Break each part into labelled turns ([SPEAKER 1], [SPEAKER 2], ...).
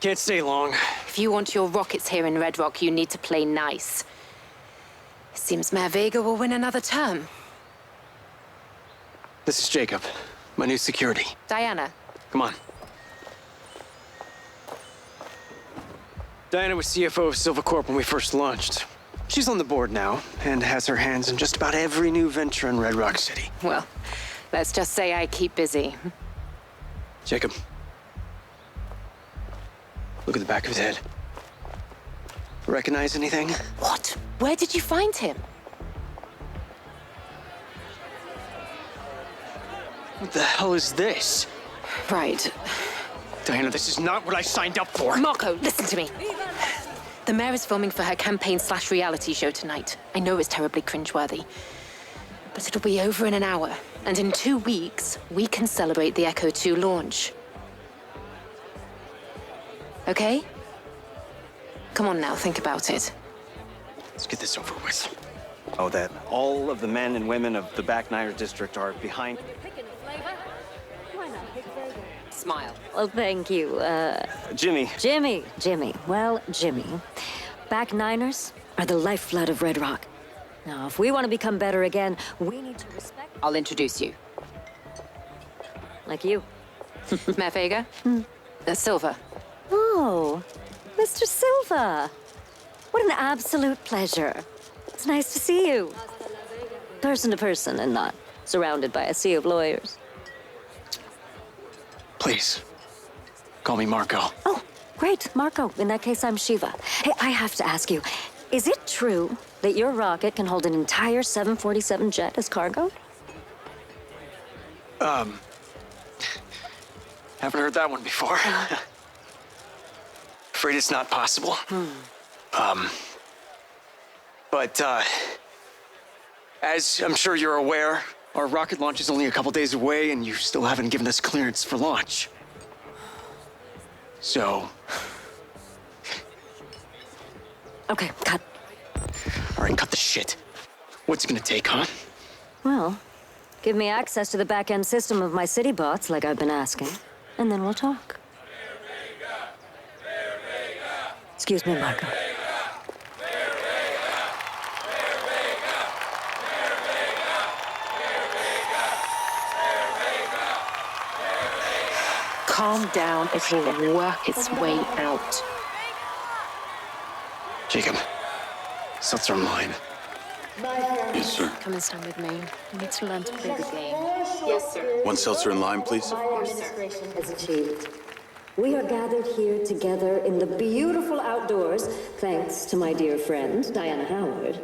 [SPEAKER 1] Can't stay long.
[SPEAKER 2] If you want your rockets here in Red Rock, you need to play nice. Seems Mayor Vega will win another term.
[SPEAKER 1] This is Jacob, my new security.
[SPEAKER 2] Diana.
[SPEAKER 1] Come on. Diana was CFO of Silva Corp when we first launched. She's on the board now, and has her hands in just about every new venture in Red Rock City.
[SPEAKER 2] Well, let's just say I keep busy.
[SPEAKER 1] Jacob. Look at the back of his head. Recognize anything?
[SPEAKER 2] What? Where did you find him?
[SPEAKER 1] What the hell is this?
[SPEAKER 2] Right.
[SPEAKER 1] Diana, this is not what I signed up for.
[SPEAKER 2] Marco, listen to me. The mayor is filming for her campaign/reality show tonight. I know it's terribly cringeworthy, but it'll be over in an hour. And in 2 weeks, we can celebrate the Echo 2 launch. Okay? Come on now, think about it.
[SPEAKER 1] Let's get this over with. Oh, that all of the men and women of the Back Niner district are behind.
[SPEAKER 2] Smile.
[SPEAKER 3] Well, thank you,
[SPEAKER 1] Jimmy.
[SPEAKER 3] Jimmy. Well, Jimmy, Back Niners are the lifeblood of Red Rock. Now, if we want to become better again, we need to respect...
[SPEAKER 2] I'll introduce you.
[SPEAKER 3] Like you.
[SPEAKER 2] Mayor Vega? Silva.
[SPEAKER 3] Oh, Mr. Silva. What an absolute pleasure. It's nice to see you. Person to person and not surrounded by a sea of lawyers.
[SPEAKER 1] Please, call me Marco.
[SPEAKER 3] Oh, great, Marco. In that case, I'm Shiva. Hey, I have to ask you, is it true that your rocket can hold an entire 747 jet as cargo?
[SPEAKER 1] Haven't heard that one before. Afraid it's not possible. But as I'm sure you're aware, our rocket launch is only a couple days away, and you still haven't given us clearance for launch. So...
[SPEAKER 3] Okay, cut.
[SPEAKER 1] All right, cut the shit. What's it gonna take, huh?
[SPEAKER 3] Well, give me access to the back-end system of my city bots, like I've been asking, and then we'll talk. Excuse me, Marco.
[SPEAKER 2] Calm down, it will work its way out.
[SPEAKER 1] Jacob, seltzer online.
[SPEAKER 4] Yes, sir.
[SPEAKER 2] Come and stand with me. You need to learn to play the game. Yes, sir.
[SPEAKER 4] One seltzer in lime, please.
[SPEAKER 3] My administration has achieved. We are gathered here together in the beautiful outdoors, thanks to my dear friend, Diana Howard,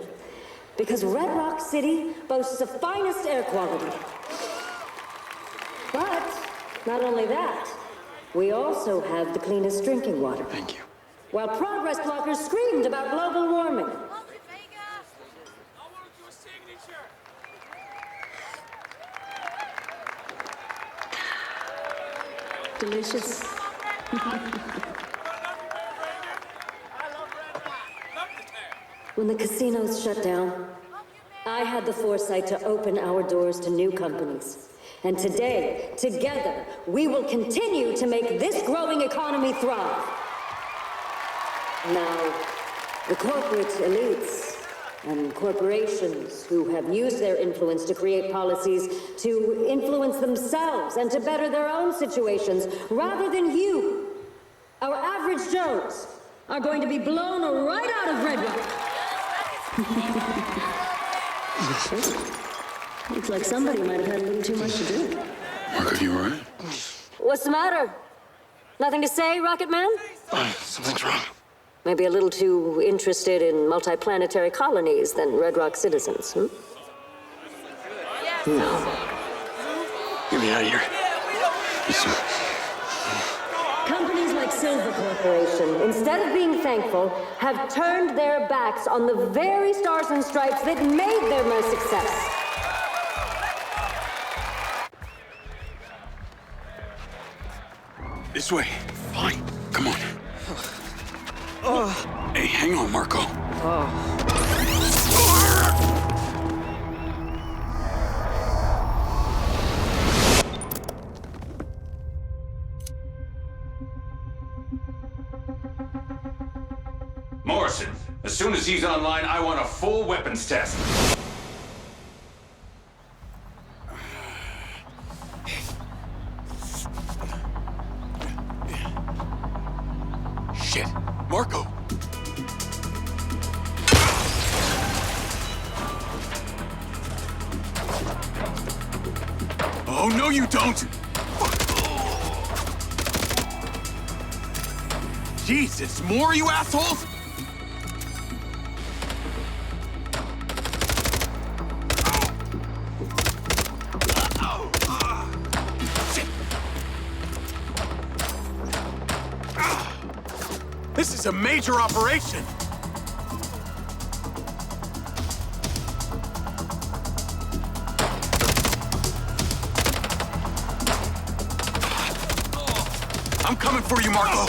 [SPEAKER 3] because Red Rock City boasts the finest air quality. But not only that, we also have the cleanest drinking water.
[SPEAKER 1] Thank you.
[SPEAKER 3] While progress blockers screamed about global warming. Delicious. When the casinos shut down, I had the foresight to open our doors to new companies. And today, together, we will continue to make this growing economy thrive. Now, the corporate elites and corporations who have used their influence to create policies to influence themselves and to better their own situations, rather than you, our average Joes, are going to be blown right out of Red Rock. Looks like somebody might have had a little too much to drink.
[SPEAKER 4] Mark, are you all right?
[SPEAKER 3] What's the matter? Nothing to say, Rocket Man?
[SPEAKER 1] Something's wrong.
[SPEAKER 3] Maybe a little too interested in multiplanetary colonies than Red Rock citizens, hmm? No.
[SPEAKER 1] Get me out of here.
[SPEAKER 4] Yes, sir.
[SPEAKER 3] Companies like Silva Corporation, instead of being thankful, have turned their backs on the very stars and stripes that made them a success.
[SPEAKER 4] This way. Fine. Come on. Hey, hang on, Marco.
[SPEAKER 5] As soon as he's online, I want a full weapons test.
[SPEAKER 4] Shit. Marco! Oh, no, you don't! Jesus, more, you assholes? Shit. This is a major operation! I'm coming for you, Marco!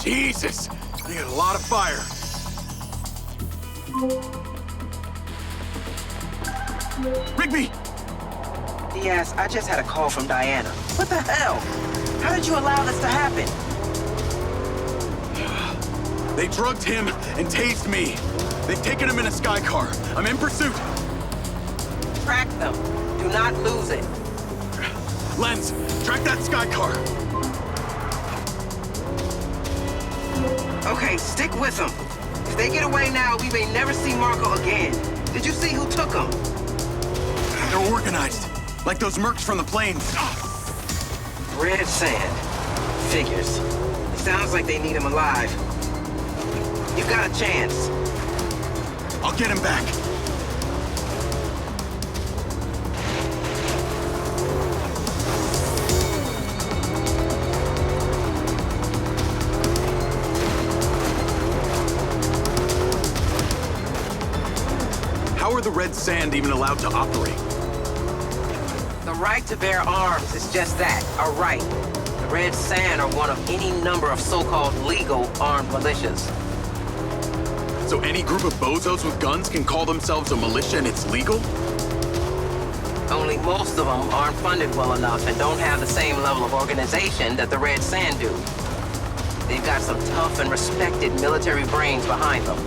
[SPEAKER 4] Jesus! They got a lot of fire. Rigby!
[SPEAKER 6] Yes, I just had a call from Diana. What the hell? How did you allow this to happen?
[SPEAKER 4] They drugged him and tased me. They've taken him in a sky car. I'm in pursuit.
[SPEAKER 6] Track them. Do not lose it.
[SPEAKER 4] Lens, track that sky car.
[SPEAKER 6] Okay, stick with them. If they get away now, we may never see Marco again. Did you see who took him?
[SPEAKER 4] They're organized, like those mercs from the plains.
[SPEAKER 6] Red Sand. Figures. It sounds like they need him alive. You got a chance.
[SPEAKER 4] I'll get him back. How are the Red Sand even allowed to operate?
[SPEAKER 6] The right to bear arms is just that, a right. The Red Sand are one of any number of so-called legal armed militias.
[SPEAKER 4] So any group of bozos with guns can call themselves a militia and it's legal?
[SPEAKER 6] Only most of them aren't funded well enough and don't have the same level of organization that the Red Sand do. They've got some tough and respected military brains behind them.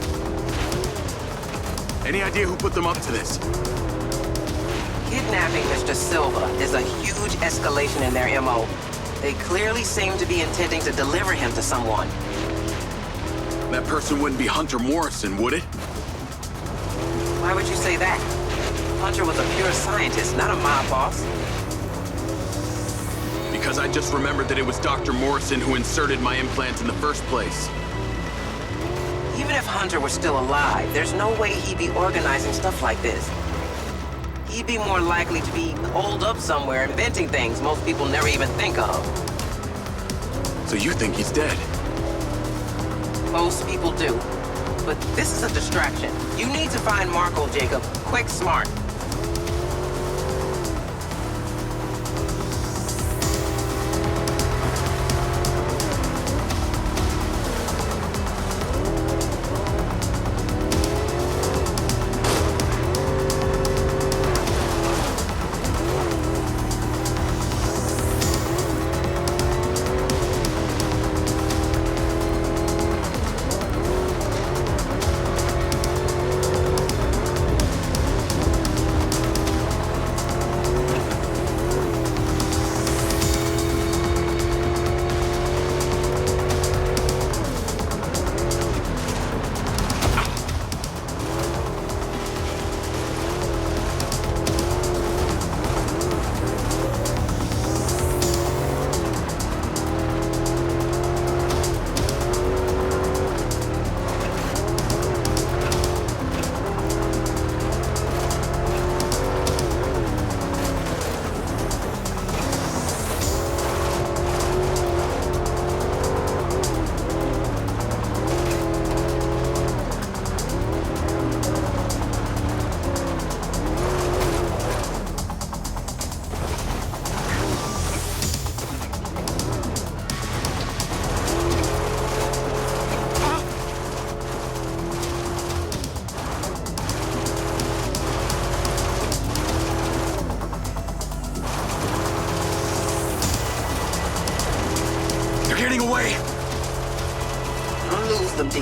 [SPEAKER 4] Any idea who put them up to this?
[SPEAKER 6] Kidnapping Mr. Silva is a huge escalation in their MO. They clearly seem to be intending to deliver him to someone.
[SPEAKER 4] That person wouldn't be Hunter Morrison, would it?
[SPEAKER 6] Why would you say that? Hunter was a pure scientist, not a mob boss.
[SPEAKER 4] Because I just remembered that it was Dr. Morrison who inserted my implant in the first place.
[SPEAKER 6] Even if Hunter were still alive, there's no way he'd be organizing stuff like this. He'd be more likely to be holed up somewhere inventing things most people never even think of.
[SPEAKER 4] So you think he's dead?
[SPEAKER 6] Most people do. But this is a distraction. You need to find Marco, Jacob. Quick, smart.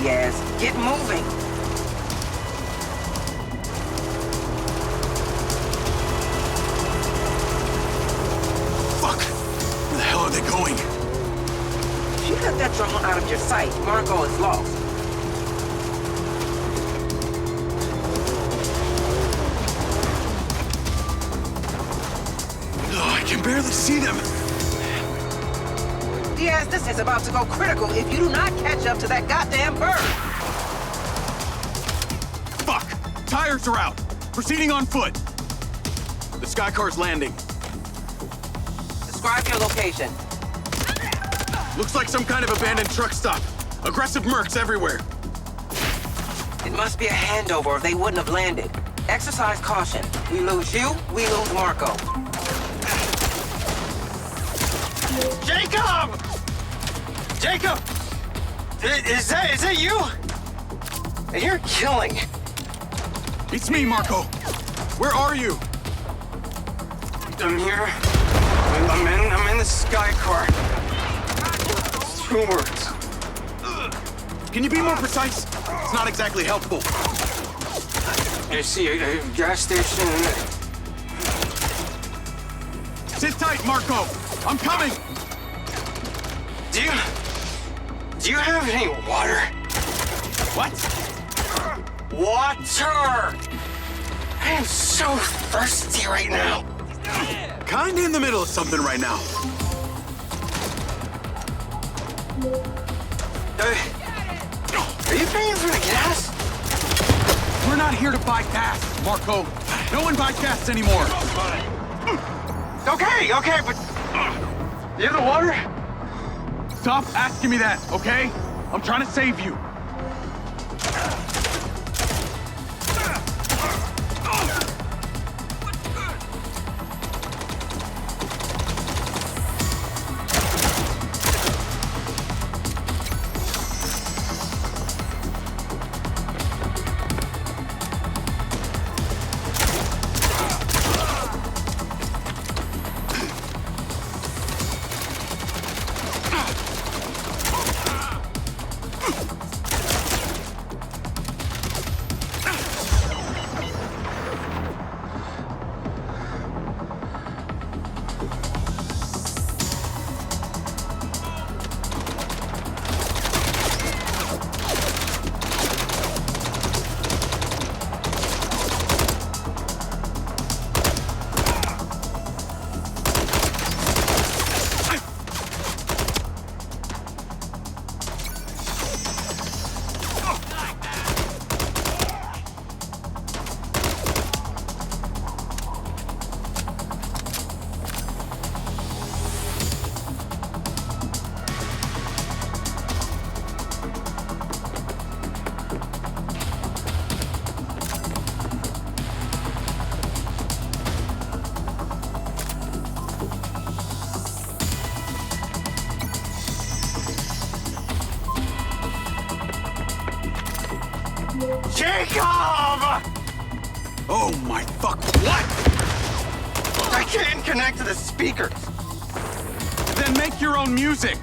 [SPEAKER 6] Diaz. Get moving.
[SPEAKER 4] Fuck! Where the hell are they going?
[SPEAKER 6] If you cut that drone out of your sight, Marco is lost.
[SPEAKER 4] Oh, I can barely see them.
[SPEAKER 6] Diaz, this is about to go critical if you do not catch up to that goddamn bird.
[SPEAKER 4] Fuck! Tires are out. Proceeding on foot. The Skycar's landing.
[SPEAKER 6] Describe your location.
[SPEAKER 4] Looks like some kind of abandoned truck stop. Aggressive mercs everywhere.
[SPEAKER 6] It must be a handover or they wouldn't have landed. Exercise caution. We lose you, we lose Marco.
[SPEAKER 1] Jacob! Jacob! Is that you? I hear killing.
[SPEAKER 4] It's me, Marco. Where are you?
[SPEAKER 1] I'm here. I'm in the sky car. 2 words.
[SPEAKER 4] Can you be more precise? It's not exactly helpful.
[SPEAKER 1] I see a gas station.
[SPEAKER 4] Sit tight, Marco. I'm coming.
[SPEAKER 1] Do you have any water?
[SPEAKER 4] What?
[SPEAKER 1] Water! I am so thirsty right now.
[SPEAKER 4] Kinda in the middle of something right now.
[SPEAKER 1] Are you paying for the gas?
[SPEAKER 4] We're not here to buy gas, Marco. No one buys gas anymore.
[SPEAKER 1] Okay, but you have the water?
[SPEAKER 4] Stop asking me that, okay? I'm trying to save you.
[SPEAKER 1] Jacob!
[SPEAKER 4] Oh my fuck, what?
[SPEAKER 1] I can't connect to the speakers.
[SPEAKER 4] Then make your own music.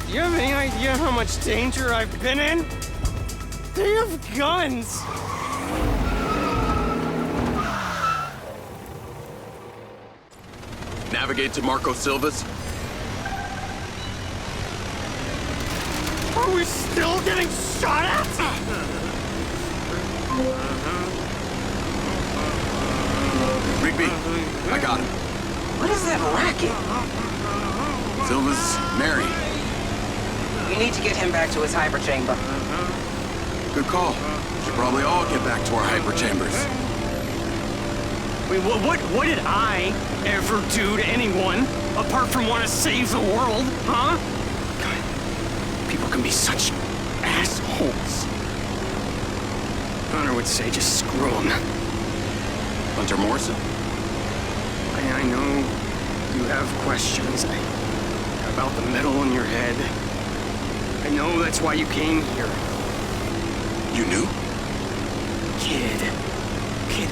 [SPEAKER 1] Do you have any idea how much danger I've been in? They have guns.
[SPEAKER 4] navigate to Marco Silva's?
[SPEAKER 1] Are we still getting shot at?
[SPEAKER 4] Rigby, I got him.
[SPEAKER 6] What is that racket?
[SPEAKER 4] Silva's married.
[SPEAKER 6] We need to get him back to his hyperchamber.
[SPEAKER 4] Good call. Should probably all get back to our hyperchambers.
[SPEAKER 1] Wait, what did I ever do to anyone apart from want to save the world, huh? God, people can be such assholes. Hunter would say just screw them.
[SPEAKER 4] Hunter Morrison?
[SPEAKER 1] I know you have questions about the metal in your head. I know that's why you came here.
[SPEAKER 4] You knew?
[SPEAKER 1] Kid,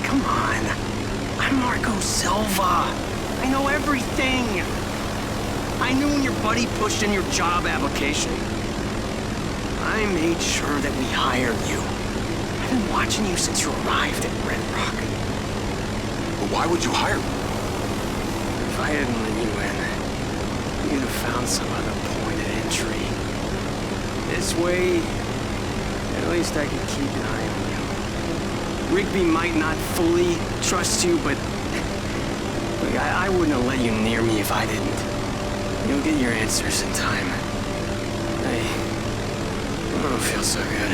[SPEAKER 1] come on. I'm Marco Silva. I know everything. I knew when your buddy pushed in your job application. I made sure that we hired you. I've been watching you since you arrived at Red Rock.
[SPEAKER 4] But why would you hire me?
[SPEAKER 1] If I hadn't let you in, you'd have found some other point of entry. This way, at least I could keep an eye on you. Rigby might not fully trust you, but look, I wouldn't have let you near me if I didn't. You'll get your answers in time. I don't feel so good.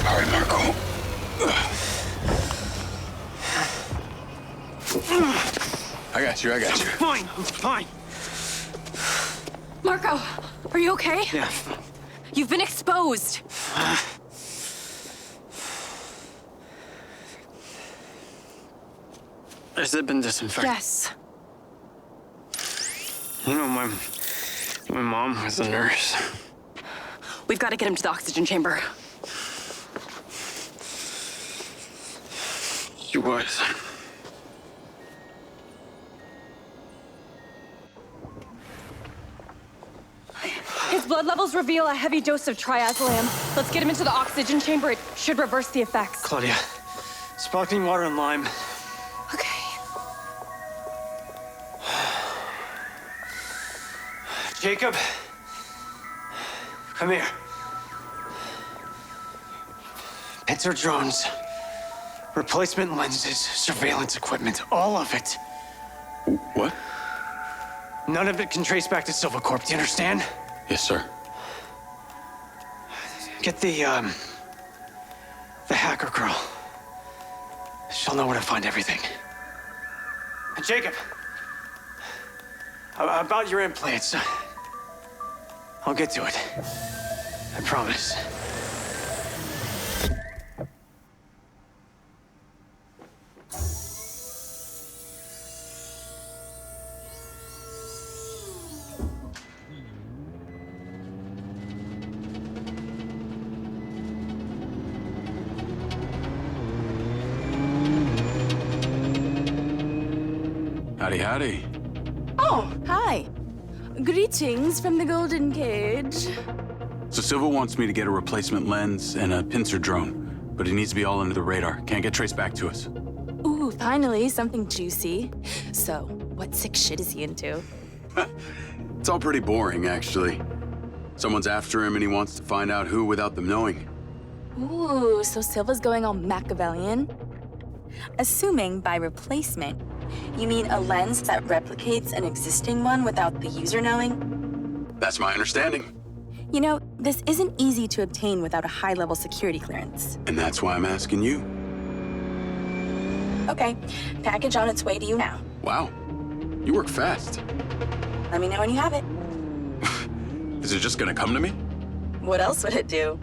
[SPEAKER 4] All right, Marco. I got you.
[SPEAKER 1] Fine, I'm fine.
[SPEAKER 2] Marco, are you okay?
[SPEAKER 1] Yeah.
[SPEAKER 2] You've been exposed.
[SPEAKER 1] Has it been disinfected?
[SPEAKER 2] Yes.
[SPEAKER 1] You know, my mom was a nurse.
[SPEAKER 2] We've got to get him to the oxygen chamber.
[SPEAKER 1] She was.
[SPEAKER 7] His blood levels reveal a heavy dose of triazolam. Let's get him into the oxygen chamber. It should reverse the effects.
[SPEAKER 1] Claudia, sparkling water and lime.
[SPEAKER 2] Okay.
[SPEAKER 1] Jacob, come here. Pincer drones, replacement lenses, surveillance equipment, all of it.
[SPEAKER 4] What?
[SPEAKER 1] None of it can trace back to Silva Corp. Do you understand?
[SPEAKER 4] Yes, sir.
[SPEAKER 1] Get the hacker girl. She'll know where to find everything. And Jacob, about your implants, I'll get to it. I promise.
[SPEAKER 4] Howdy, howdy.
[SPEAKER 7] Oh, hi. Greetings from the Golden Cage.
[SPEAKER 4] So Silva wants me to get a replacement lens and a pincer drone, but it needs to be all under the radar. Can't get traced back to us.
[SPEAKER 7] Ooh, finally, something juicy. So, what sick shit is he into?
[SPEAKER 4] It's all pretty boring, actually. Someone's after him and he wants to find out who without them knowing.
[SPEAKER 7] Ooh, so Silva's going all Machiavellian? Assuming by replacement, you mean a lens that replicates an existing one without the user knowing?
[SPEAKER 4] That's my understanding.
[SPEAKER 7] You know, this isn't easy to obtain without a high-level security clearance.
[SPEAKER 4] And that's why I'm asking you.
[SPEAKER 7] Okay, package on its way to you now.
[SPEAKER 4] Wow, you work fast.
[SPEAKER 7] Let me know when you have it.
[SPEAKER 4] Is it just gonna come to me?
[SPEAKER 7] What else would it do?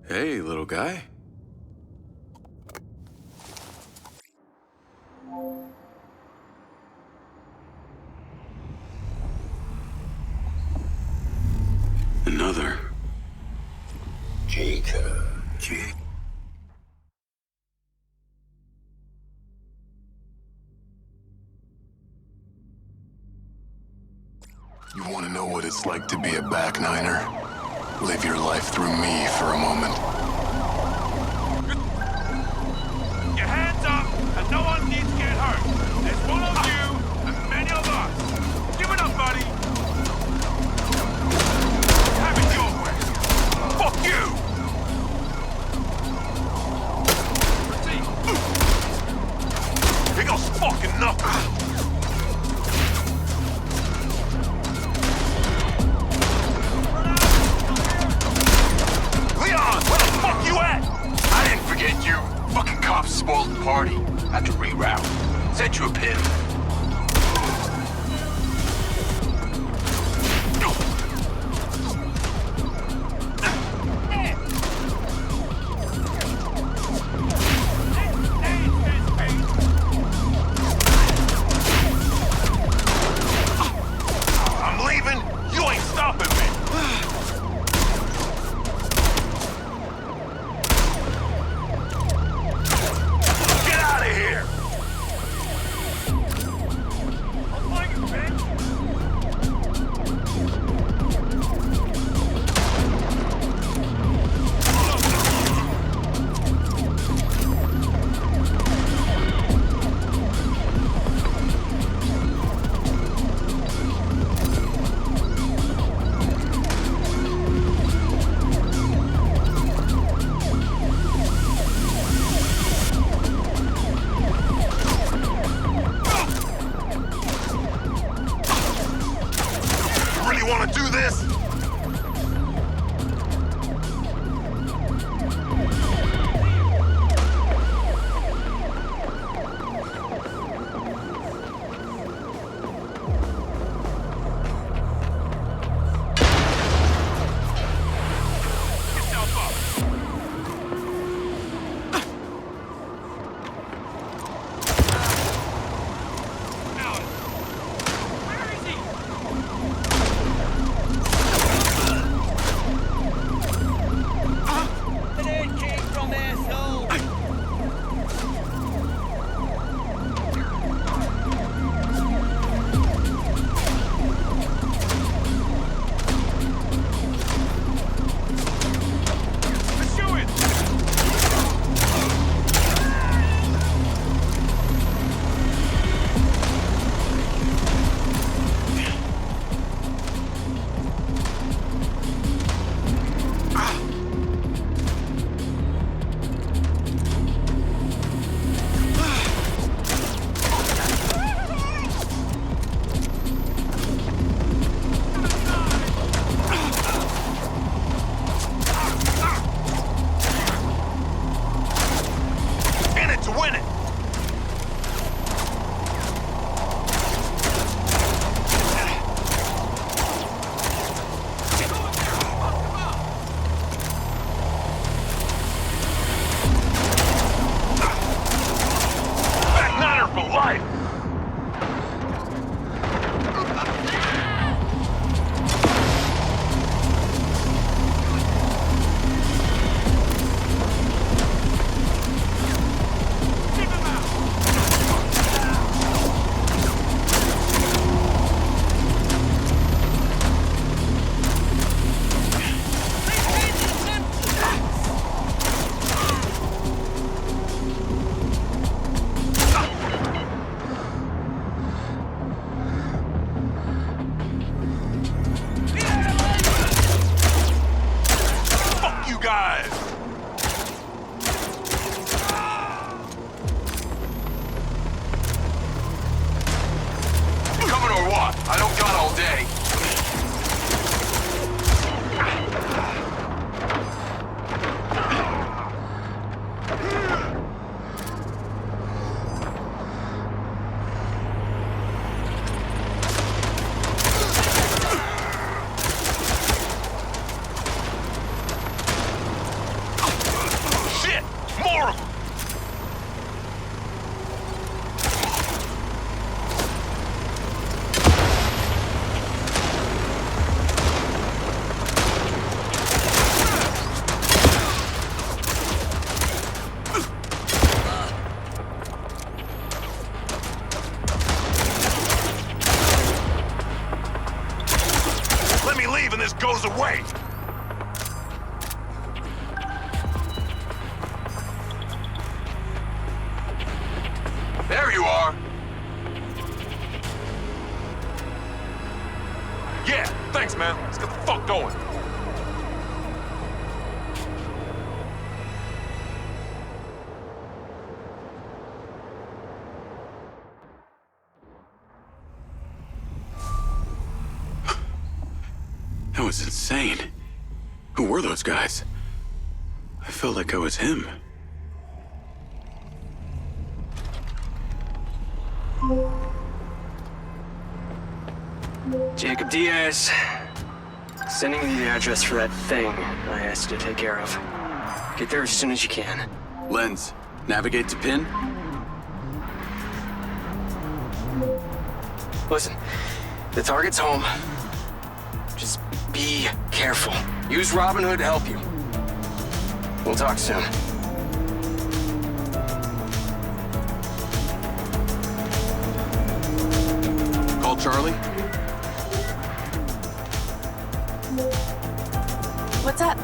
[SPEAKER 4] Hey, little guy. Another.
[SPEAKER 8] GIGABYTE.
[SPEAKER 9] You want to know what it's like to be a back niner? Live your life through me for a moment.
[SPEAKER 10] Your hands up, and no one needs to get hurt. There's one of you, and many of us. Give it up, buddy. Have it your way. Fuck you! Big ol' fucking knuckles.
[SPEAKER 9] I didn't forget you. Fucking cops spoiled the party. Had to reroute. Sent you a pin.
[SPEAKER 10] I'm leaving. You ain't stopping me. Get out of here! I'll find you, bitch! Really want to do this? Yourself up. Out. Where is he? Grenade came from asshole. Pursue it. In it to win it. Back niner for life. Keep him out. Fuck you guys.
[SPEAKER 9] Coming or what? I don't got all day.
[SPEAKER 4] was insane. Who were those guys? I felt like I was him.
[SPEAKER 1] Jacob Diaz. Sending you the address for that thing I asked you to take care of. Get there as soon as you can.
[SPEAKER 4] Lens, navigate to pin.
[SPEAKER 1] Listen, the target's home. Just be careful. Use Robin Hood to help you. We'll talk soon.
[SPEAKER 4] Call Charlie.
[SPEAKER 7] What's up?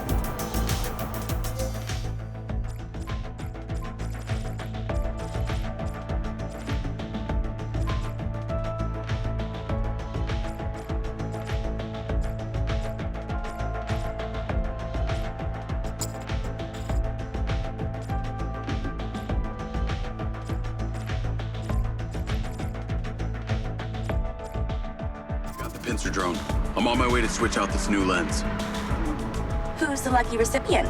[SPEAKER 4] Got the pincer drone. I'm on my way to switch out this new lens.
[SPEAKER 7] Who's the lucky recipient?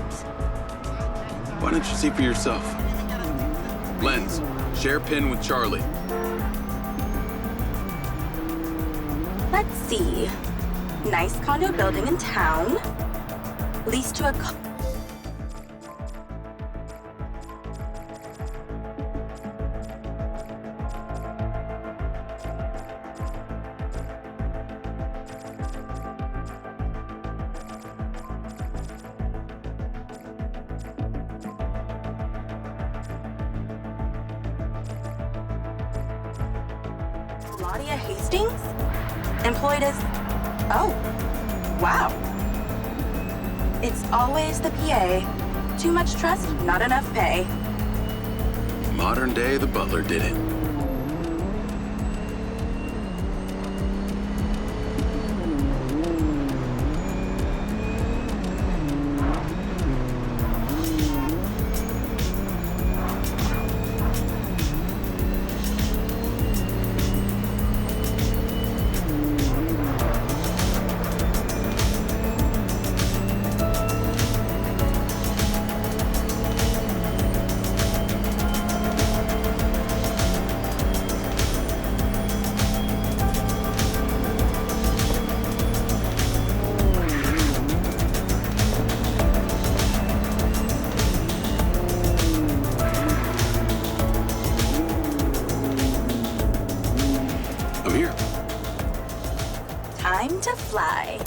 [SPEAKER 4] Why don't you see for yourself? Lens, share pin with Charlie.
[SPEAKER 7] Let's see. Nice condo building in town. Leased to a Claudia Hastings? Employed as... Oh, wow. It's always the PA. Too much trust, not enough pay.
[SPEAKER 4] Modern day, the butler did it. I'm here.
[SPEAKER 7] Time to fly.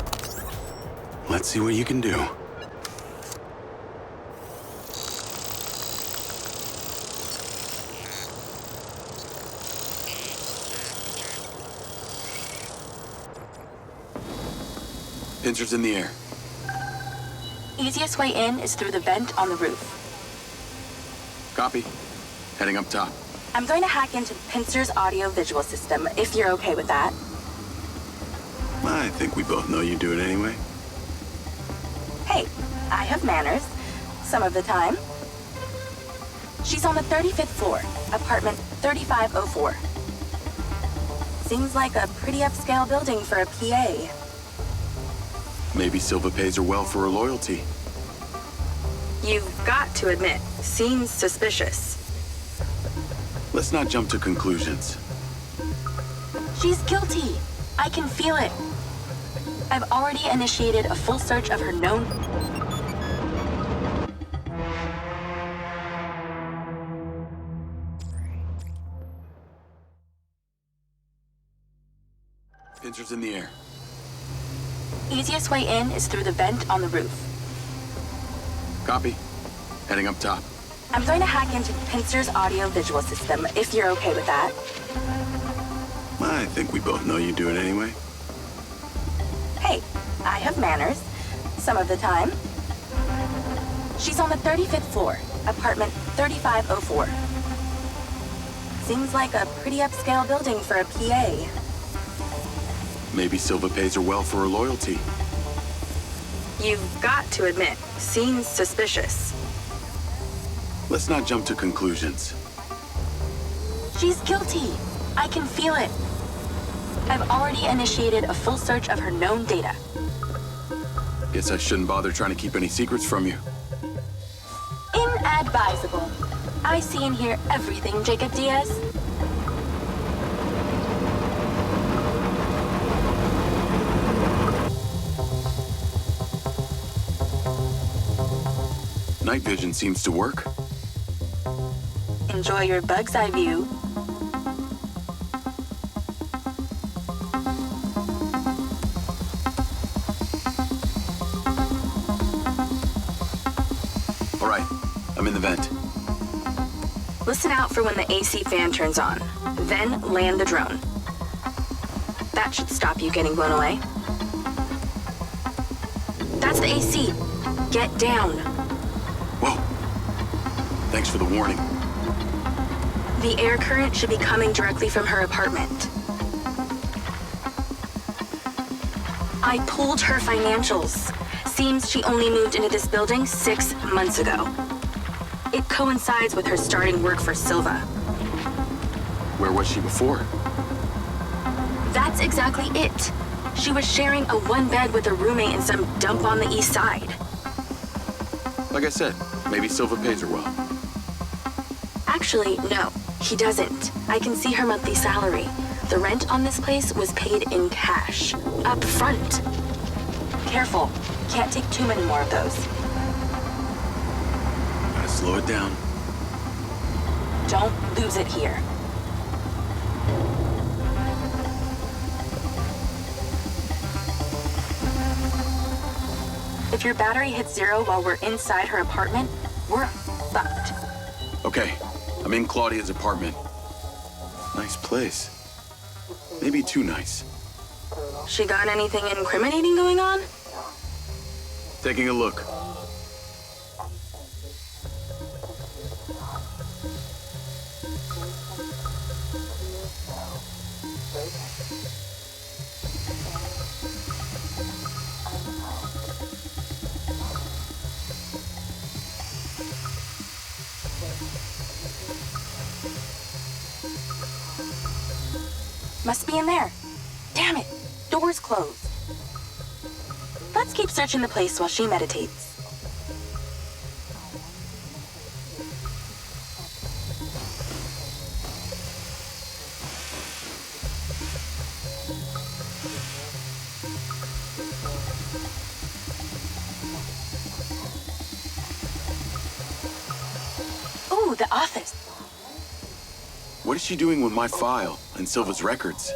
[SPEAKER 4] Let's see what you can do. Pincers in the air.
[SPEAKER 7] Easiest way in is through the vent on the roof.
[SPEAKER 4] Copy. Heading up top.
[SPEAKER 7] I'm going to hack into Pincer's audio-visual system, if you're okay with that.
[SPEAKER 4] I think we both know you do it anyway.
[SPEAKER 7] Hey, I have manners. Some of the time. She's on the 35th floor, apartment 3504. Seems like a pretty upscale building for a PA.
[SPEAKER 4] Maybe Silva pays her well for her loyalty.
[SPEAKER 7] You've got to admit, seems suspicious.
[SPEAKER 4] Let's not jump to conclusions.
[SPEAKER 7] She's guilty. I can feel it. I've already initiated a full search of her known...
[SPEAKER 4] Pincers in the air.
[SPEAKER 7] Easiest way in is through the vent on the roof.
[SPEAKER 4] Copy. Heading up top.
[SPEAKER 7] I'm going to hack into Pincer's audio-visual system, if you're okay with that.
[SPEAKER 4] I think we both know you do it anyway.
[SPEAKER 7] Hey, I have manners. Some of the time. She's on the 35th floor, apartment 3504. Seems like a pretty upscale building for a PA.
[SPEAKER 4] Maybe Silva pays her well for her loyalty.
[SPEAKER 7] You've got to admit, seems suspicious.
[SPEAKER 4] Let's not jump to conclusions.
[SPEAKER 7] She's guilty. I can feel it. I've already initiated a full search of her known data.
[SPEAKER 4] Guess I shouldn't bother trying to keep any secrets from you.
[SPEAKER 7] Inadvisable. I see and hear everything, Jacob Diaz.
[SPEAKER 4] Night vision seems to work.
[SPEAKER 7] Enjoy your bug's eye view.
[SPEAKER 4] All right, I'm in the vent.
[SPEAKER 7] Listen out for when the AC fan turns on. Then land the drone. That should stop you getting blown away. That's the AC. Get down.
[SPEAKER 4] Whoa. Thanks for the warning.
[SPEAKER 7] The air current should be coming directly from her apartment. I pulled her financials. Seems she only moved into this building 6 months ago. It coincides with her starting work for Silva.
[SPEAKER 4] Where was she before?
[SPEAKER 7] That's exactly it. She was sharing a one bed with a roommate in some dump on the east side.
[SPEAKER 4] Like I said, maybe Silva pays her well.
[SPEAKER 7] Actually, no, he doesn't. I can see her monthly salary. The rent on this place was paid in cash, up front. Careful, can't take too many more of those.
[SPEAKER 4] Gotta slow it down.
[SPEAKER 7] Don't lose it here. If your battery hits 0 while we're inside her apartment, we're fucked.
[SPEAKER 4] Okay, I'm in Claudia's apartment. Nice place. Maybe too nice.
[SPEAKER 7] She got anything incriminating going on?
[SPEAKER 4] Taking a look.
[SPEAKER 7] Must be in there. Damn it, door's closed. Let's keep searching the place while she meditates. Ooh, the office.
[SPEAKER 4] What is she doing with my file and Silva's records?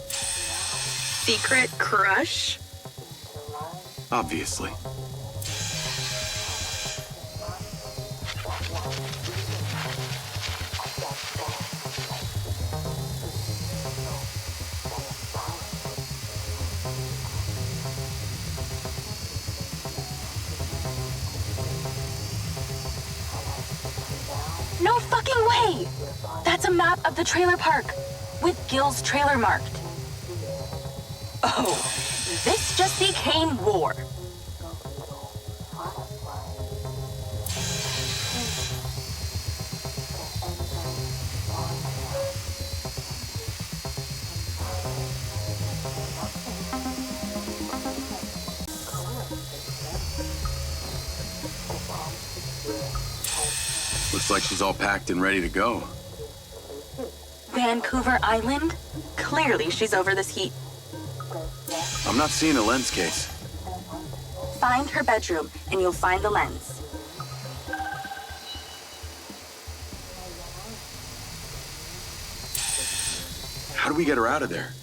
[SPEAKER 7] Secret crush?
[SPEAKER 4] Obviously.
[SPEAKER 7] No fucking way! That's a map of the trailer park, with Gil's trailer marked. Oh, this just became war.
[SPEAKER 4] Looks like she's all packed and ready to go.
[SPEAKER 7] Vancouver Island? Clearly she's over this heat.
[SPEAKER 4] I'm not seeing a lens case.
[SPEAKER 7] Find her bedroom, and you'll find the lens.
[SPEAKER 4] How do we get her out of there?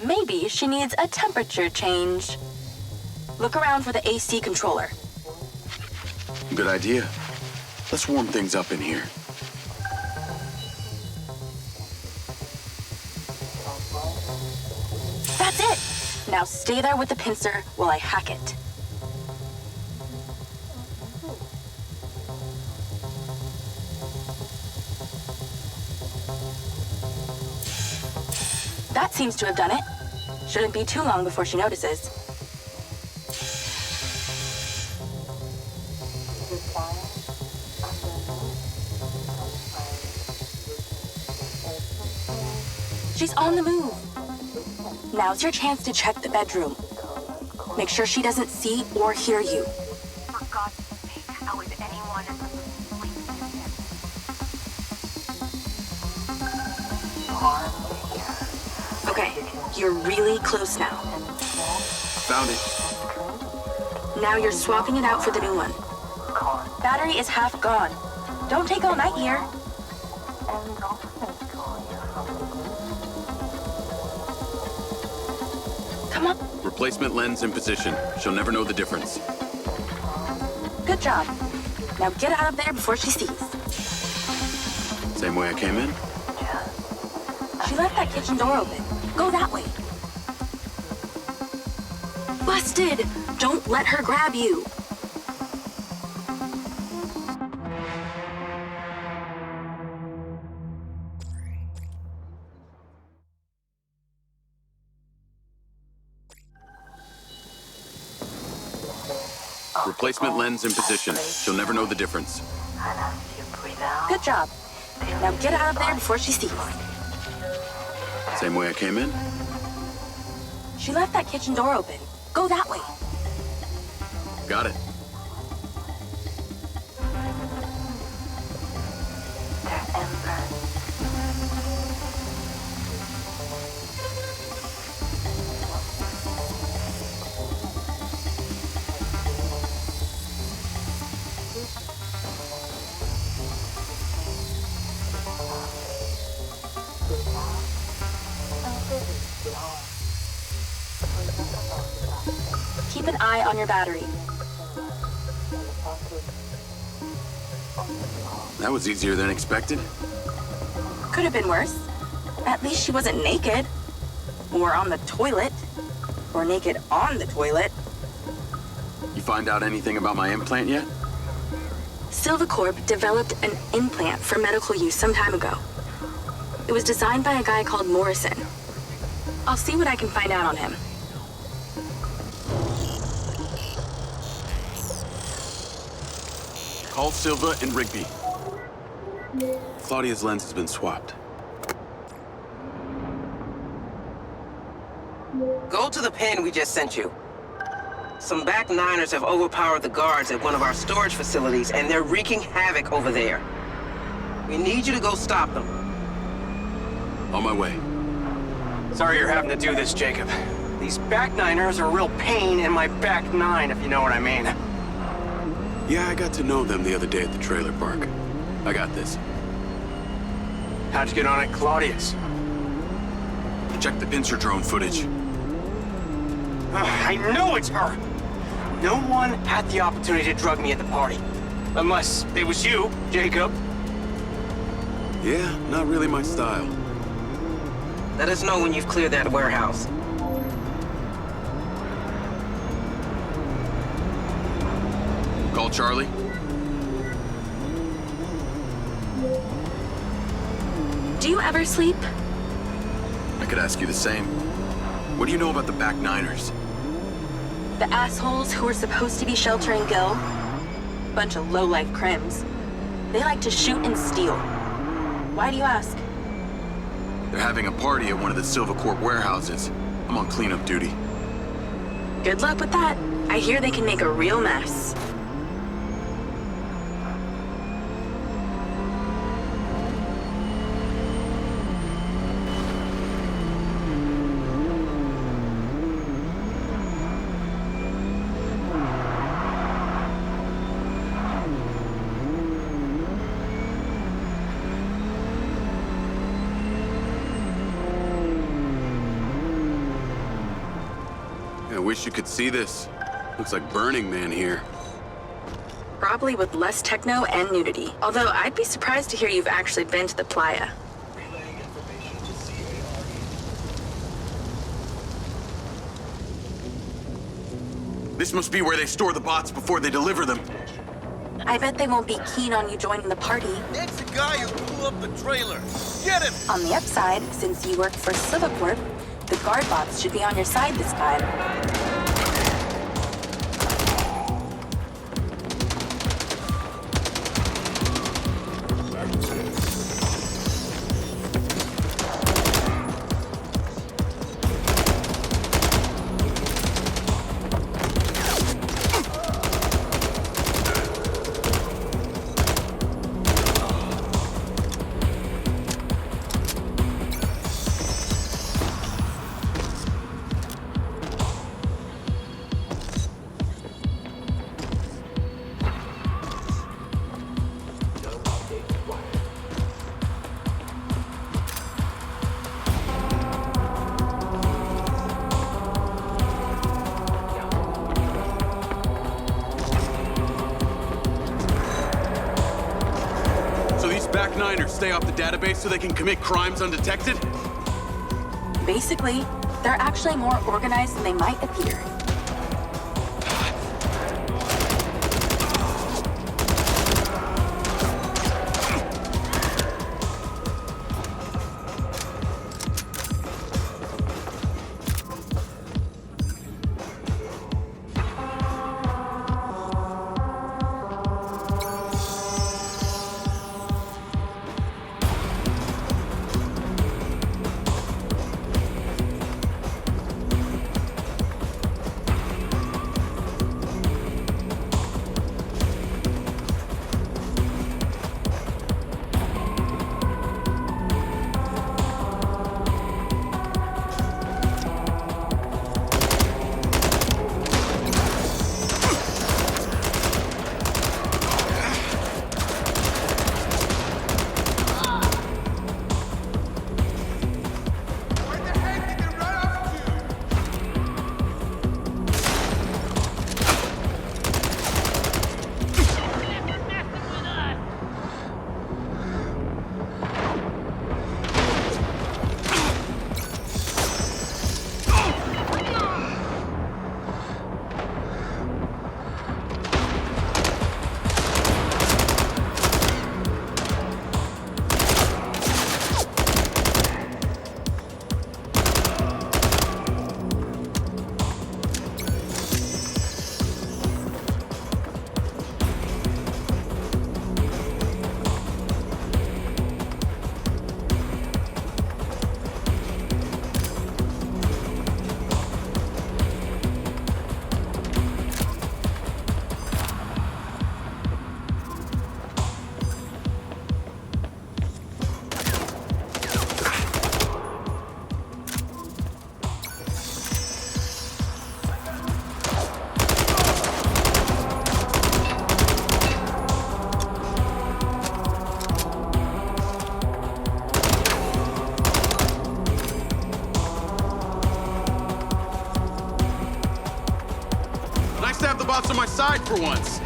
[SPEAKER 7] Maybe she needs a temperature change. Look around for the AC controller.
[SPEAKER 4] Good idea. Let's warm things up in here.
[SPEAKER 7] That's it! Now stay there with the pincer while I hack it. That seems to have done it. Shouldn't be too long before she notices. She's on the move. Now's your chance to check the bedroom. Make sure she doesn't see or hear you.
[SPEAKER 8] For God's sake, how is anyone
[SPEAKER 7] Okay, you're really close now.
[SPEAKER 4] Found it.
[SPEAKER 7] Now you're swapping it out for the new one. Battery is half gone. Don't take all night here. Come on.
[SPEAKER 4] Replacement lens in position. She'll never know the difference.
[SPEAKER 7] Good job. Now get out of there before she sees.
[SPEAKER 4] Same way I came in?
[SPEAKER 7] She left that kitchen door open. Go that way. Busted! Don't let her grab you.
[SPEAKER 4] Replacement lens in position. She'll never know the difference.
[SPEAKER 7] Good job. Now get out of there before she sees.
[SPEAKER 4] Same way I came in?
[SPEAKER 7] She left that kitchen door open. Go that way.
[SPEAKER 4] Got it.
[SPEAKER 7] Keep an eye on your battery.
[SPEAKER 4] That was easier than expected.
[SPEAKER 7] Could have been worse. At least she wasn't naked. Or on the toilet. Or naked on the toilet.
[SPEAKER 4] You find out anything about my implant yet?
[SPEAKER 7] Silvacorp developed an implant for medical use some time ago. It was designed by a guy called Morrison. I'll see what I can find out on him.
[SPEAKER 4] Call Silva and Rigby. Claudia's lens has been swapped.
[SPEAKER 6] Go to the pen we just sent you. Some back niners have overpowered the guards at one of our storage facilities, and they're wreaking havoc over there. We need you to go stop them.
[SPEAKER 4] On my way.
[SPEAKER 1] Sorry you're having to do this, Jacob. These back niners are a real pain in my back nine, if you know what I mean.
[SPEAKER 4] Yeah, I got to know them the other day at the trailer park. I got this.
[SPEAKER 1] How'd you get on at Claudia's?
[SPEAKER 4] Check the pincer drone footage.
[SPEAKER 1] I know it's her! No one had the opportunity to drug me at the party. Unless it was you, Jacob.
[SPEAKER 4] Yeah, not really my style.
[SPEAKER 6] Let us know when you've cleared that warehouse.
[SPEAKER 4] Call Charlie.
[SPEAKER 7] Do you ever sleep?
[SPEAKER 4] I could ask you the same. What do you know about the back niners?
[SPEAKER 7] The assholes who were supposed to be sheltering Gil? Bunch of low-life crims. They like to shoot and steal. Why do you ask?
[SPEAKER 4] They're having a party at one of the Silvacorp warehouses. I'm on cleanup duty.
[SPEAKER 7] Good luck with that. I hear they can make a real mess.
[SPEAKER 4] I wish you could see this. Looks like Burning Man here.
[SPEAKER 7] Probably with less techno and nudity. Although I'd be surprised to hear you've actually been to the playa.
[SPEAKER 4] This must be where they store the bots before they deliver them.
[SPEAKER 7] I bet they won't be keen on you joining the party.
[SPEAKER 11] It's the guy who blew up the trailer. Get him!
[SPEAKER 7] On the upside, since you work for Silvacorp, the guard bots should be on your side this time.
[SPEAKER 4] Back Niners stay off the database so they can commit crimes undetected?
[SPEAKER 7] Basically, they're actually more organized than they might appear.
[SPEAKER 4] Nice to have the bots on my side for once.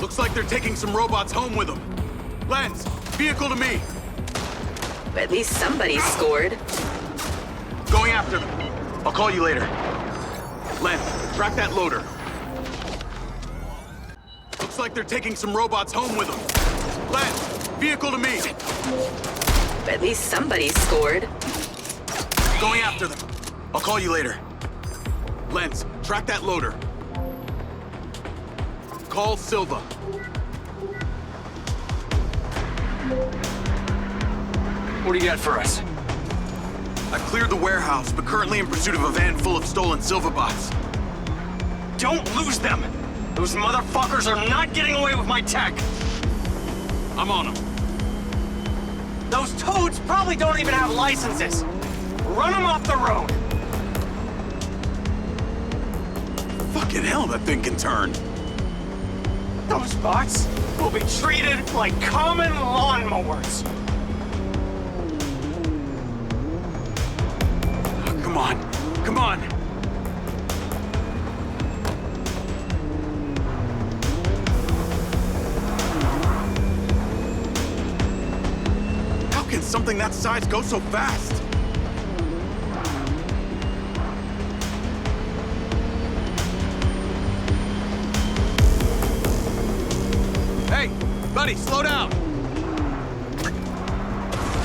[SPEAKER 4] Looks like they're taking some robots home with them. Lens, vehicle to me.
[SPEAKER 6] At least somebody scored.
[SPEAKER 4] Going after them. I'll call you later. Lens, track that loader. Looks like they're taking some robots home with them. Lens, vehicle to me.
[SPEAKER 6] At least somebody scored.
[SPEAKER 4] Going after them. I'll call you later. Lens, track that loader. Call Silva.
[SPEAKER 1] What do you got for us?
[SPEAKER 4] I cleared the warehouse, but currently in pursuit of a van full of stolen Silva bots.
[SPEAKER 1] Don't lose them! Those motherfuckers are not getting away with my tech!
[SPEAKER 4] I'm on them.
[SPEAKER 1] Those toads probably don't even have licenses! Run them off the road!
[SPEAKER 4] Fucking hell, that thing can turn.
[SPEAKER 1] Those bots will be treated like common lawnmowers!
[SPEAKER 4] Come on, come on! How can something that size go so fast? Hey, buddy, slow down!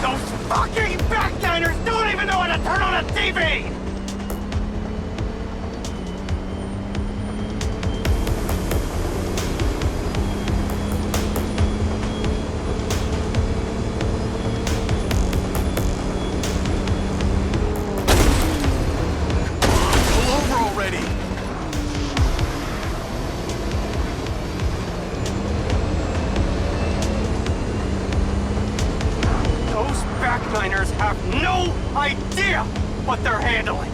[SPEAKER 1] Those fucking backliners don't even know how to turn on a TV! what they're handling.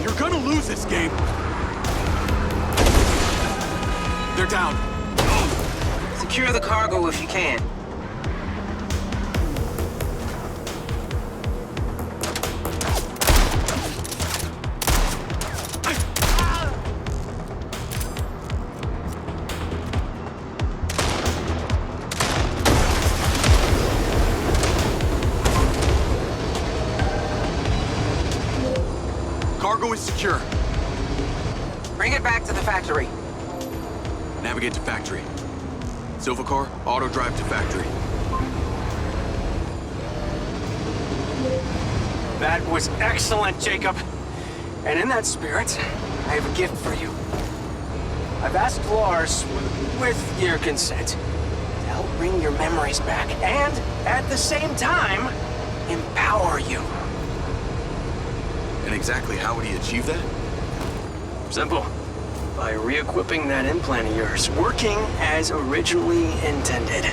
[SPEAKER 4] You're gonna lose this game. They're down.
[SPEAKER 6] Secure the cargo if you can.
[SPEAKER 4] Cargo is secure.
[SPEAKER 6] Bring it back to the factory.
[SPEAKER 4] Navigate to factory. Silvacar, auto drive to factory.
[SPEAKER 1] That was excellent, Jacob. And in that spirit, I have a gift for you. I've asked Lars, with your consent, to help bring your memories back and, at the same time, empower you.
[SPEAKER 4] And exactly how would he achieve that?
[SPEAKER 1] Simple. By re-equipping that implant of yours, working as originally intended.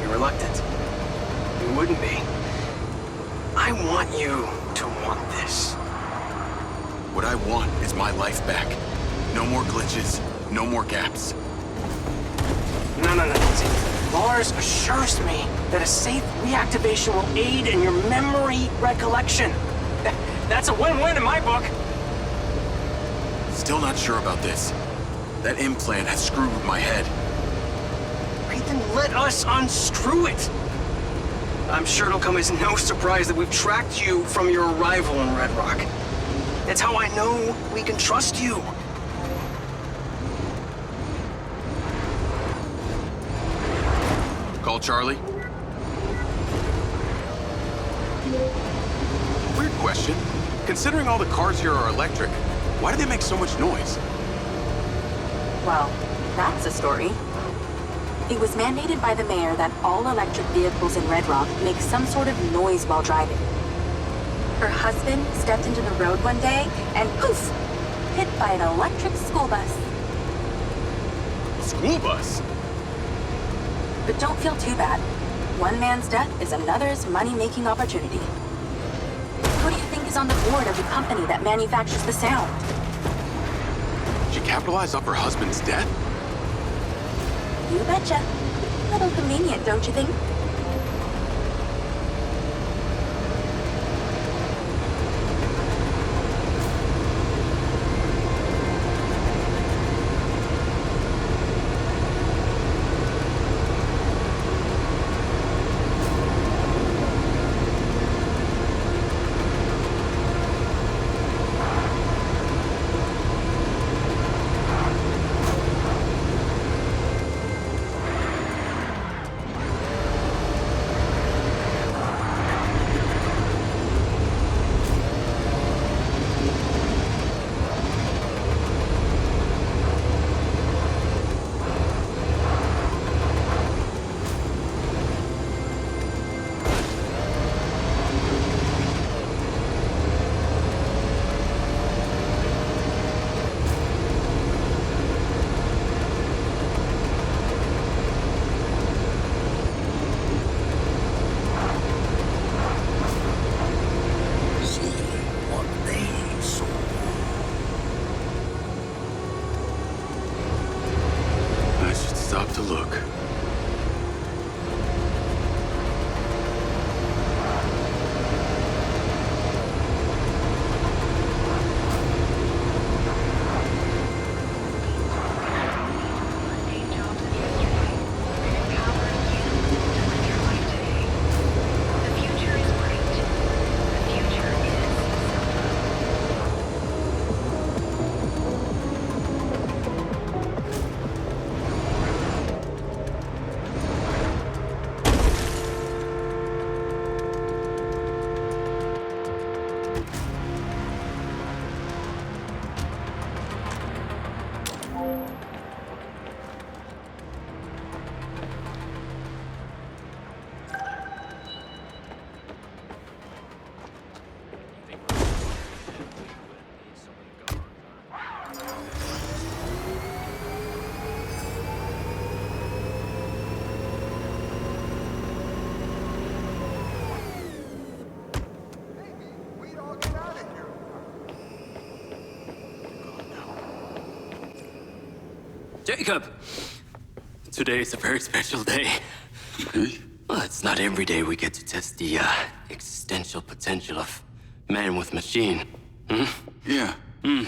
[SPEAKER 1] You're reluctant. You wouldn't be. I want you to want this.
[SPEAKER 4] What I want is my life back. No more glitches, no more gaps.
[SPEAKER 1] No. See, Lars assures me that a safe reactivation will aid in your memory recollection. That's a win-win in my book.
[SPEAKER 4] Still not sure about this. That implant has screwed with my head.
[SPEAKER 1] Right, then let us unscrew it. I'm sure it'll come as no surprise that we've tracked you from your arrival in Red Rock. That's how I know we can trust you.
[SPEAKER 4] Call Charlie. Weird question. Considering all the cars here are electric, why do they make so much noise?
[SPEAKER 7] Well, that's a story. It was mandated by the mayor that all electric vehicles in Red Rock make some sort of noise while driving. Her husband stepped into the road one day and poof! Hit by an electric school bus.
[SPEAKER 4] School bus?
[SPEAKER 7] But don't feel too bad. One man's death is another's money-making opportunity. Who do you think is on the board of the company that manufactures the sound?
[SPEAKER 4] She capitalized off her husband's death?
[SPEAKER 7] You betcha. A little convenient, don't you think?
[SPEAKER 4] To look.
[SPEAKER 1] Jacob! Today is a very special day.
[SPEAKER 4] Okay.
[SPEAKER 1] Well, it's not every day we get to test the existential potential of man with machine. Hmm?
[SPEAKER 4] Yeah.
[SPEAKER 1] Hmm.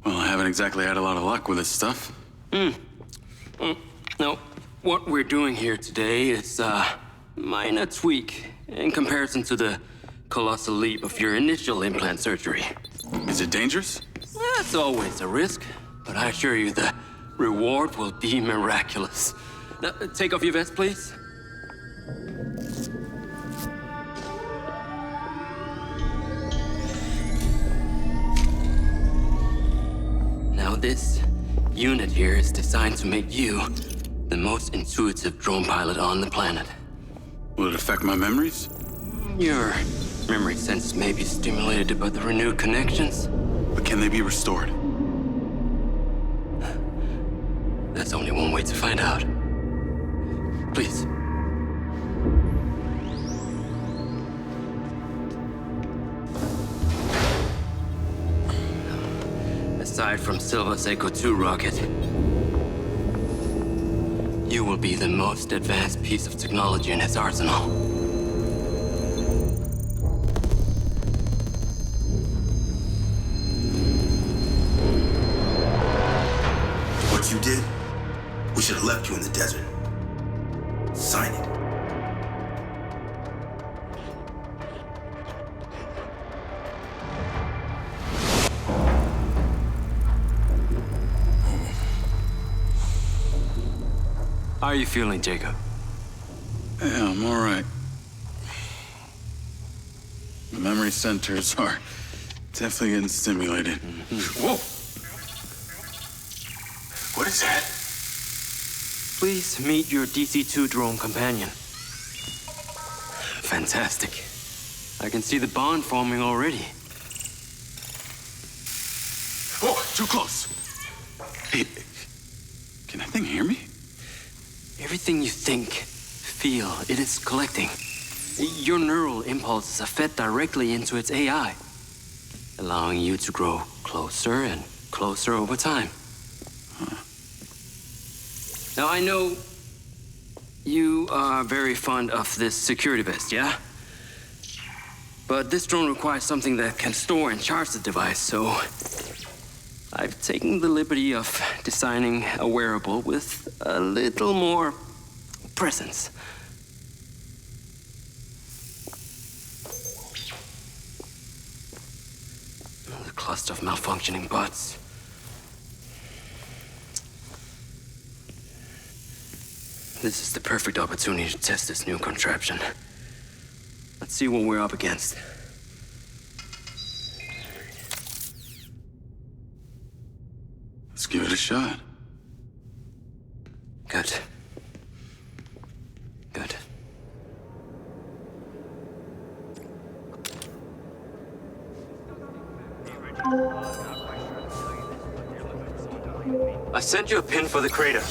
[SPEAKER 4] Well, I haven't exactly had a lot of luck with this stuff.
[SPEAKER 1] No, what we're doing here today is a minor tweak in comparison to the colossal leap of your initial implant surgery.
[SPEAKER 4] Is it dangerous?
[SPEAKER 1] That's always a risk, but I assure you the reward will be miraculous. Now, take off your vest, please. Now, this unit here is designed to make you the most intuitive drone pilot on the planet.
[SPEAKER 4] Will it affect my memories?
[SPEAKER 1] Your memory sense may be stimulated by the renewed connections.
[SPEAKER 4] But can they be restored?
[SPEAKER 1] There's only one way to find out. Please. Aside from Silva's Echo 2 rocket, you will be the most advanced piece of technology in his arsenal.
[SPEAKER 12] What you did, we should have left you in the desert. Sign it.
[SPEAKER 1] How are you feeling, Jacob?
[SPEAKER 4] Yeah, I'm all right. The memory centers are definitely getting stimulated. Whoa! What is that?
[SPEAKER 1] Please meet your DC-2 drone companion. Fantastic. I can see the bond forming already.
[SPEAKER 4] Oh, too close. Hey, can that thing hear me?
[SPEAKER 1] Everything you think, feel, it is collecting. Your neural impulses are fed directly into its AI, allowing you to grow closer and closer over time. Now, I know you are very fond of this security vest, yeah? But this drone requires something that can store and charge the device, so I've taken the liberty of designing a wearable with a little more presence. The cluster of malfunctioning bots. This is the perfect opportunity to test this new contraption. Let's see what we're up against.
[SPEAKER 4] Let's give it a shot.
[SPEAKER 1] Good. Good. I sent you a pin for the crater.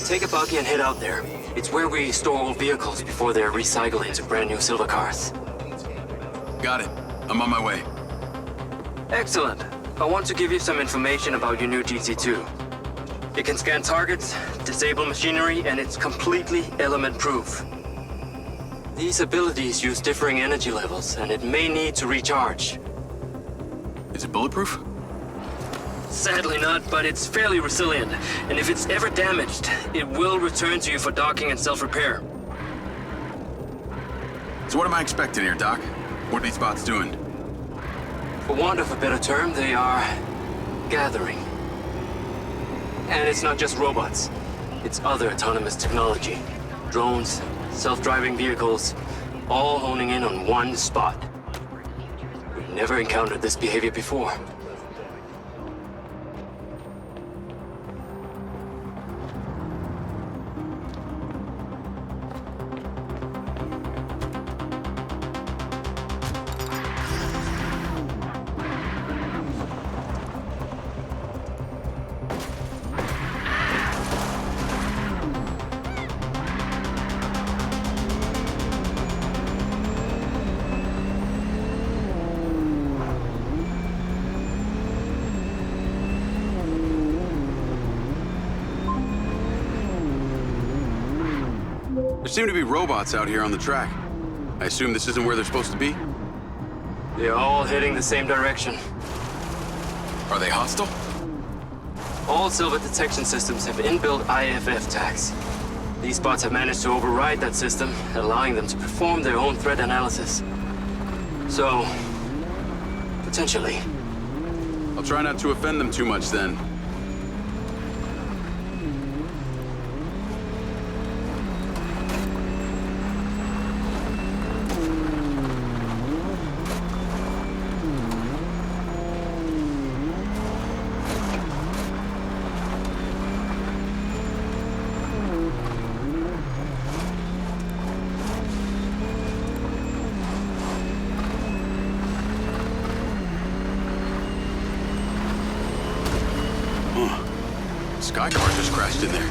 [SPEAKER 1] Take a buggy and head out there. It's where we store old vehicles before they're recycled into brand new silver cars.
[SPEAKER 4] Got it. I'm on my way.
[SPEAKER 1] Excellent. I want to give you some information about your new DC-2. It can scan targets, disable machinery, and it's completely element-proof. These abilities use differing energy levels, and it may need to recharge.
[SPEAKER 4] Is it bulletproof?
[SPEAKER 1] Sadly not, but it's fairly resilient, and if it's ever damaged, it will return to you for docking and self-repair.
[SPEAKER 4] So what am I expecting here, Doc? What are these bots doing?
[SPEAKER 1] For want of a better term, they are gathering. And it's not just robots. It's other autonomous technology. Drones, self-driving vehicles, all honing in on one spot. We've never encountered this behavior before.
[SPEAKER 4] There seem to be robots out here on the track. I assume this isn't where they're supposed to be?
[SPEAKER 1] They're all heading the same direction.
[SPEAKER 4] Are they hostile?
[SPEAKER 1] All silver detection systems have inbuilt IFF tags. These bots have managed to override that system, allowing them to perform their own threat analysis. So, potentially.
[SPEAKER 4] I'll try not to offend them too much then. Sky car just crashed in there.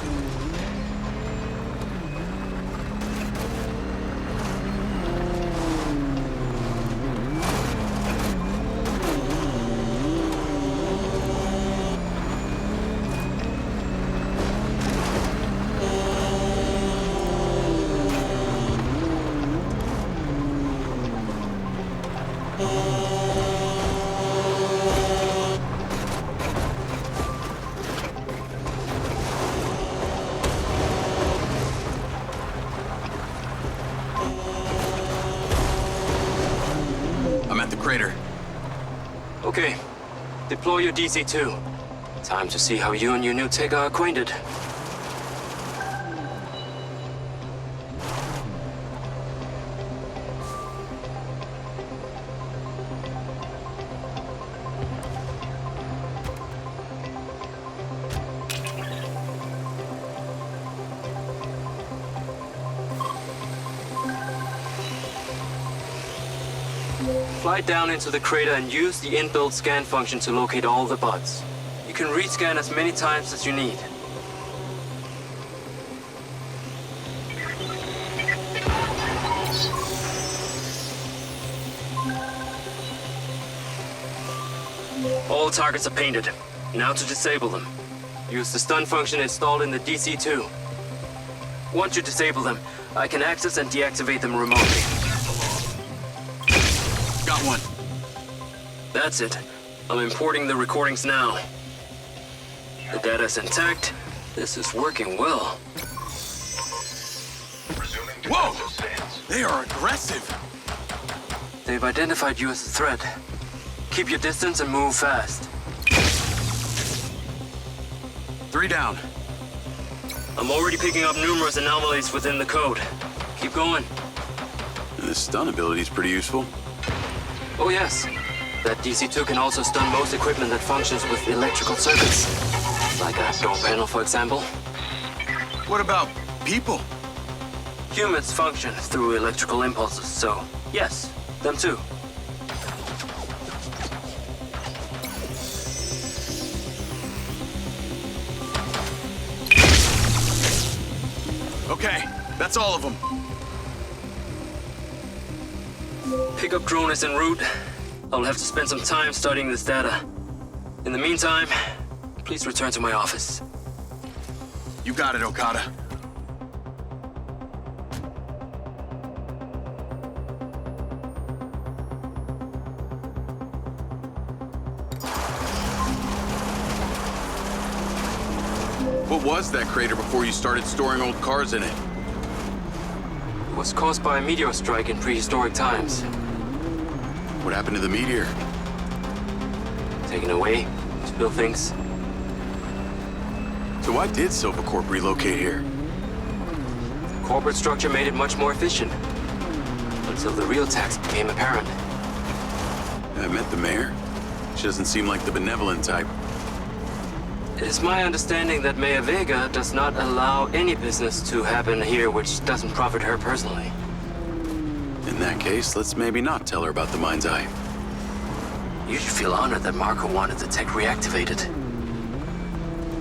[SPEAKER 4] Crater.
[SPEAKER 1] Okay. Deploy your DC-2. Time to see how you and your new tech are acquainted. Fly down into the crater and use the inbuilt scan function to locate all the bots. You can rescan as many times as you need. All targets are painted. Now to disable them. Use the stun function installed in the DC-2. Once you disable them, I can access and deactivate them remotely.
[SPEAKER 4] Got one.
[SPEAKER 1] That's it. I'm importing the recordings now. The data's intact. This is working well.
[SPEAKER 4] Whoa! They are aggressive.
[SPEAKER 1] They've identified you as a threat. Keep your distance and move fast.
[SPEAKER 4] 3 down.
[SPEAKER 1] I'm already picking up numerous anomalies within the code. Keep going.
[SPEAKER 4] This stun ability is pretty useful.
[SPEAKER 1] Oh yes. That DC-2 can also stun most equipment that functions with electrical circuits. Like a door panel, for example.
[SPEAKER 4] What about people?
[SPEAKER 1] Humans function through electrical impulses, so yes, them too.
[SPEAKER 4] Okay, that's all of them.
[SPEAKER 1] Pickup drone is en route. I'll have to spend some time studying this data. In the meantime, please return to my office.
[SPEAKER 4] You got it, Okada. What was that crater before you started storing old cars in it?
[SPEAKER 1] It was caused by a meteor strike in prehistoric times.
[SPEAKER 4] What happened to the meteor?
[SPEAKER 1] Taken away to build things.
[SPEAKER 4] So why did Silver Corp relocate here?
[SPEAKER 1] The corporate structure made it much more efficient. Until the real tax became apparent.
[SPEAKER 4] I met the mayor. She doesn't seem like the benevolent type.
[SPEAKER 1] It is my understanding that Mayor Vega does not allow any business to happen here which doesn't profit her personally.
[SPEAKER 4] In that case, let's maybe not tell her about the Mind's Eye.
[SPEAKER 1] You should feel honored that Marco wanted the tech reactivated.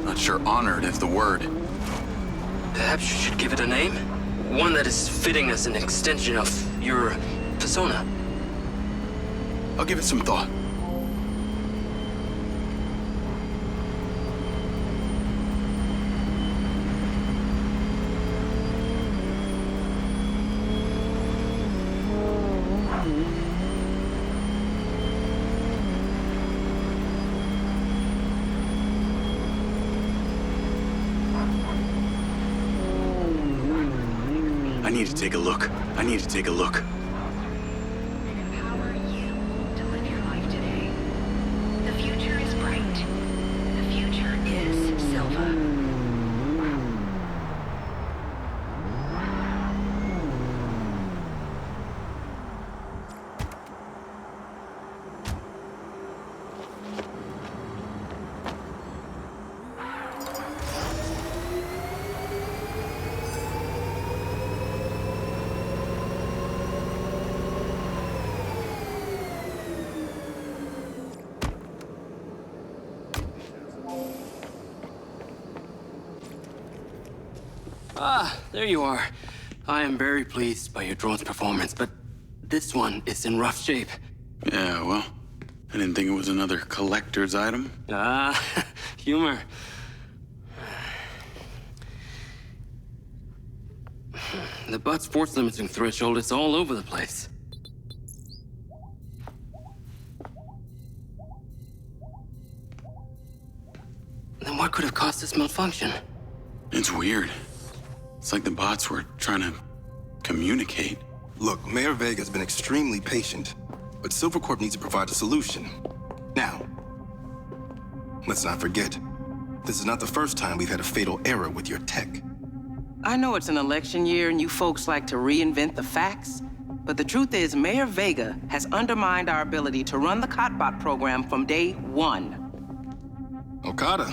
[SPEAKER 4] Not sure honored is the word.
[SPEAKER 1] Perhaps you should give it a name? One that is fitting as an extension of your persona.
[SPEAKER 4] I'll give it some thought. I need to take a look. I need to take a look.
[SPEAKER 8] Empower you to live your life today. The future is bright. The future is Silva.
[SPEAKER 1] Ah, there you are. I am very pleased by your drone's performance, but this one is in rough shape.
[SPEAKER 4] Yeah, well, I didn't think it was another collector's item.
[SPEAKER 1] Ah, humor. The butt's force limiting threshold is all over the place. Then what could have caused this malfunction?
[SPEAKER 4] It's weird. It's like the bots were trying to communicate.
[SPEAKER 12] Look, Mayor Vega's been extremely patient, but Silvercorp needs to provide a solution. Now, let's not forget, this is not the first time we've had a fatal error with your tech.
[SPEAKER 6] I know it's an election year and you folks like to reinvent the facts, but the truth is Mayor Vega has undermined our ability to run the COTBOT program from day one.
[SPEAKER 12] Okada.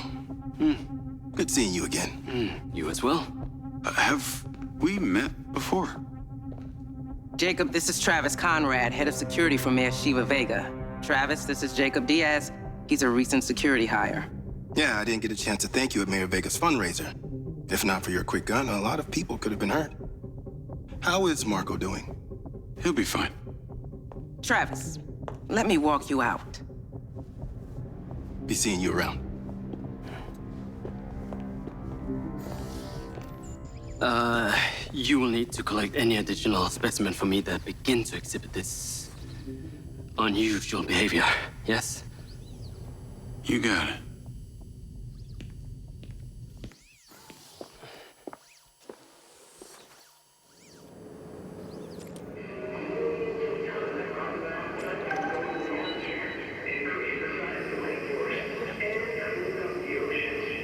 [SPEAKER 12] Good seeing you again.
[SPEAKER 1] You as well.
[SPEAKER 4] Have we met before?
[SPEAKER 6] Jacob, this is Travis Conrad, head of security for Mayor Shiva Vega. Travis, this is Jacob Diaz. He's a recent security hire.
[SPEAKER 12] Yeah, I didn't get a chance to thank you at Mayor Vega's fundraiser. If not for your quick gun, a lot of people could have been hurt. How is Marco doing?
[SPEAKER 4] He'll be fine.
[SPEAKER 6] Travis, let me walk you out.
[SPEAKER 12] Be seeing you around.
[SPEAKER 1] You will need to collect any additional specimen for me that begin to exhibit this unusual behavior, yes?
[SPEAKER 4] You got it.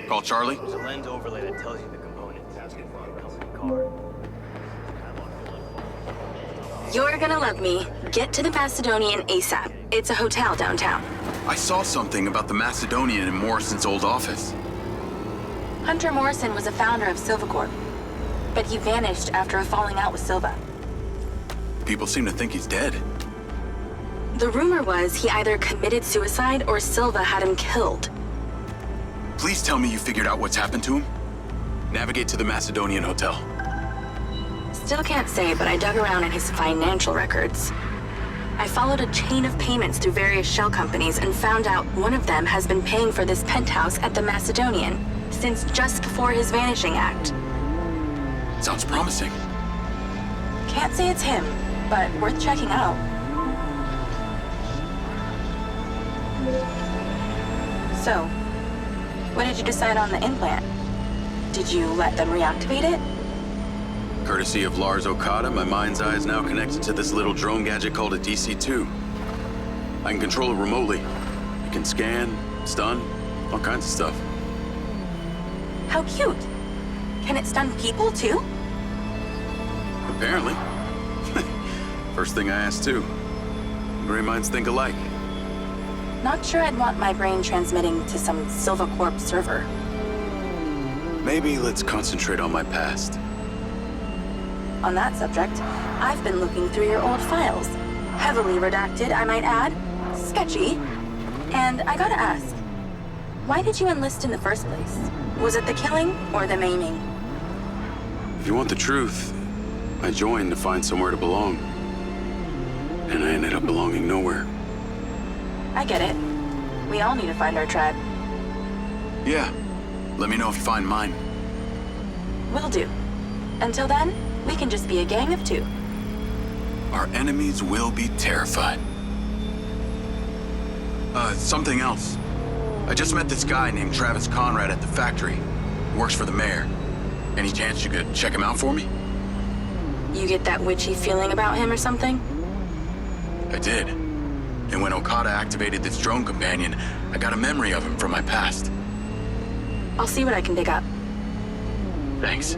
[SPEAKER 4] Call Charlie.
[SPEAKER 13] There's a lens overlay that tells you the components. Car.
[SPEAKER 7] You're gonna love me. Get to the Macedonian ASAP. It's a hotel downtown.
[SPEAKER 4] I saw something about the Macedonian in Morrison's old office.
[SPEAKER 7] Hunter Morrison was a founder of Silvercorp, but he vanished after a falling out with Silva.
[SPEAKER 4] People seem to think he's dead.
[SPEAKER 7] The rumor was he either committed suicide or Silva had him killed.
[SPEAKER 4] Please tell me you figured out what's happened to him. Navigate to the Macedonian Hotel.
[SPEAKER 7] Still can't say, but I dug around in his financial records. I followed a chain of payments through various shell companies and found out one of them has been paying for this penthouse at the Macedonian since just before his vanishing act.
[SPEAKER 4] Sounds promising.
[SPEAKER 7] Can't say it's him, but worth checking out. So, what did you decide on the implant? Did you let them reactivate it?
[SPEAKER 4] Courtesy of Lars Okada, my mind's eye is now connected to this little drone gadget called a DC-2. I can control it remotely. It can scan, stun, all kinds of stuff.
[SPEAKER 7] How cute. Can it stun people too?
[SPEAKER 4] Apparently. First thing I asked too. Gray minds think alike.
[SPEAKER 7] Not sure I'd want my brain transmitting to some Silvercorp server.
[SPEAKER 4] Maybe let's concentrate on my past.
[SPEAKER 7] On that subject, I've been looking through your old files. Heavily redacted, I might add. Sketchy. And I gotta ask, why did you enlist in the first place? Was it the killing or the maiming?
[SPEAKER 4] If you want the truth, I joined to find somewhere to belong. And I ended up belonging nowhere.
[SPEAKER 7] I get it. We all need to find our tribe.
[SPEAKER 4] Yeah. Let me know if you find mine.
[SPEAKER 7] Will do. Until then, we can just be a gang of two.
[SPEAKER 4] Our enemies will be terrified. Something else. I just met this guy named Travis Conrad at the factory. He works for the mayor. Any chance you could check him out for me?
[SPEAKER 7] You get that witchy feeling about him or something?
[SPEAKER 4] I did. And when Okada activated this drone companion, I got a memory of him from my past.
[SPEAKER 7] I'll see what I can dig up.
[SPEAKER 4] Thanks.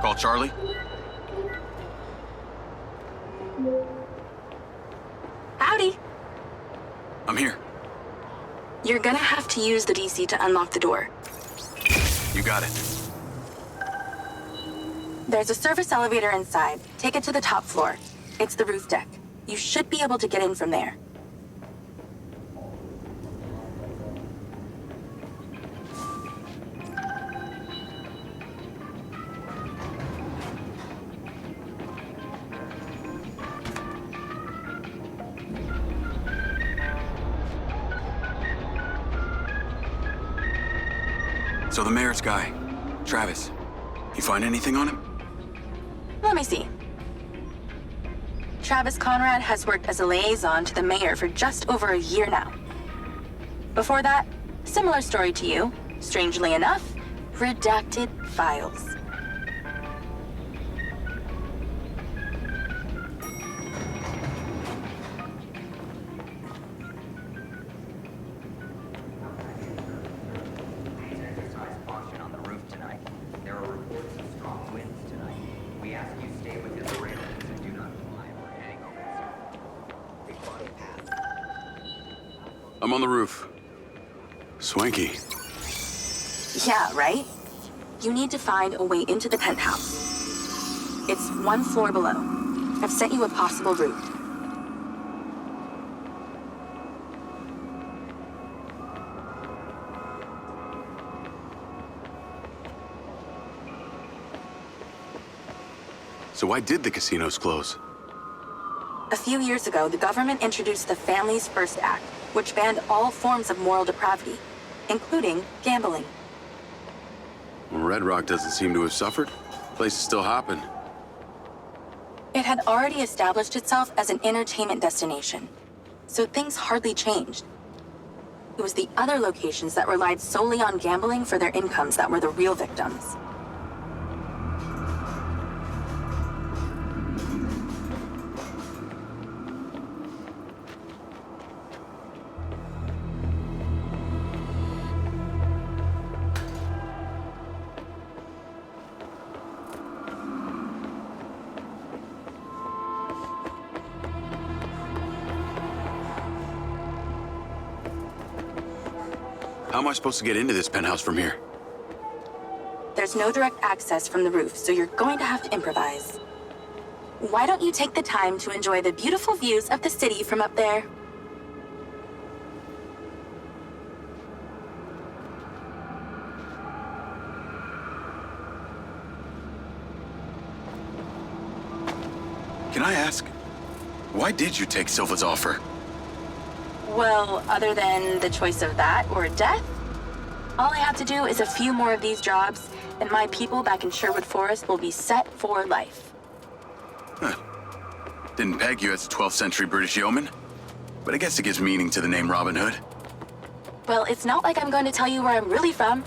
[SPEAKER 4] Call Charlie?
[SPEAKER 7] Howdy.
[SPEAKER 4] I'm here.
[SPEAKER 7] You're gonna have to use the DC to unlock the door.
[SPEAKER 4] You got it.
[SPEAKER 7] There's a service elevator inside. Take it to the top floor. It's the roof deck. You should be able to get in from there.
[SPEAKER 4] So the mayor's guy, Travis, you find anything on him?
[SPEAKER 7] Let me see. Travis Conrad has worked as a liaison to the mayor for just over a year now. Before that, similar story to you. Strangely enough, redacted files.
[SPEAKER 4] I'm on the roof. Swanky.
[SPEAKER 7] Yeah, right? You need to find a way into the penthouse. It's one floor below. I've sent you a possible route.
[SPEAKER 4] So why did the casinos close?
[SPEAKER 7] A few years ago, the government introduced the Families First Act, which banned all forms of moral depravity, including gambling.
[SPEAKER 4] Well, Red Rock doesn't seem to have suffered. The place is still hopping.
[SPEAKER 7] It had already established itself as an entertainment destination, so things hardly changed. It was the other locations that relied solely on gambling for their incomes that were the real victims.
[SPEAKER 4] How am I supposed to get into this penthouse from here?
[SPEAKER 7] There's no direct access from the roof, so you're going to have to improvise. Why don't you take the time to enjoy the beautiful views of the city from up there?
[SPEAKER 4] Can I ask, why did you take Silva's offer?
[SPEAKER 7] Well, other than the choice of that or death, all I have to do is a few more of these jobs, and my people back in Sherwood Forest will be set for life.
[SPEAKER 4] Huh. Didn't peg you as a 12th century British yeoman, but I guess it gives meaning to the name Robin Hood.
[SPEAKER 7] Well, it's not like I'm going to tell you where I'm really from.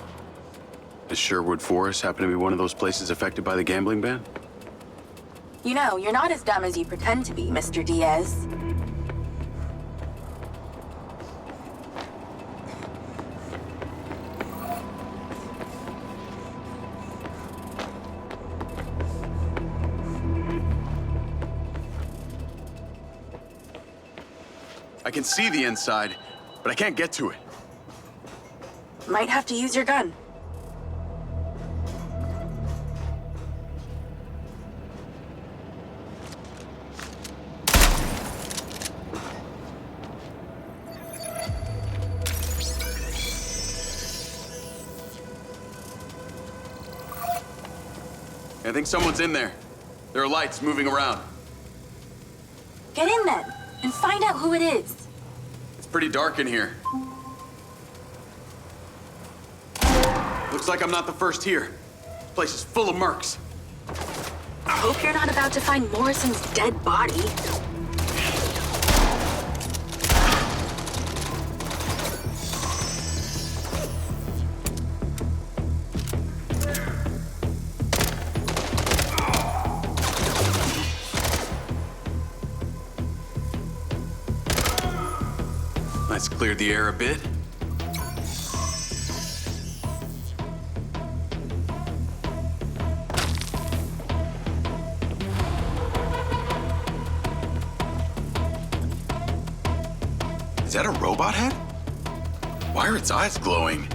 [SPEAKER 4] Does Sherwood Forest happen to be one of those places affected by the gambling ban?
[SPEAKER 7] You know, you're not as dumb as you pretend to be, Mr. Diaz.
[SPEAKER 4] I can see the inside, but I can't get to it.
[SPEAKER 7] Might have to use your gun.
[SPEAKER 4] I think someone's in there. There are lights moving around.
[SPEAKER 7] Get in then, and find out who it is.
[SPEAKER 4] It's pretty dark in here. Looks like I'm not the first here. This place is full of mercs.
[SPEAKER 7] I hope you're not about to find Morrison's dead body.
[SPEAKER 4] Let's clear the air a bit. Is that a robot head? Why are its eyes glowing?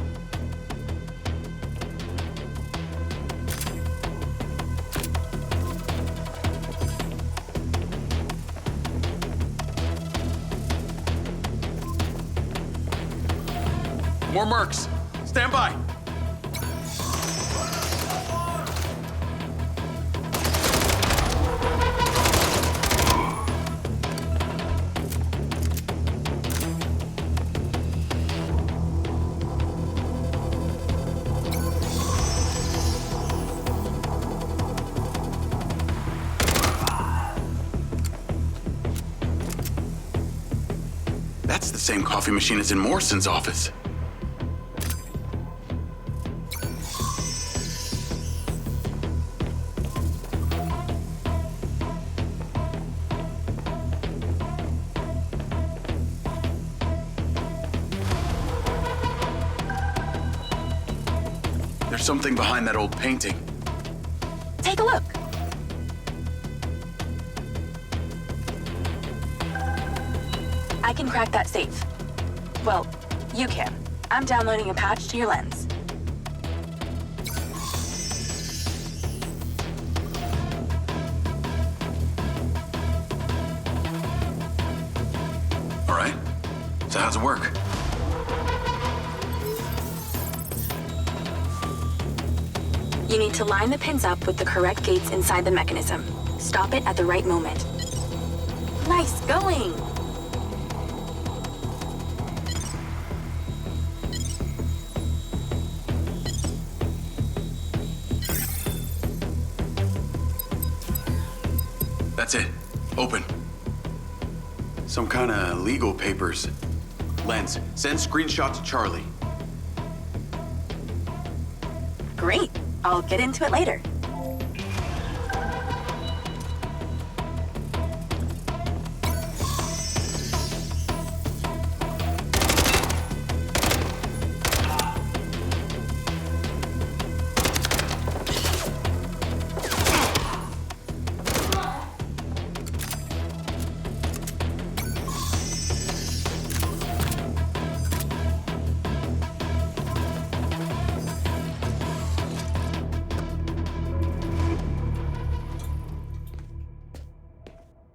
[SPEAKER 4] More mercs. Stand by. That's the same coffee machine as in Morrison's office. There's something behind that old painting.
[SPEAKER 7] Take a look. I can crack that safe. Well, you can. I'm downloading a patch to your lens.
[SPEAKER 4] All right. So how's it work?
[SPEAKER 7] You need to line the pins up with the correct gates inside the mechanism. Stop it at the right moment. Nice going!
[SPEAKER 4] That's it. Open. Some kind of legal papers. Lens, send screenshot to Charlie.
[SPEAKER 7] Great. I'll get into it later.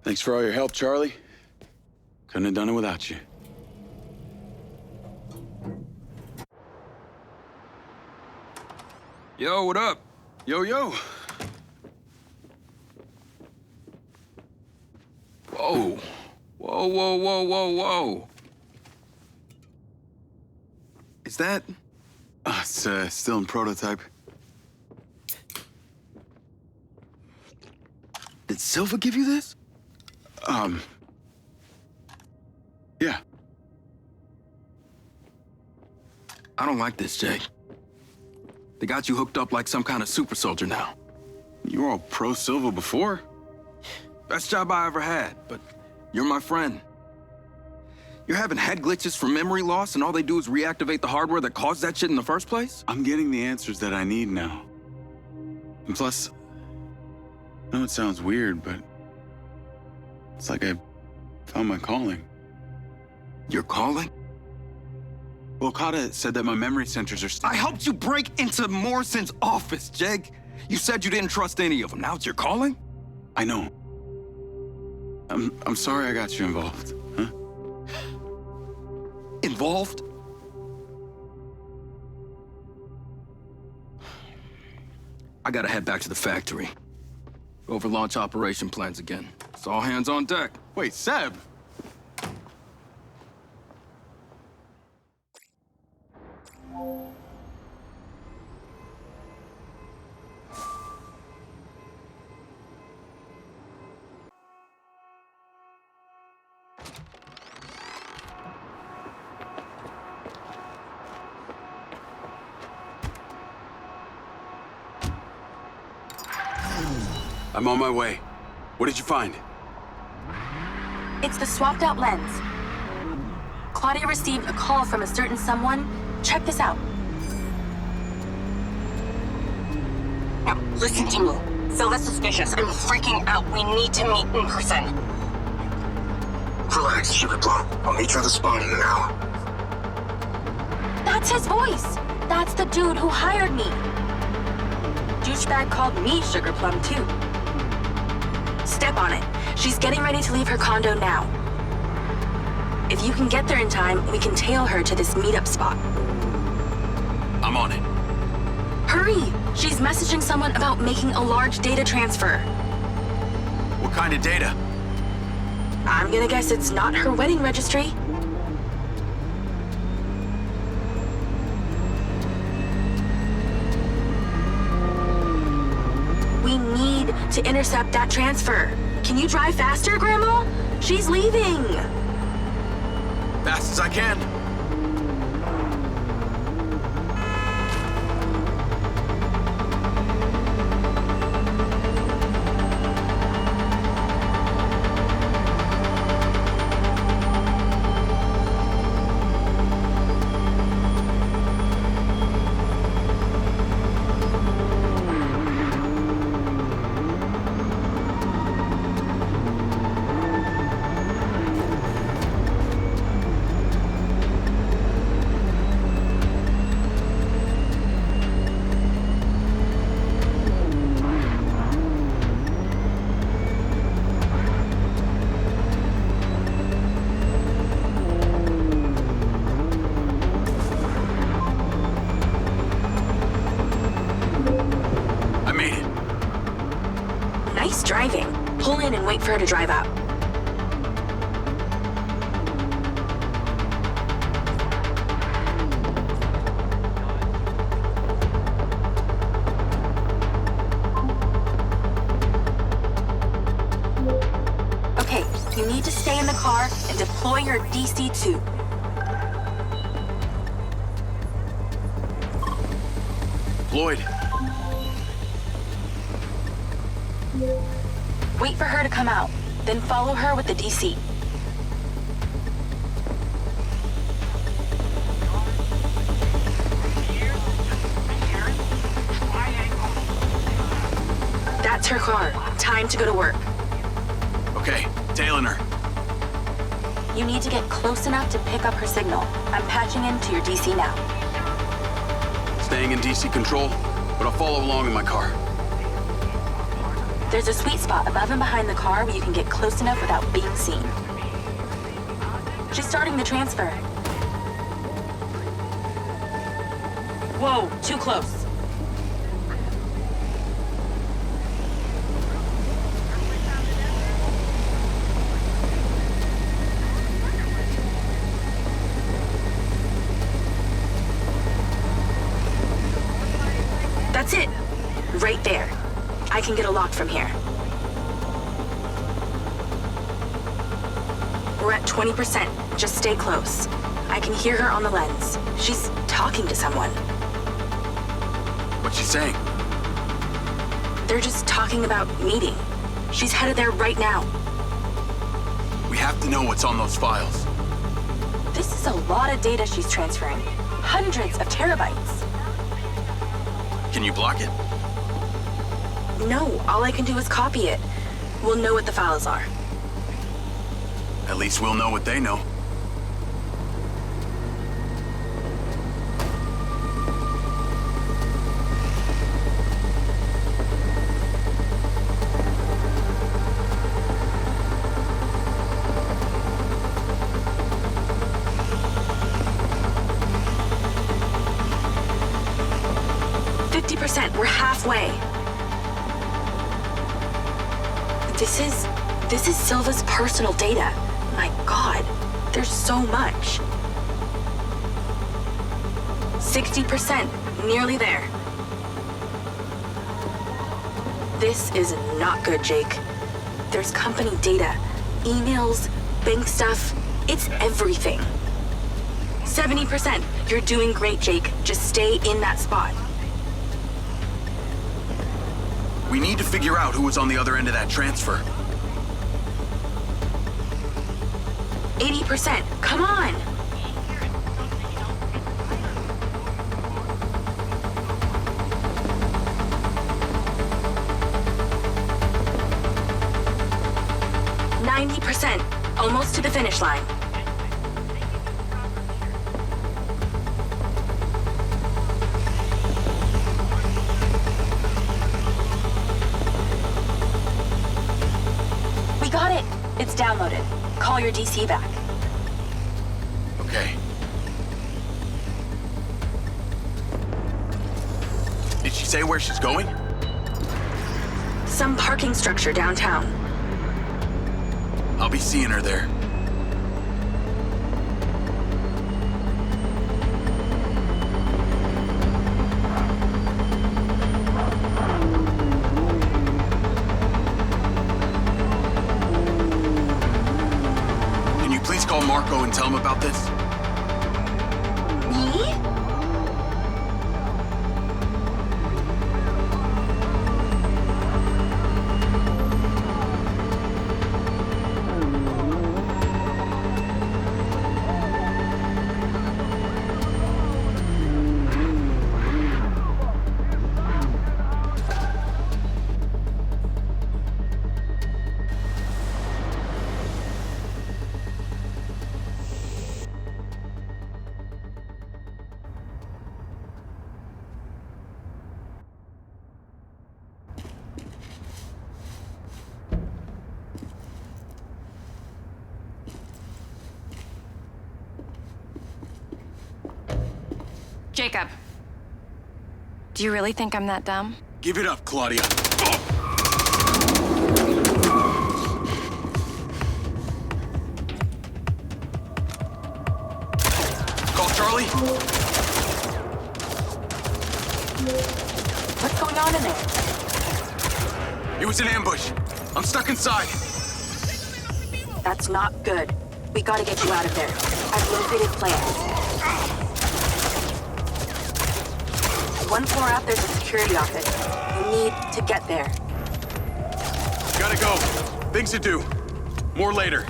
[SPEAKER 4] Thanks for all your help, Charlie. Couldn't have done it without you.
[SPEAKER 14] Yo, what up?
[SPEAKER 4] Yo, yo.
[SPEAKER 14] Whoa. Whoa, whoa, whoa, whoa, whoa. Is that...
[SPEAKER 4] It's still in prototype.
[SPEAKER 14] Did Silva give you this?
[SPEAKER 4] Yeah.
[SPEAKER 14] I don't like this, Jay. They got you hooked up like some kind of super soldier now.
[SPEAKER 4] You were all pro-Silva before?
[SPEAKER 14] Best job I ever had, but you're my friend. You're having head glitches from memory loss, and all they do is reactivate the hardware that caused that shit in the first place?
[SPEAKER 4] I'm getting the answers that I need now. And plus, I know it sounds weird, but it's like I found my calling.
[SPEAKER 14] Your calling?
[SPEAKER 4] Well, Okada said that my memory centers are
[SPEAKER 14] I helped you break into Morrison's office, Jake. You said you didn't trust any of them. Now it's your calling?
[SPEAKER 4] I know. I'm sorry I got you involved, huh?
[SPEAKER 14] Involved? I gotta head back to the factory. Go over launch operation plans again. It's all hands on deck.
[SPEAKER 4] Wait, Seb! I'm on my way. What did you find?
[SPEAKER 7] It's the swapped out lens. Claudia received a call from a certain someone. Check this out.
[SPEAKER 15] Now, listen to me. Silva's suspicious. I'm freaking out. We need to meet in person.
[SPEAKER 16] Relax, Sugar Plum. I'll meet you at the spawn in an hour.
[SPEAKER 7] That's his voice. That's the dude who hired me. Douchebag called me Sugar Plum, too. Step on it. She's getting ready to leave her condo now. If you can get there in time, we can tail her to this meetup spot.
[SPEAKER 14] I'm on it.
[SPEAKER 7] Hurry! She's messaging someone about making a large data transfer.
[SPEAKER 14] What kind of data?
[SPEAKER 7] I'm gonna guess it's not her wedding registry. We need to intercept that transfer. Can you drive faster, Grandma? She's leaving.
[SPEAKER 14] Fast as I can.
[SPEAKER 7] Driving. Pull in and wait for her to drive out. Okay, you need to stay in the car and deploy your DC-2.
[SPEAKER 4] Floyd.
[SPEAKER 7] Wait for her to come out, then follow her with the DC. That's her car. Time to go to work.
[SPEAKER 14] Okay, tailing her.
[SPEAKER 7] You need to get close enough to pick up her signal. I'm patching into your DC now.
[SPEAKER 4] Staying in DC control, but I'll follow along in my car.
[SPEAKER 7] There's a sweet spot above and behind the car where you can get close enough without being seen. She's starting the transfer. Whoa, too close. can get a lock from here. We're at 20%. Just stay close. I can hear her on the lens. She's talking to someone.
[SPEAKER 4] What's she saying?
[SPEAKER 7] They're just talking about meeting. She's headed there right now.
[SPEAKER 4] We have to know what's on those files.
[SPEAKER 7] This is a lot of data she's transferring. Hundreds of terabytes.
[SPEAKER 4] Can you block it?
[SPEAKER 7] No, all I can do is copy it. We'll know what the files are.
[SPEAKER 4] At least we'll know what they know.
[SPEAKER 7] We're halfway. This is Silva's personal data. My God, there's so much. 60%, nearly there. This is not good, Jake. There's company data, emails, bank stuff. It's everything. 70%. You're doing great, Jake. Just stay in that spot.
[SPEAKER 4] We need to figure out who was on the other end of that transfer.
[SPEAKER 7] 80%. Come on! %. Almost to the finish line. We got it! It's downloaded. Call your DC back.
[SPEAKER 4] Okay. Did she say where she's going?
[SPEAKER 7] Some parking structure downtown.
[SPEAKER 4] I'll be seeing her there. Can you please call Marco and tell him about this?
[SPEAKER 7] Me?
[SPEAKER 17] Jacob. Do you really think I'm that dumb?
[SPEAKER 4] Give it up, Claudia. Call Charlie.
[SPEAKER 7] What's going on in there?
[SPEAKER 4] It was an ambush. I'm stuck inside.
[SPEAKER 7] That's not good. We gotta get you out of there. I've located plans. One floor up, there's a security office. You need to get there.
[SPEAKER 4] Gotta go. Things to do. More later.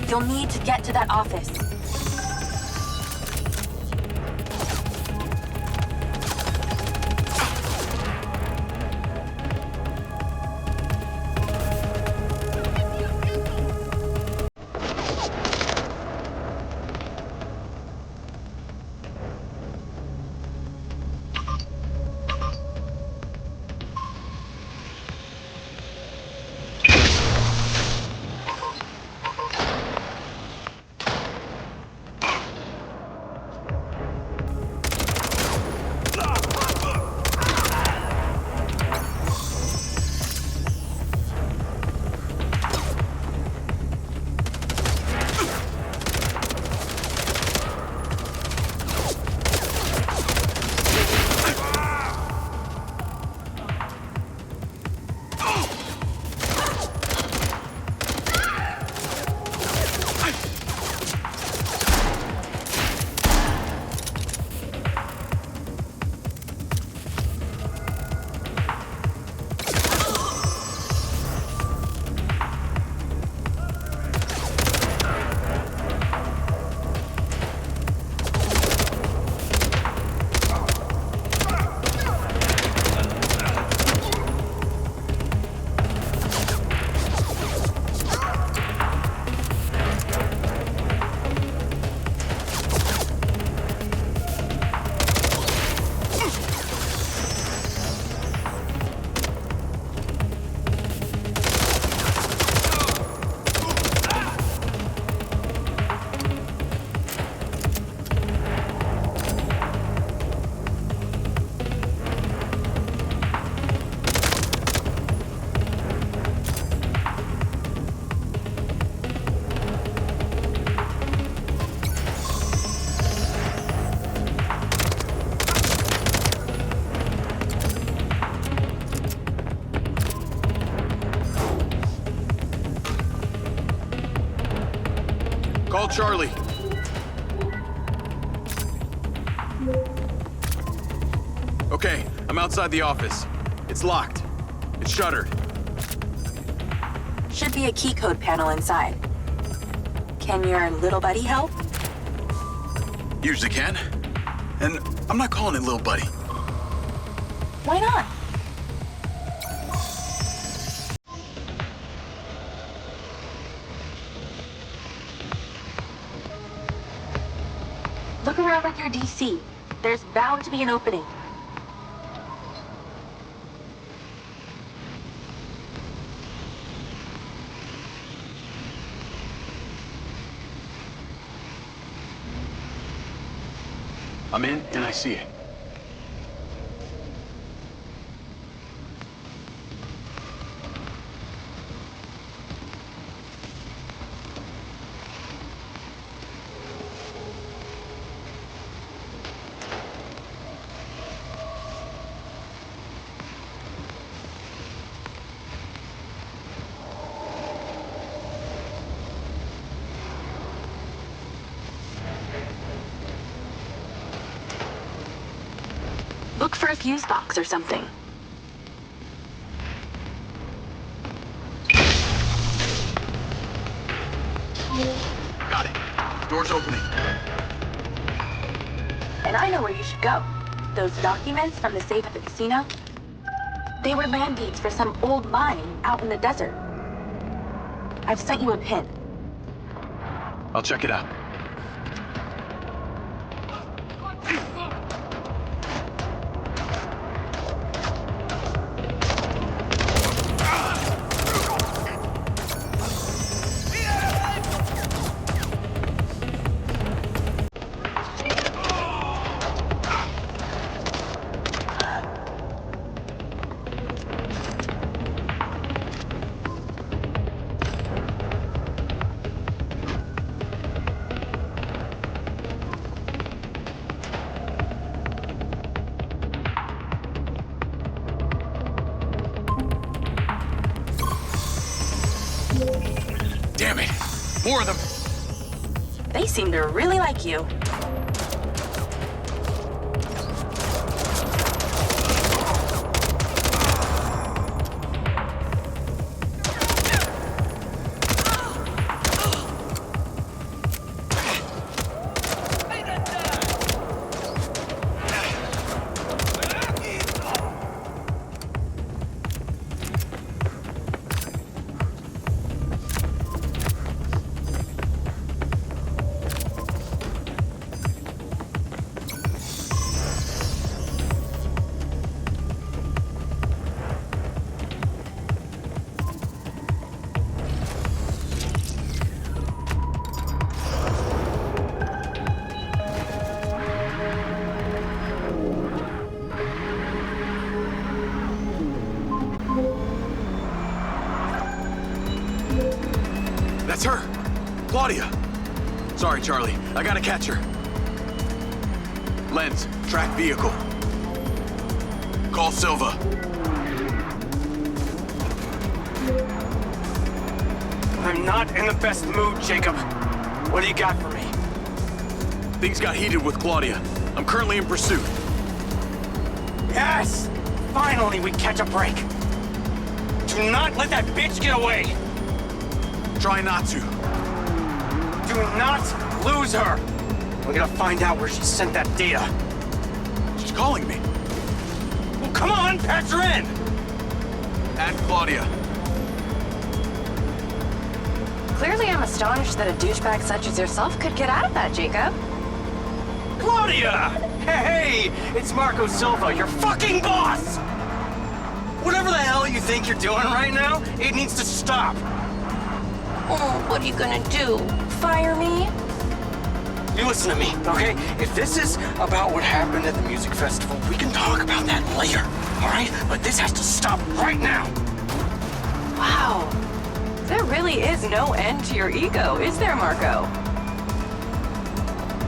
[SPEAKER 7] You'll need to get to that office.
[SPEAKER 4] call Charlie. Okay, I'm outside the office. It's locked. It's shuttered.
[SPEAKER 7] Should be a key code panel inside. Can your little buddy help?
[SPEAKER 4] Usually can. And I'm not calling it little buddy.
[SPEAKER 7] Why not? Look around with your DC. There's bound to be an opening.
[SPEAKER 4] I'm in and I see it.
[SPEAKER 7] Look for a fuse box or something.
[SPEAKER 4] Got it. Door's opening.
[SPEAKER 7] And I know where you should go. Those documents from the safe at the casino, they were land deeds for some old mine out in the desert. I've sent you a pin.
[SPEAKER 4] I'll check it out. Damn it! More of them!
[SPEAKER 7] They seem to really like you.
[SPEAKER 4] That's her! Claudia! Sorry, Charlie. I gotta catch her. Lens, track vehicle. Call Silva.
[SPEAKER 13] I'm not in the best mood, Jacob. What do you got for me?
[SPEAKER 4] Things got heated with Claudia. I'm currently in pursuit.
[SPEAKER 13] Yes! Finally, we catch a break. Do not let that bitch get away!
[SPEAKER 4] Try not to.
[SPEAKER 13] Do not lose her! We're gonna find out where she sent that data.
[SPEAKER 4] She's calling me.
[SPEAKER 13] Well, come on, patch her in!
[SPEAKER 4] Add Claudia.
[SPEAKER 17] Clearly, I'm astonished that a douchebag such as yourself could get out of that, Jacob.
[SPEAKER 13] Claudia! Hey, it's Marco Silva, your fucking boss! Whatever the hell you think you're doing right now, it needs to stop.
[SPEAKER 17] Oh, what are you gonna do? Fire me?
[SPEAKER 13] You listen to me, okay? If this is about what happened at the music festival, we can talk about that later, all right? But this has to stop right now.
[SPEAKER 17] Wow. There really is no end to your ego, is there, Marco?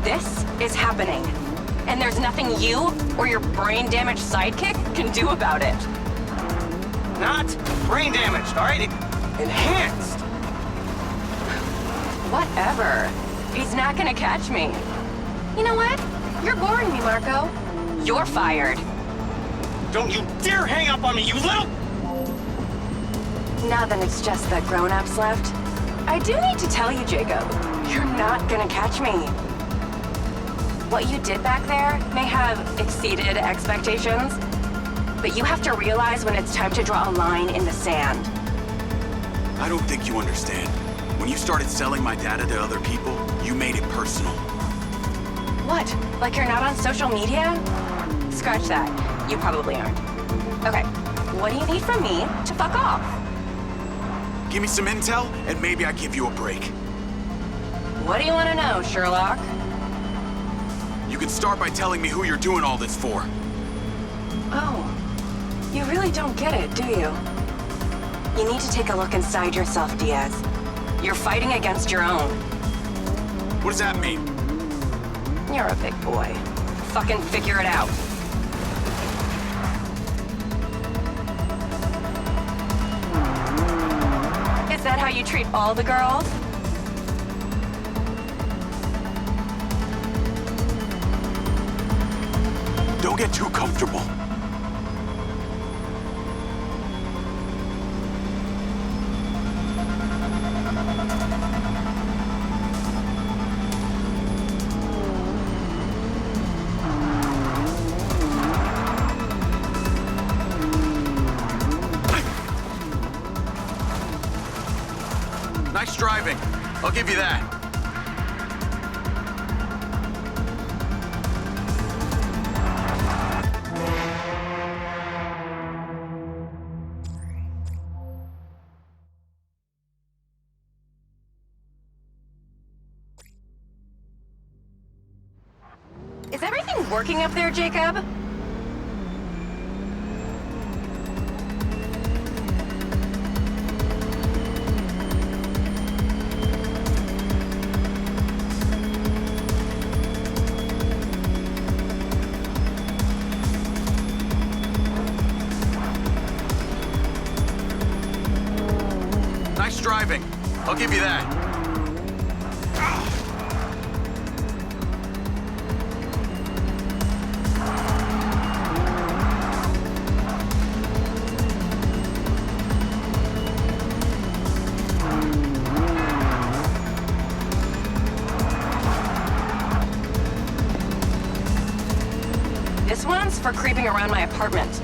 [SPEAKER 17] This is happening. And there's nothing you or your brain-damaged sidekick can do about it.
[SPEAKER 13] Not brain damaged, all right? Enhanced.
[SPEAKER 17] Whatever. He's not gonna catch me. You know what? You're boring me, Marco. You're fired.
[SPEAKER 13] Don't you dare hang up on me, you little...
[SPEAKER 17] Now that it's just the grown-ups left, I do need to tell you, Jacob, you're not gonna catch me. What you did back there may have exceeded expectations, but you have to realize when it's time to draw a line in the sand.
[SPEAKER 4] I don't think you understand. When you started selling my data to other people, you made it personal.
[SPEAKER 17] What? Like you're not on social media? Scratch that. You probably aren't. Okay, what do you need from me to fuck off?
[SPEAKER 4] Give me some intel, and maybe I give you a break.
[SPEAKER 17] What do you want to know, Sherlock?
[SPEAKER 4] You can start by telling me who you're doing all this for.
[SPEAKER 17] Oh, you really don't get it, do you? You need to take a look inside yourself, Diaz. You're fighting against your own.
[SPEAKER 4] What does that mean?
[SPEAKER 17] You're a big boy. Fucking figure it out. Is that how you treat all the girls?
[SPEAKER 4] Don't get too comfortable. Nice driving. I'll give you that.
[SPEAKER 17] Is everything working up there, Jacob?
[SPEAKER 4] Nice driving. I'll give you that.
[SPEAKER 17] This one's for creeping around my apartment.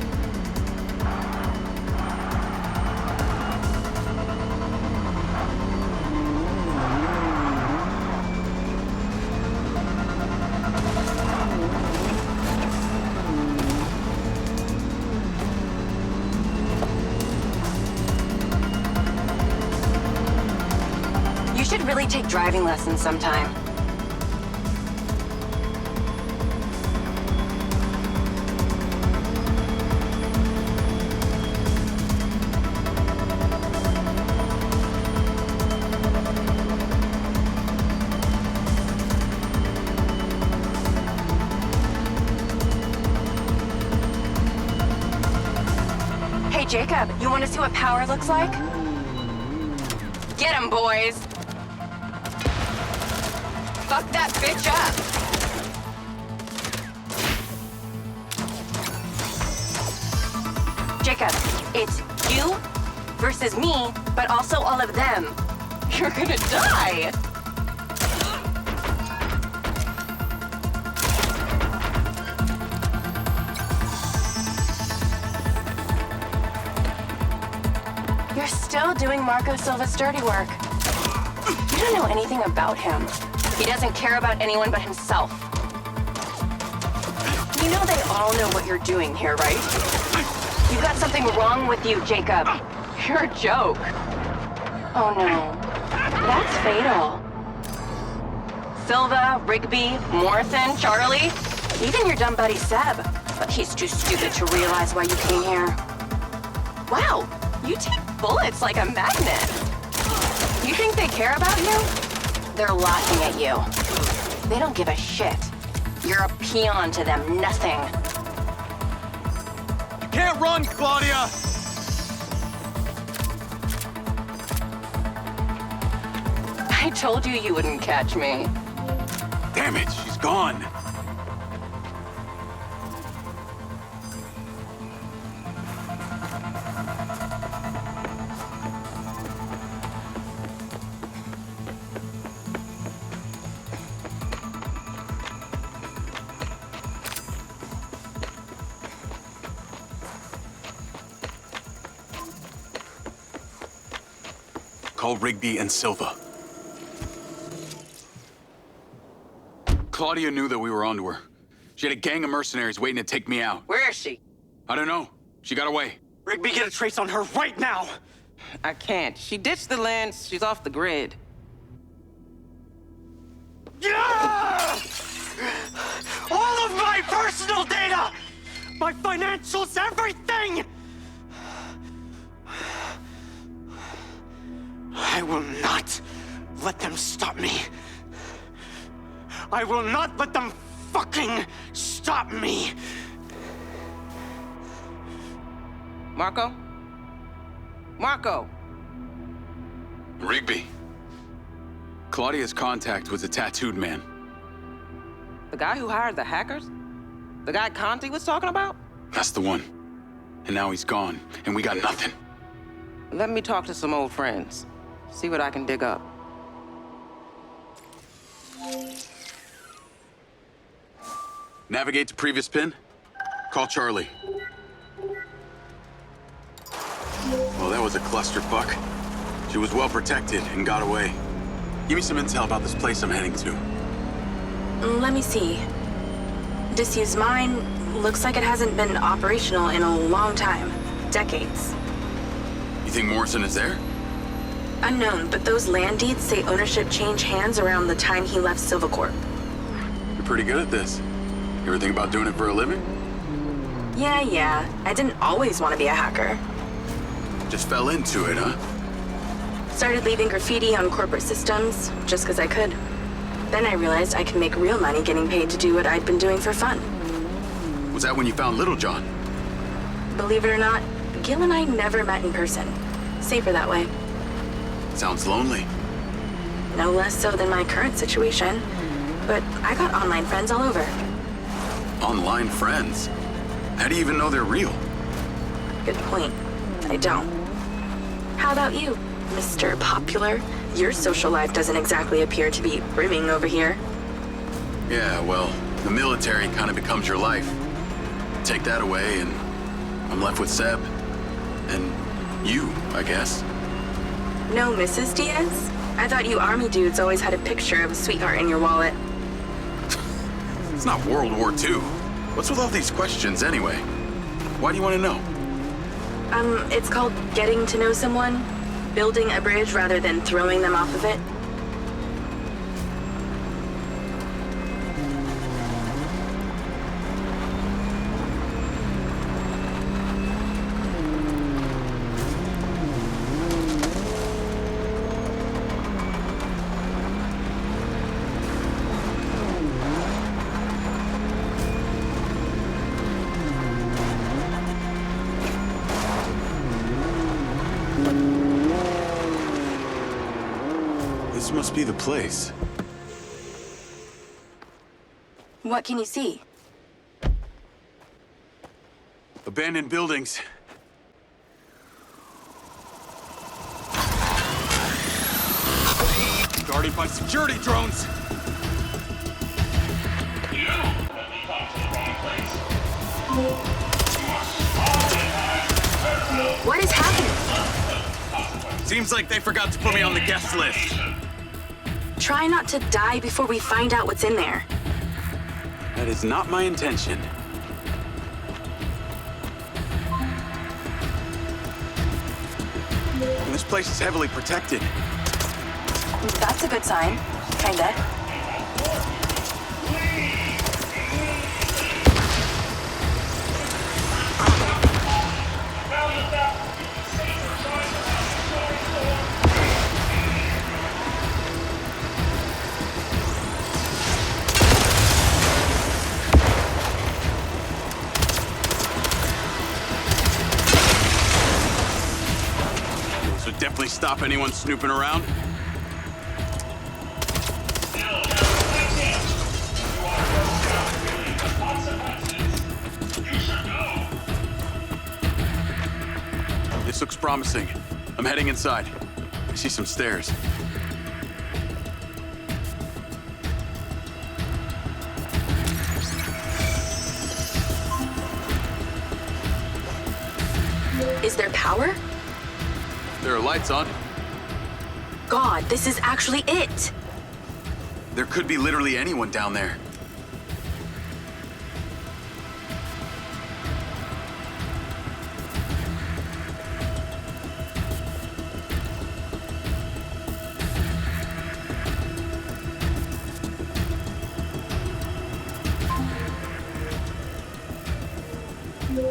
[SPEAKER 17] You should really take driving lessons sometime. Hey, Jacob, you want to see what power looks like? Get him, boys! Fuck that bitch up! Jacob, it's you versus me, but also all of them. You're gonna die! You're still doing Marco Silva's dirty work. You don't know anything about him. He doesn't care about anyone but himself. You know they all know what you're doing here, right? You've got something wrong with you, Jacob. You're a joke. Oh no. That's fatal. Silva, Rigby, Morrison, Charlie, even your dumb buddy Seb. But he's too stupid to realize why you came here. Wow, you take bullets like a magnet. You think they care about you? They're laughing at you. They don't give a shit. You're a peon to them, nothing.
[SPEAKER 10] You can't run, Claudia!
[SPEAKER 17] I told you you wouldn't catch me.
[SPEAKER 4] Damn it, she's gone. Call Rigby and Silva. Claudia knew that we were onto her. She had a gang of mercenaries waiting to take me out.
[SPEAKER 6] Where is she?
[SPEAKER 4] I don't know. She got away.
[SPEAKER 13] Rigby, get a trace on her right now!
[SPEAKER 6] I can't. She ditched the land. She's off the grid.
[SPEAKER 13] Yeah! All of my personal data! My financials, everything! I will not let them stop me. I will not let them fucking stop me.
[SPEAKER 6] Marco? Marco!
[SPEAKER 4] Rigby. Claudia's contact was a tattooed man.
[SPEAKER 6] The guy who hired the hackers? The guy Conti was talking about?
[SPEAKER 4] That's the one. And now he's gone, and we got nothing.
[SPEAKER 6] Let me talk to some old friends. See what I can dig up.
[SPEAKER 4] Navigate to previous pin. Call Charlie. Well, that was a clusterfuck. She was well protected and got away. Give me some intel about this place I'm heading to.
[SPEAKER 7] Let me see. Disused mine looks like it hasn't been operational in a long time. Decades.
[SPEAKER 4] You think Morrison is there?
[SPEAKER 7] Unknown, but those land deeds say ownership changed hands around the time he left Silvercorp.
[SPEAKER 4] You're pretty good at this. You ever think about doing it for a living?
[SPEAKER 7] Yeah. I didn't always want to be a hacker.
[SPEAKER 4] Just fell into it, huh?
[SPEAKER 7] Started leaving graffiti on corporate systems, just because I could. Then I realized I could make real money getting paid to do what I'd been doing for fun.
[SPEAKER 4] Was that when you found Little John?
[SPEAKER 7] Believe it or not, Gil and I never met in person. Safer that way.
[SPEAKER 4] Sounds lonely.
[SPEAKER 7] No less so than my current situation. But I got online friends all over.
[SPEAKER 4] Online friends? How do you even know they're real?
[SPEAKER 7] Good point. I don't. How about you, Mr. Popular? Your social life doesn't exactly appear to be brimming over here.
[SPEAKER 4] Yeah, well, the military kind of becomes your life. Take that away and I'm left with Seb. And you, I guess.
[SPEAKER 7] No Mrs. Diaz? I thought you army dudes always had a picture of a sweetheart in your wallet.
[SPEAKER 4] It's not World War II. What's with all these questions anyway? Why do you want to know?
[SPEAKER 7] It's called getting to know someone. Building a bridge rather than throwing them off of it.
[SPEAKER 4] This must be the place.
[SPEAKER 7] What can you see?
[SPEAKER 4] Abandoned buildings. Guarded by security drones.
[SPEAKER 7] What is happening?
[SPEAKER 4] Seems like they forgot to put me on the guest list.
[SPEAKER 7] Try not to die before we find out what's in there.
[SPEAKER 4] That is not my intention. This place is heavily protected.
[SPEAKER 7] That's a good sign. Kinda.
[SPEAKER 4] This would definitely stop anyone snooping around. This looks promising. I'm heading inside. I see some stairs.
[SPEAKER 7] Is there power?
[SPEAKER 4] There are lights on.
[SPEAKER 7] God, this is actually it!
[SPEAKER 4] There could be literally anyone down there.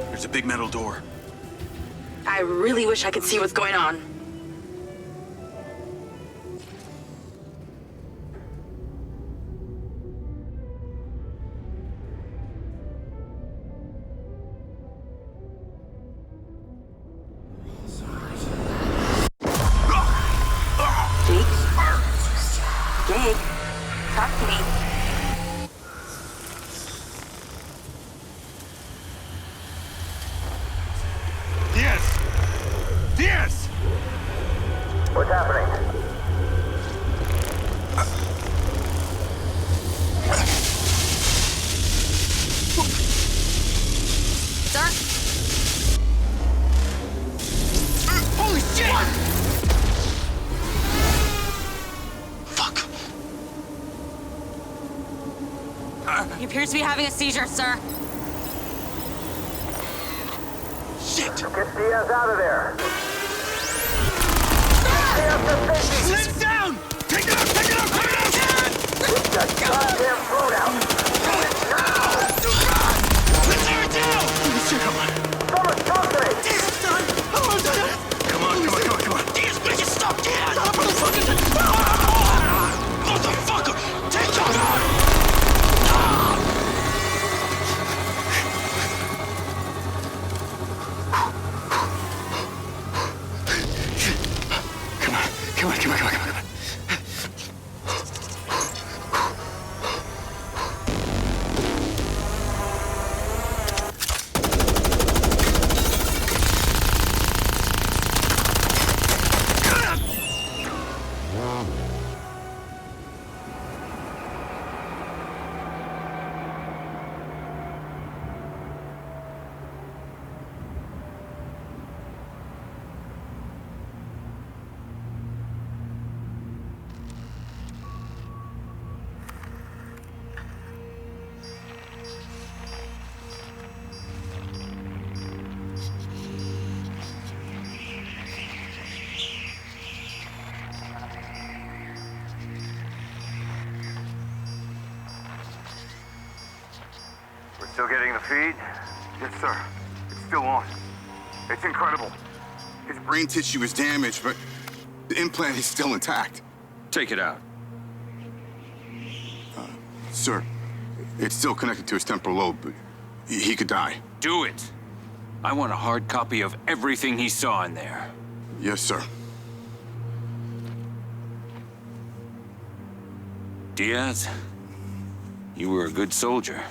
[SPEAKER 4] There's a big metal door.
[SPEAKER 7] I really wish I could see what's going on. Jake, talk to me.
[SPEAKER 10] Diaz!
[SPEAKER 16] What's happening?
[SPEAKER 2] Sir?
[SPEAKER 11] Holy shit!
[SPEAKER 2] Fuck. He appears to be having a seizure, sir.
[SPEAKER 16] Shit! Get Diaz out of there!
[SPEAKER 10] Lift down! Take it out! Take it out! Take it out!
[SPEAKER 16] Get that goddamn food out! Do it now!
[SPEAKER 10] Let's tear it down!
[SPEAKER 11] Shit, come on.
[SPEAKER 16] Someone talk to me!
[SPEAKER 11] Diaz, son! Come on.
[SPEAKER 10] Diaz, bitch, stop! Diaz!
[SPEAKER 11] Motherfucker! Take your Come on.
[SPEAKER 9] Still getting the feed?
[SPEAKER 18] Yes, sir. It's still on. It's incredible. His brain tissue is damaged, but the implant is still intact.
[SPEAKER 14] Take it out.
[SPEAKER 18] Sir, it's still connected to his temporal lobe, but he could die.
[SPEAKER 14] Do it. I want a hard copy of everything he saw in there.
[SPEAKER 18] Yes, sir.
[SPEAKER 14] Diaz, you were a good soldier.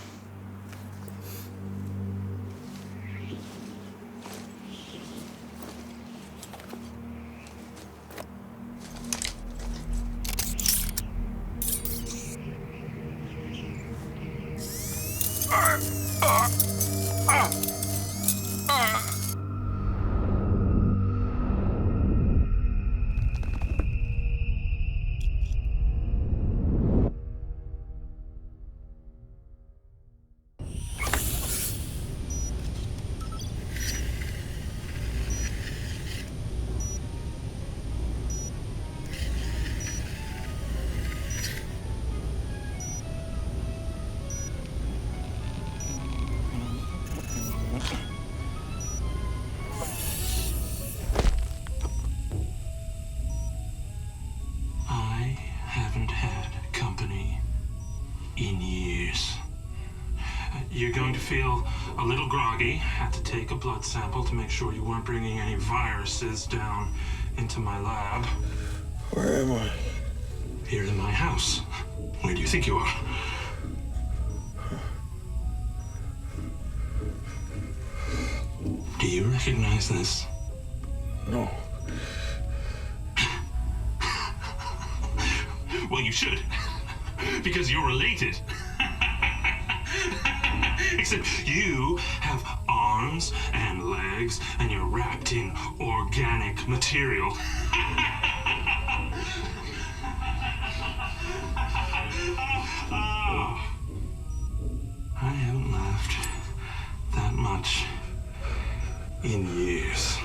[SPEAKER 19] Haven't had company in years. You're going to feel a little groggy. Had to take a blood sample to make sure you weren't bringing any viruses down into my lab.
[SPEAKER 11] Where am I?
[SPEAKER 19] Here in my house. Where do you think you are? Do you recognize this?
[SPEAKER 11] No.
[SPEAKER 19] Well, you should. Because you're related. Except you have arms and legs, and you're wrapped in organic material. I haven't laughed that much in years.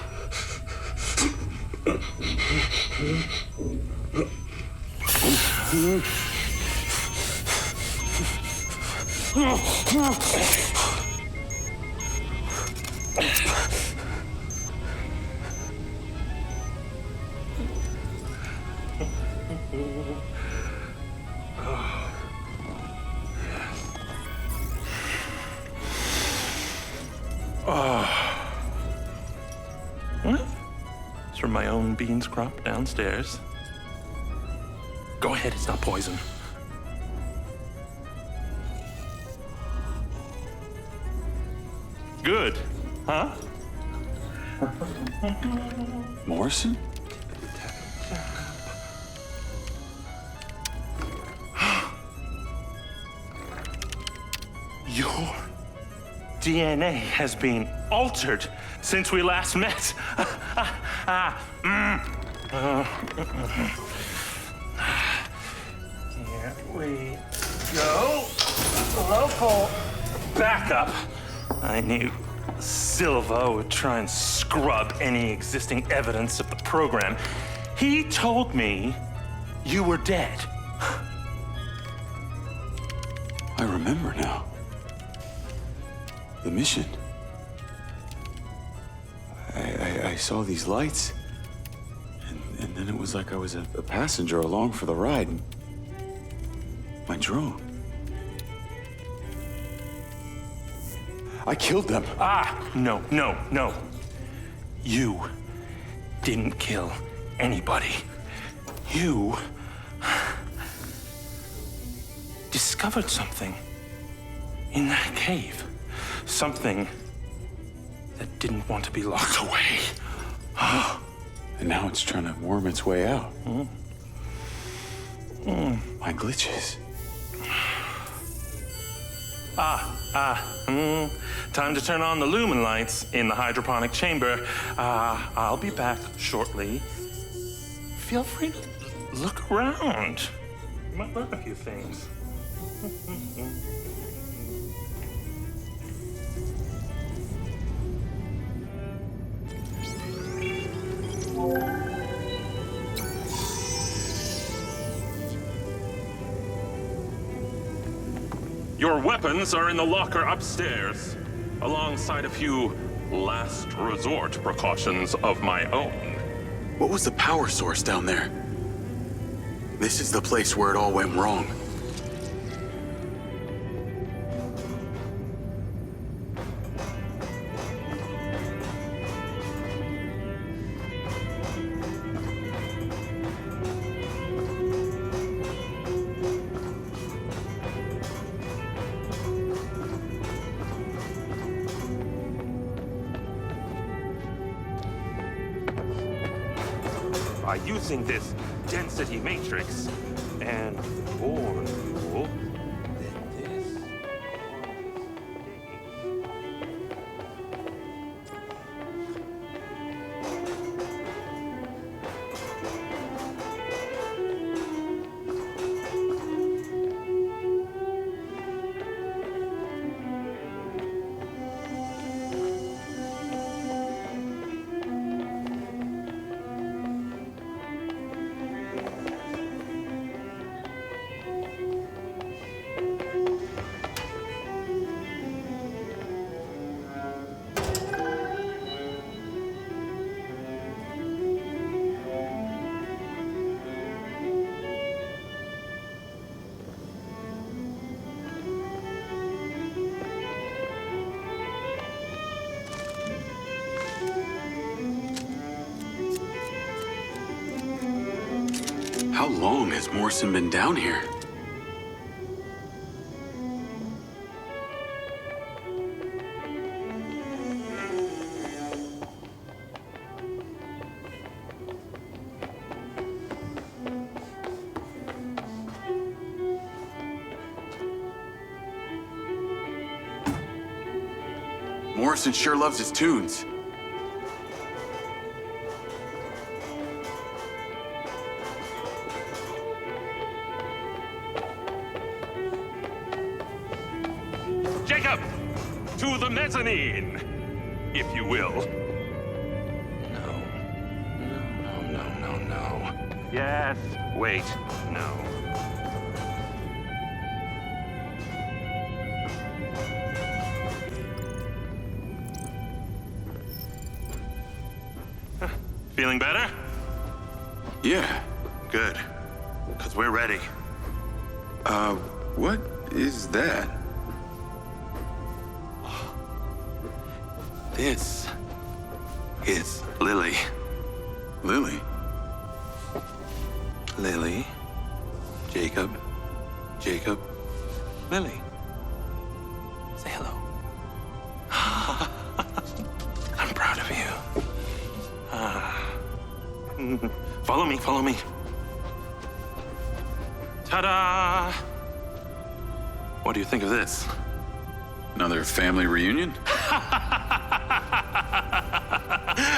[SPEAKER 20] It's from my own beans crop downstairs. Go ahead, it's not poison. Good, huh?
[SPEAKER 4] Morrison?
[SPEAKER 20] Your DNA has been altered since we last met. Here we go. Local backup. I knew Silva would try and scrub any existing evidence of the program. He told me you were dead.
[SPEAKER 4] I remember now. The mission. I saw these lights, and then it was like I was a passenger along for the ride. My drone. I killed them.
[SPEAKER 20] No. You didn't kill anybody. You discovered something in that cave. Something that didn't want to be locked away.
[SPEAKER 4] And now it's trying to worm its way out. My glitches.
[SPEAKER 20] Time to turn on the lumen lights in the hydroponic chamber. I'll be back shortly. Feel free to look around. You might learn a few things. Your weapons are in the locker upstairs, alongside a few last resort precautions of my own.
[SPEAKER 4] What was the power source down there? This is the place where it all went wrong.
[SPEAKER 20] By using this density matrix and warn you that this
[SPEAKER 4] How long has Morrison been down here? Morrison sure loves his tunes.
[SPEAKER 20] Jacob! To the mezzanine, if you will. No. Yes. Wait. No. Feeling better?
[SPEAKER 4] Yeah.
[SPEAKER 20] Good. Because we're ready.
[SPEAKER 4] What is that?
[SPEAKER 20] This is Lily.
[SPEAKER 4] Lily?
[SPEAKER 20] Lily. Jacob. Jacob. Lily. Say hello. I'm proud of you. Follow me, follow me. Ta-da! What do you think of this?
[SPEAKER 4] Another family reunion?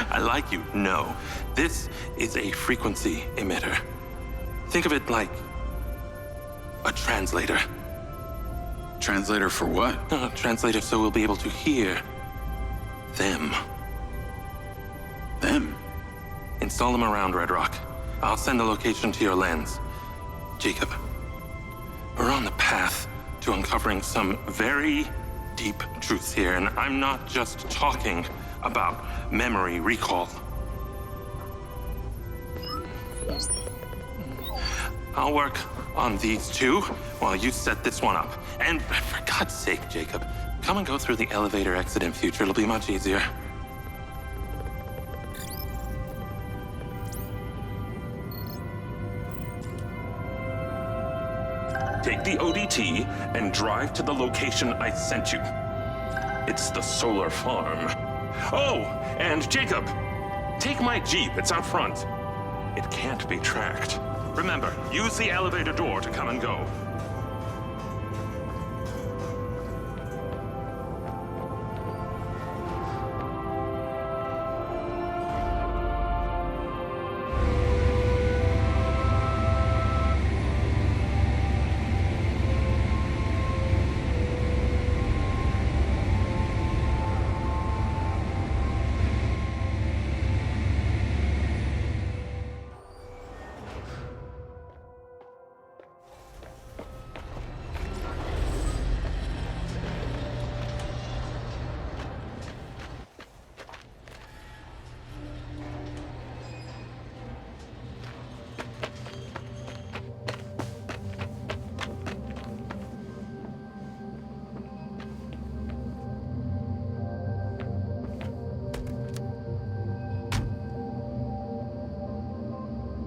[SPEAKER 20] I like you. No. This is a frequency emitter. Think of it like a translator.
[SPEAKER 4] Translator for what?
[SPEAKER 20] Translator so we'll be able to hear them.
[SPEAKER 4] Them?
[SPEAKER 20] Install them around Red Rock. I'll send a location to your lens. Jacob, we're on the path to uncovering some very deep truths here, and I'm not just talking about memory recall. I'll work on these two while you set this one up. And for God's sake, Jacob, come and go through the elevator exit in future. It'll be much easier. Take the ODT and drive to the location I sent you. It's the solar farm. Oh, and Jacob, take my Jeep. It's out front. It can't be tracked. Remember, use the elevator door to come and go.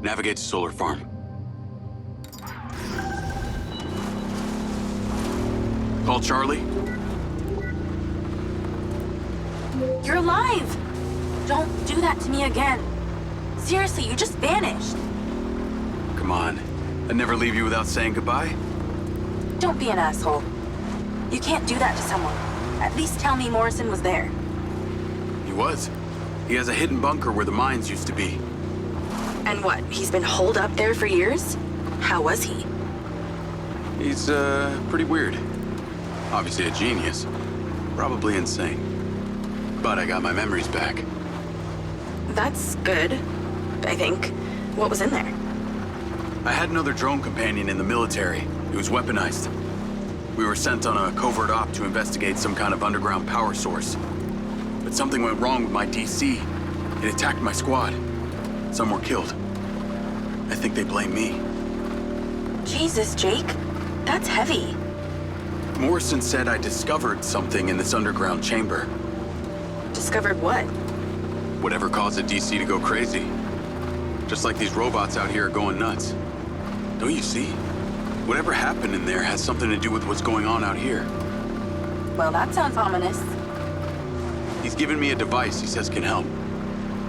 [SPEAKER 4] Navigate to solar farm. Call Charlie.
[SPEAKER 7] You're alive! Don't do that to me again. Seriously, you just vanished.
[SPEAKER 4] Come on. I'd never leave you without saying goodbye.
[SPEAKER 7] Don't be an asshole. You can't do that to someone. At least tell me Morrison was there.
[SPEAKER 4] He was. He has a hidden bunker where the mines used to be.
[SPEAKER 7] And what, he's been holed up there for years? How was he?
[SPEAKER 4] He's, pretty weird. Obviously a genius. Probably insane. But I got my memories back.
[SPEAKER 7] That's good, I think. What was in there?
[SPEAKER 4] I had another drone companion in the military. It was weaponized. We were sent on a covert op to investigate some kind of underground power source. But something went wrong with my DC. It attacked my squad. Some were killed. I think they blame me.
[SPEAKER 7] Jesus, Jake. That's heavy.
[SPEAKER 4] Morrison said I discovered something in this underground chamber.
[SPEAKER 7] Discovered what?
[SPEAKER 4] Whatever caused the DC to go crazy. Just like these robots out here are going nuts. Don't you see? Whatever happened in there has something to do with what's going on out here.
[SPEAKER 7] Well, that sounds ominous.
[SPEAKER 4] He's given me a device he says can help.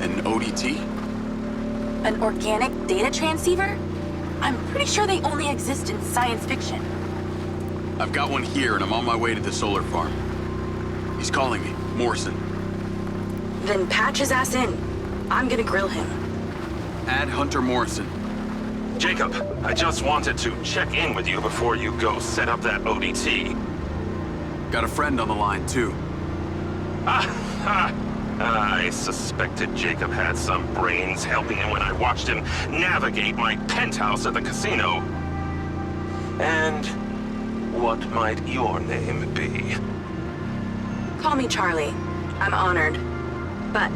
[SPEAKER 4] An ODT?
[SPEAKER 7] An organic data transceiver? I'm pretty sure they only exist in science fiction.
[SPEAKER 4] I've got one here and I'm on my way to the solar farm. He's calling me. Morrison.
[SPEAKER 7] Then patch his ass in. I'm gonna grill him.
[SPEAKER 4] Add Hunter Morrison.
[SPEAKER 20] Jacob, I just wanted to check in with you before you go set up that ODT.
[SPEAKER 4] Got a friend on the line, too.
[SPEAKER 20] I suspected Jacob had some brains helping him when I watched him navigate my penthouse at the casino. And what might your name be?
[SPEAKER 7] Call me Charlie. I'm honored. But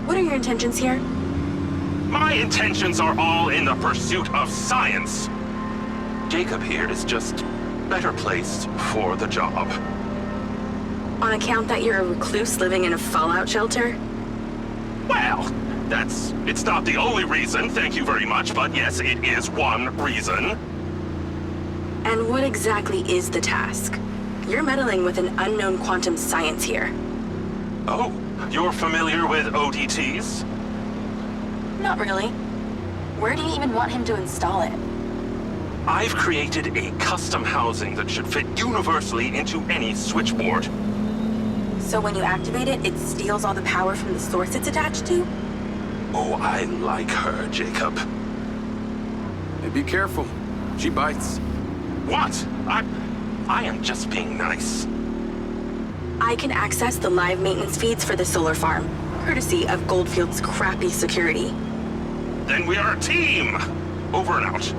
[SPEAKER 7] what are your intentions here?
[SPEAKER 20] My intentions are all in the pursuit of science. Jacob here is just better placed for the job.
[SPEAKER 7] On account that you're a recluse living in a fallout shelter?
[SPEAKER 20] Well, it's not the only reason, thank you very much, but yes, it is one reason.
[SPEAKER 7] And what exactly is the task? You're meddling with an unknown quantum science here.
[SPEAKER 20] Oh, you're familiar with ODTs?
[SPEAKER 7] Not really. Where do you even want him to install it?
[SPEAKER 20] I've created a custom housing that should fit universally into any switchboard.
[SPEAKER 7] So when you activate it, it steals all the power from the source it's attached to?
[SPEAKER 20] Oh, I like her, Jacob.
[SPEAKER 4] Hey, be careful. She bites.
[SPEAKER 20] What? I am just being nice.
[SPEAKER 7] I can access the live maintenance feeds for the solar farm, courtesy of Goldfield's crappy security.
[SPEAKER 20] Then we are a team! Over and out.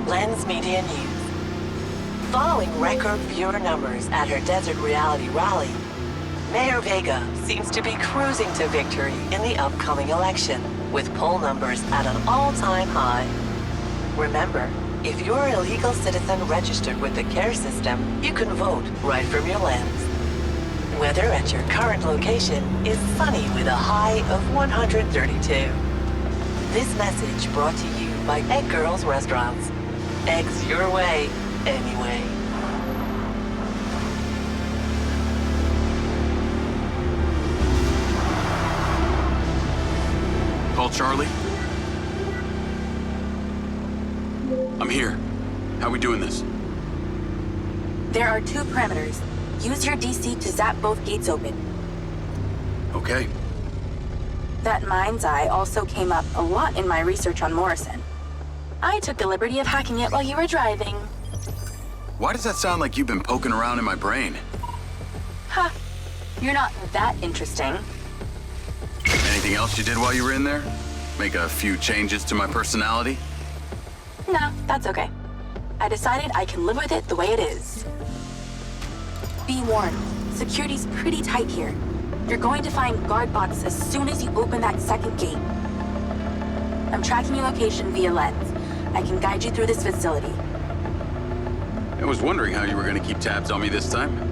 [SPEAKER 21] Lens Media News. Following record viewer numbers at her Desert Reality rally, Mayor Vega seems to be cruising to victory in the upcoming election, with poll numbers at an all-time high. Remember, if you're a legal citizen registered with the CARE system, you can vote right from your lens. Weather at your current location is sunny with a high of 132. This message brought to you by Egg Girls Restaurants. Eggs your way, anyway.
[SPEAKER 4] Call Charlie. I'm here. How we doing this?
[SPEAKER 7] There are 2 parameters. Use your DC to zap both gates open.
[SPEAKER 4] Okay.
[SPEAKER 7] That mind's eye also came up a lot in my research on Morrison. I took the liberty of hacking it while you were driving.
[SPEAKER 4] Why does that sound like you've been poking around in my brain?
[SPEAKER 7] Ha! You're not that interesting.
[SPEAKER 4] Anything else you did while you were in there? Make a few changes to my personality?
[SPEAKER 7] No, that's okay. I decided I can live with it the way it is. Be warned, security's pretty tight here. You're going to find guard bots as soon as you open that second gate. I'm tracking your location via lens. I can guide you through this facility.
[SPEAKER 4] I was wondering how you were going to keep tabs on me this time.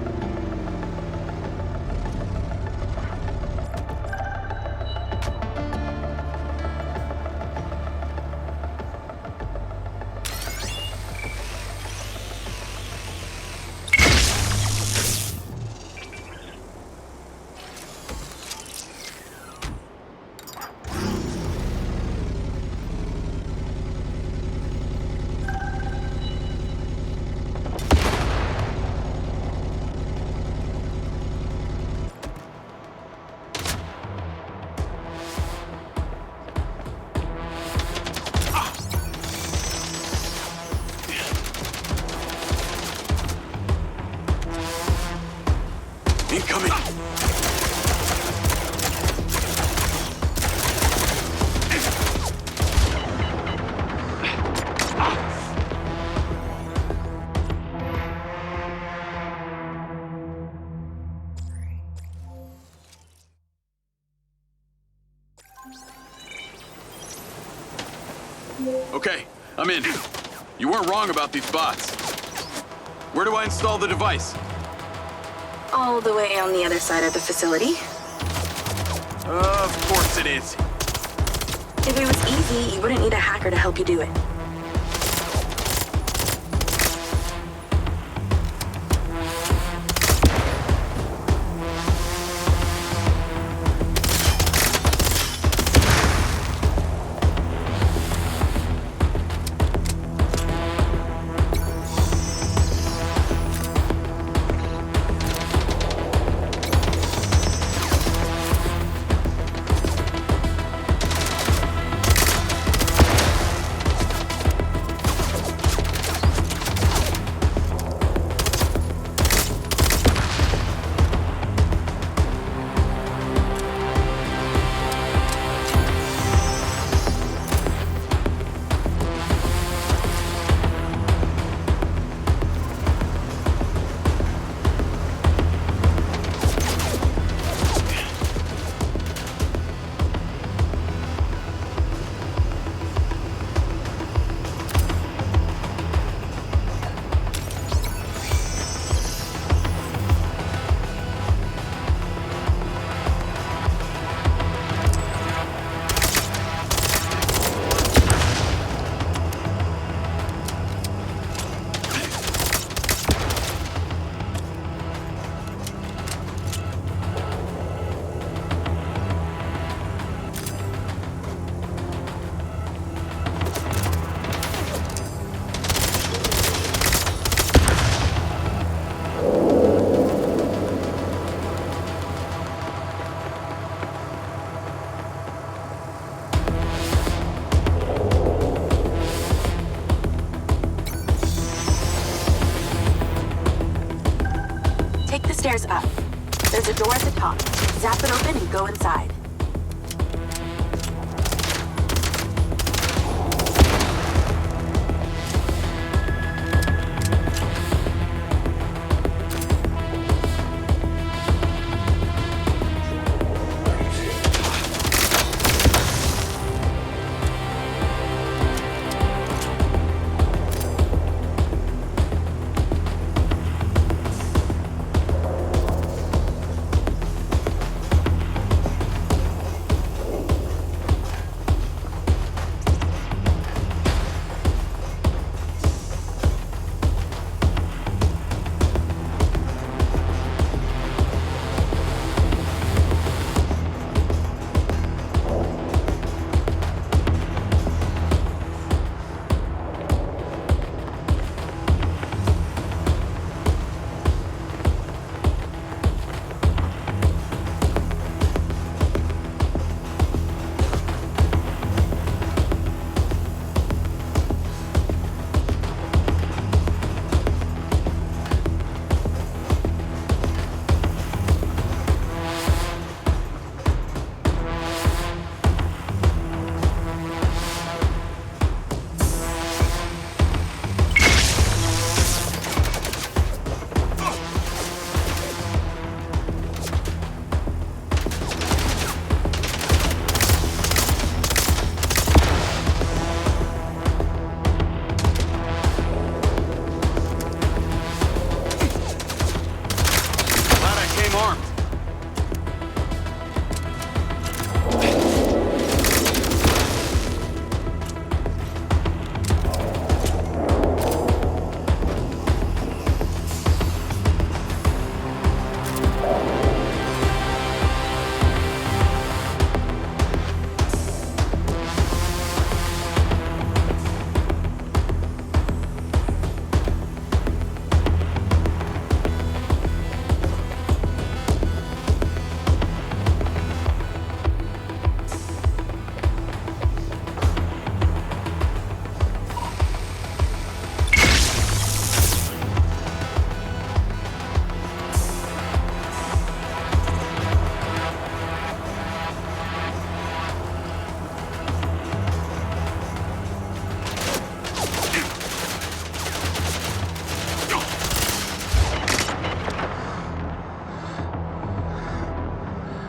[SPEAKER 4] Incoming! Okay, I'm in. You weren't wrong about these bots. Where do I install the device?
[SPEAKER 7] All the way on the other side of the facility.
[SPEAKER 4] Of course it is.
[SPEAKER 7] If it was easy, you wouldn't need a hacker to help you do it. Stairs up. There's a door at the top. Zap it open and go inside.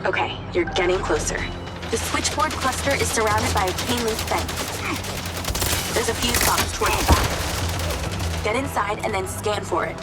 [SPEAKER 7] Okay, you're getting closer. The switchboard cluster is surrounded by a chain link fence. There's a fuse box toward the back. Get inside and then scan for it.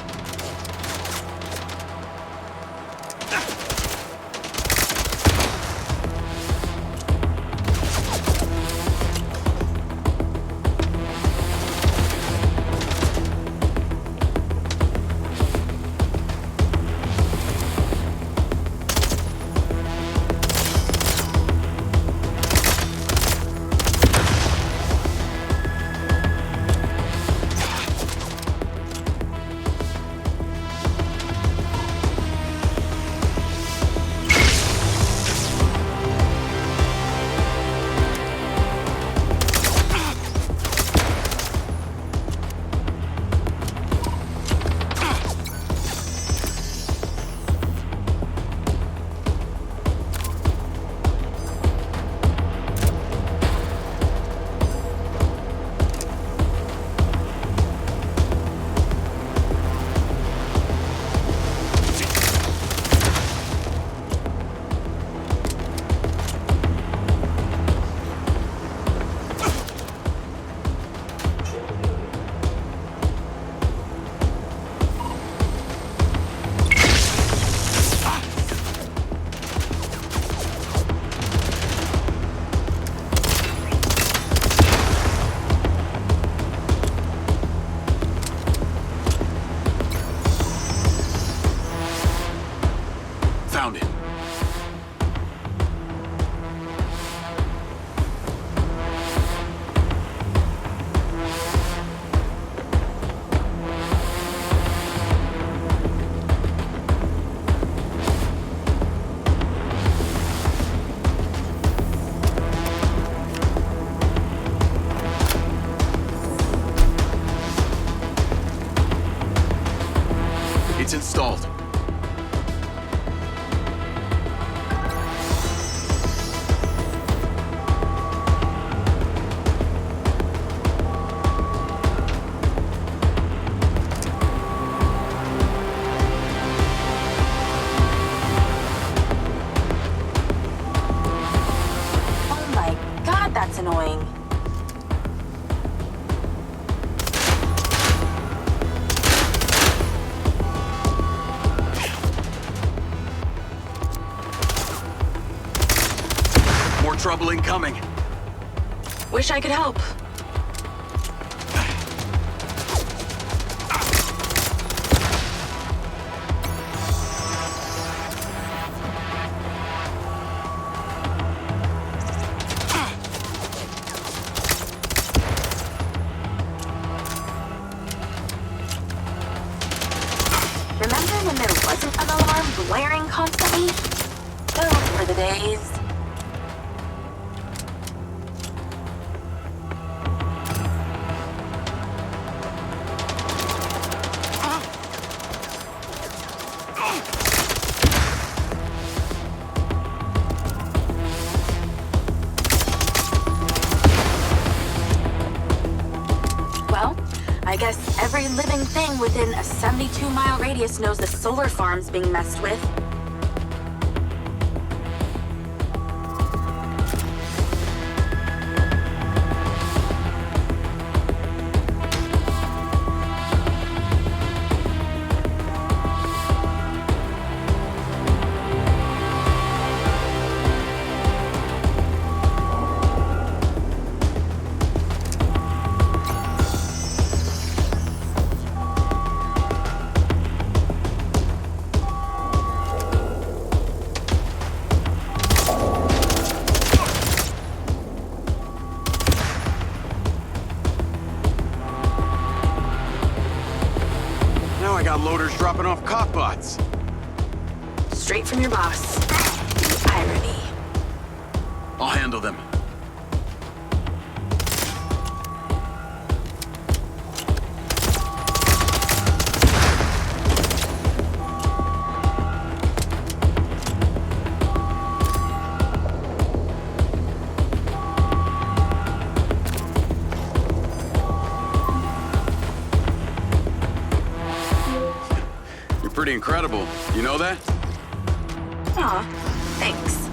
[SPEAKER 4] Found it. It's installed.
[SPEAKER 7] That's annoying.
[SPEAKER 4] More trouble incoming.
[SPEAKER 17] Wish I could help.
[SPEAKER 7] Remember when there wasn't an alarm blaring constantly? Those were the days. Well, I guess every living thing within a 72-mile radius knows the solar farm's being messed with.
[SPEAKER 4] Now I got loaders dropping off cop bots.
[SPEAKER 17] Straight from your boss. The irony.
[SPEAKER 4] I'll handle them. Pretty incredible. You know that?
[SPEAKER 7] Aw, thanks.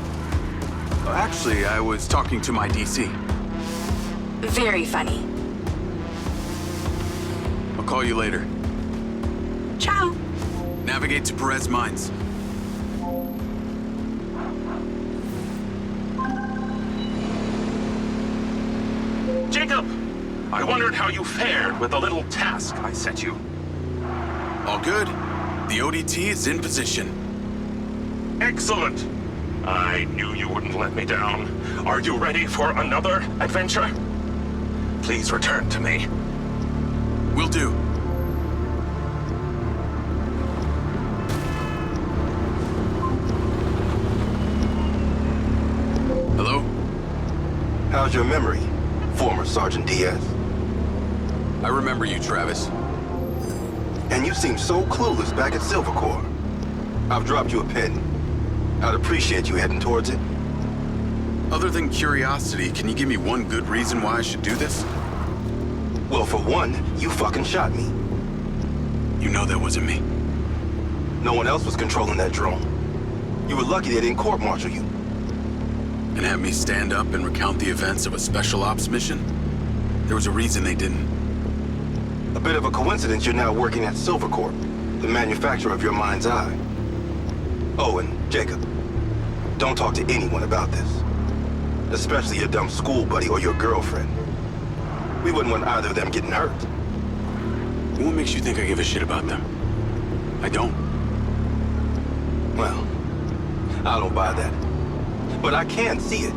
[SPEAKER 4] Actually, I was talking to my DC.
[SPEAKER 7] Very funny.
[SPEAKER 4] I'll call you later.
[SPEAKER 7] Ciao.
[SPEAKER 4] Navigate to Perez Mines.
[SPEAKER 20] Jacob! I wondered how you fared with the little task I set you.
[SPEAKER 4] All good. The ODT is in position.
[SPEAKER 20] Excellent. I knew you wouldn't let me down. Are you ready for another adventure? Please return to me.
[SPEAKER 4] Will do. Hello?
[SPEAKER 12] How's your memory, former Sergeant Diaz?
[SPEAKER 4] I remember you, Travis.
[SPEAKER 12] And you seemed so clueless back at Silver Corps. I've dropped you a pin. I'd appreciate you heading towards it.
[SPEAKER 4] Other than curiosity, can you give me one good reason why I should do this?
[SPEAKER 12] Well, for one, you fucking shot me.
[SPEAKER 4] You know that wasn't me.
[SPEAKER 12] No one else was controlling that drone. You were lucky they didn't court-martial you.
[SPEAKER 4] And have me stand up and recount the events of a special ops mission? There was a reason they didn't.
[SPEAKER 12] A bit of a coincidence you're now working at Silver Corp, the manufacturer of your mind's eye. Oh, and Jacob, don't talk to anyone about this. Especially your dumb school buddy or your girlfriend. We wouldn't want either of them getting hurt.
[SPEAKER 4] What makes you think I give a shit about them? I don't.
[SPEAKER 12] Well, I don't buy that. But I can see it.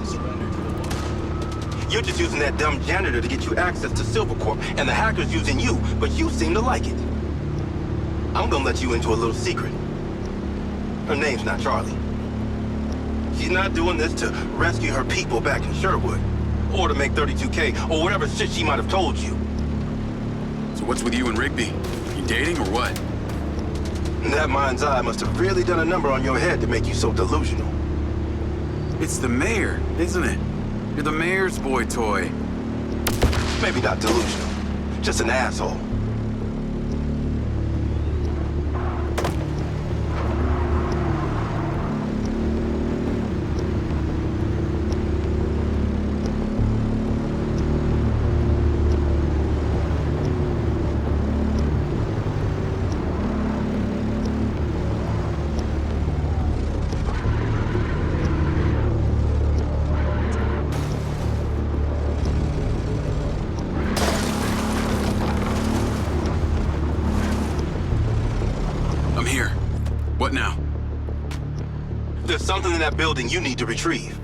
[SPEAKER 12] You're just using that dumb janitor to get you access to Silver Corp, and the hacker's using you, but you seem to like it. I'm gonna let you into a little secret. Her name's not Charlie. She's not doing this to rescue her people back in Sherwood, or to make 32K, or whatever shit she might have told you.
[SPEAKER 4] So what's with you and Rigby? You dating or what?
[SPEAKER 12] That mind's eye must have really done a number on your head to make you so delusional.
[SPEAKER 4] It's the mayor, isn't it? You're the mayor's boy toy.
[SPEAKER 12] Maybe not delusional, just an asshole.
[SPEAKER 4] What now?
[SPEAKER 12] There's something in that building you need to retrieve.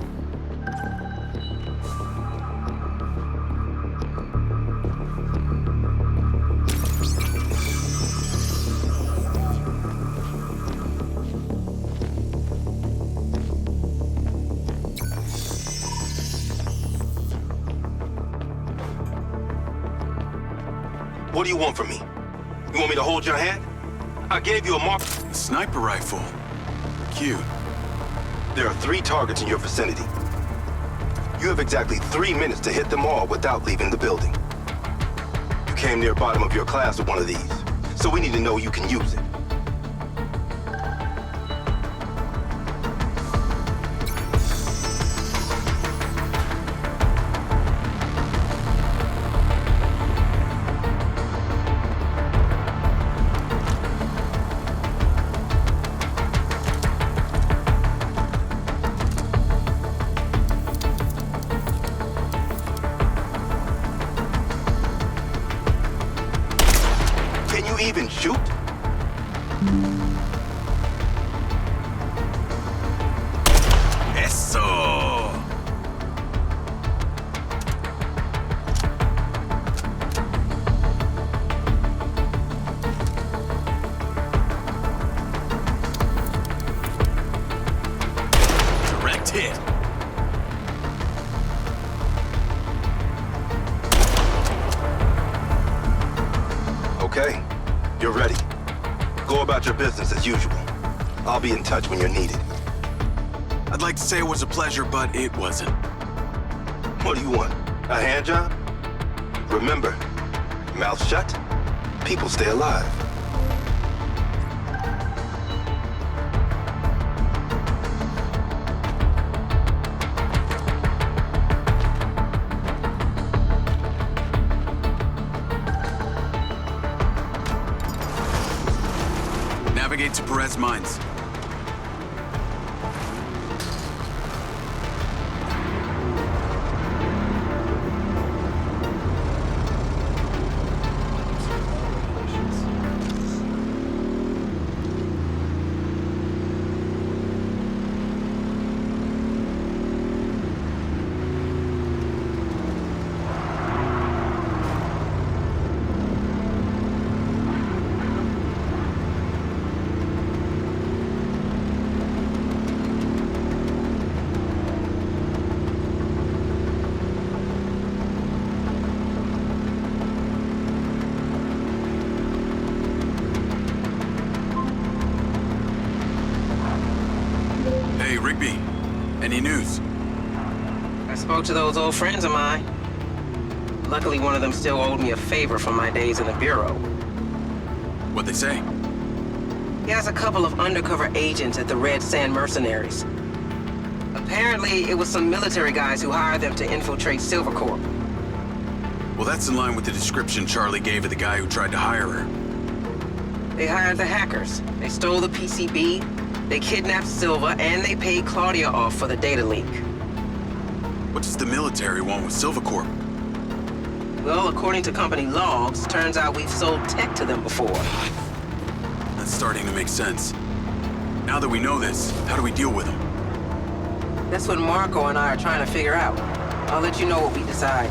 [SPEAKER 12] What do you want from me? You want me to hold your hand? I gave you a mark.
[SPEAKER 4] A sniper rifle. Cute.
[SPEAKER 12] There are 3 targets in your vicinity. You have exactly 3 minutes to hit them all without leaving the building. You came near bottom of your class with one of these, so we need to know you can use it. Even shoot?
[SPEAKER 4] Eso! Direct hit.
[SPEAKER 12] Okay. You're ready. Go about your business as usual. I'll be in touch when you're needed.
[SPEAKER 4] I'd like to say it was a pleasure, but it wasn't.
[SPEAKER 12] What do you want? A hand job? Remember, mouth shut, people stay alive.
[SPEAKER 4] guys' minds. Any news?
[SPEAKER 6] I spoke to those old friends of mine. Luckily, one of them still owed me a favor from my days in the Bureau.
[SPEAKER 4] What'd they say?
[SPEAKER 6] He has a couple of undercover agents at the Red Sand Mercenaries. Apparently, it was some military guys who hired them to infiltrate Silvercorp.
[SPEAKER 4] Well, that's in line with the description Charlie gave of the guy who tried to hire her.
[SPEAKER 6] They hired the hackers. They stole the PCB, they kidnapped Silva, and they paid Claudia off for the data leak.
[SPEAKER 4] What does the military want with Silvercorp?
[SPEAKER 6] Well, according to company logs, turns out we've sold tech to them before.
[SPEAKER 4] That's starting to make sense. Now that we know this, how do we deal with them?
[SPEAKER 6] That's what Marco and I are trying to figure out. I'll let you know what we decide.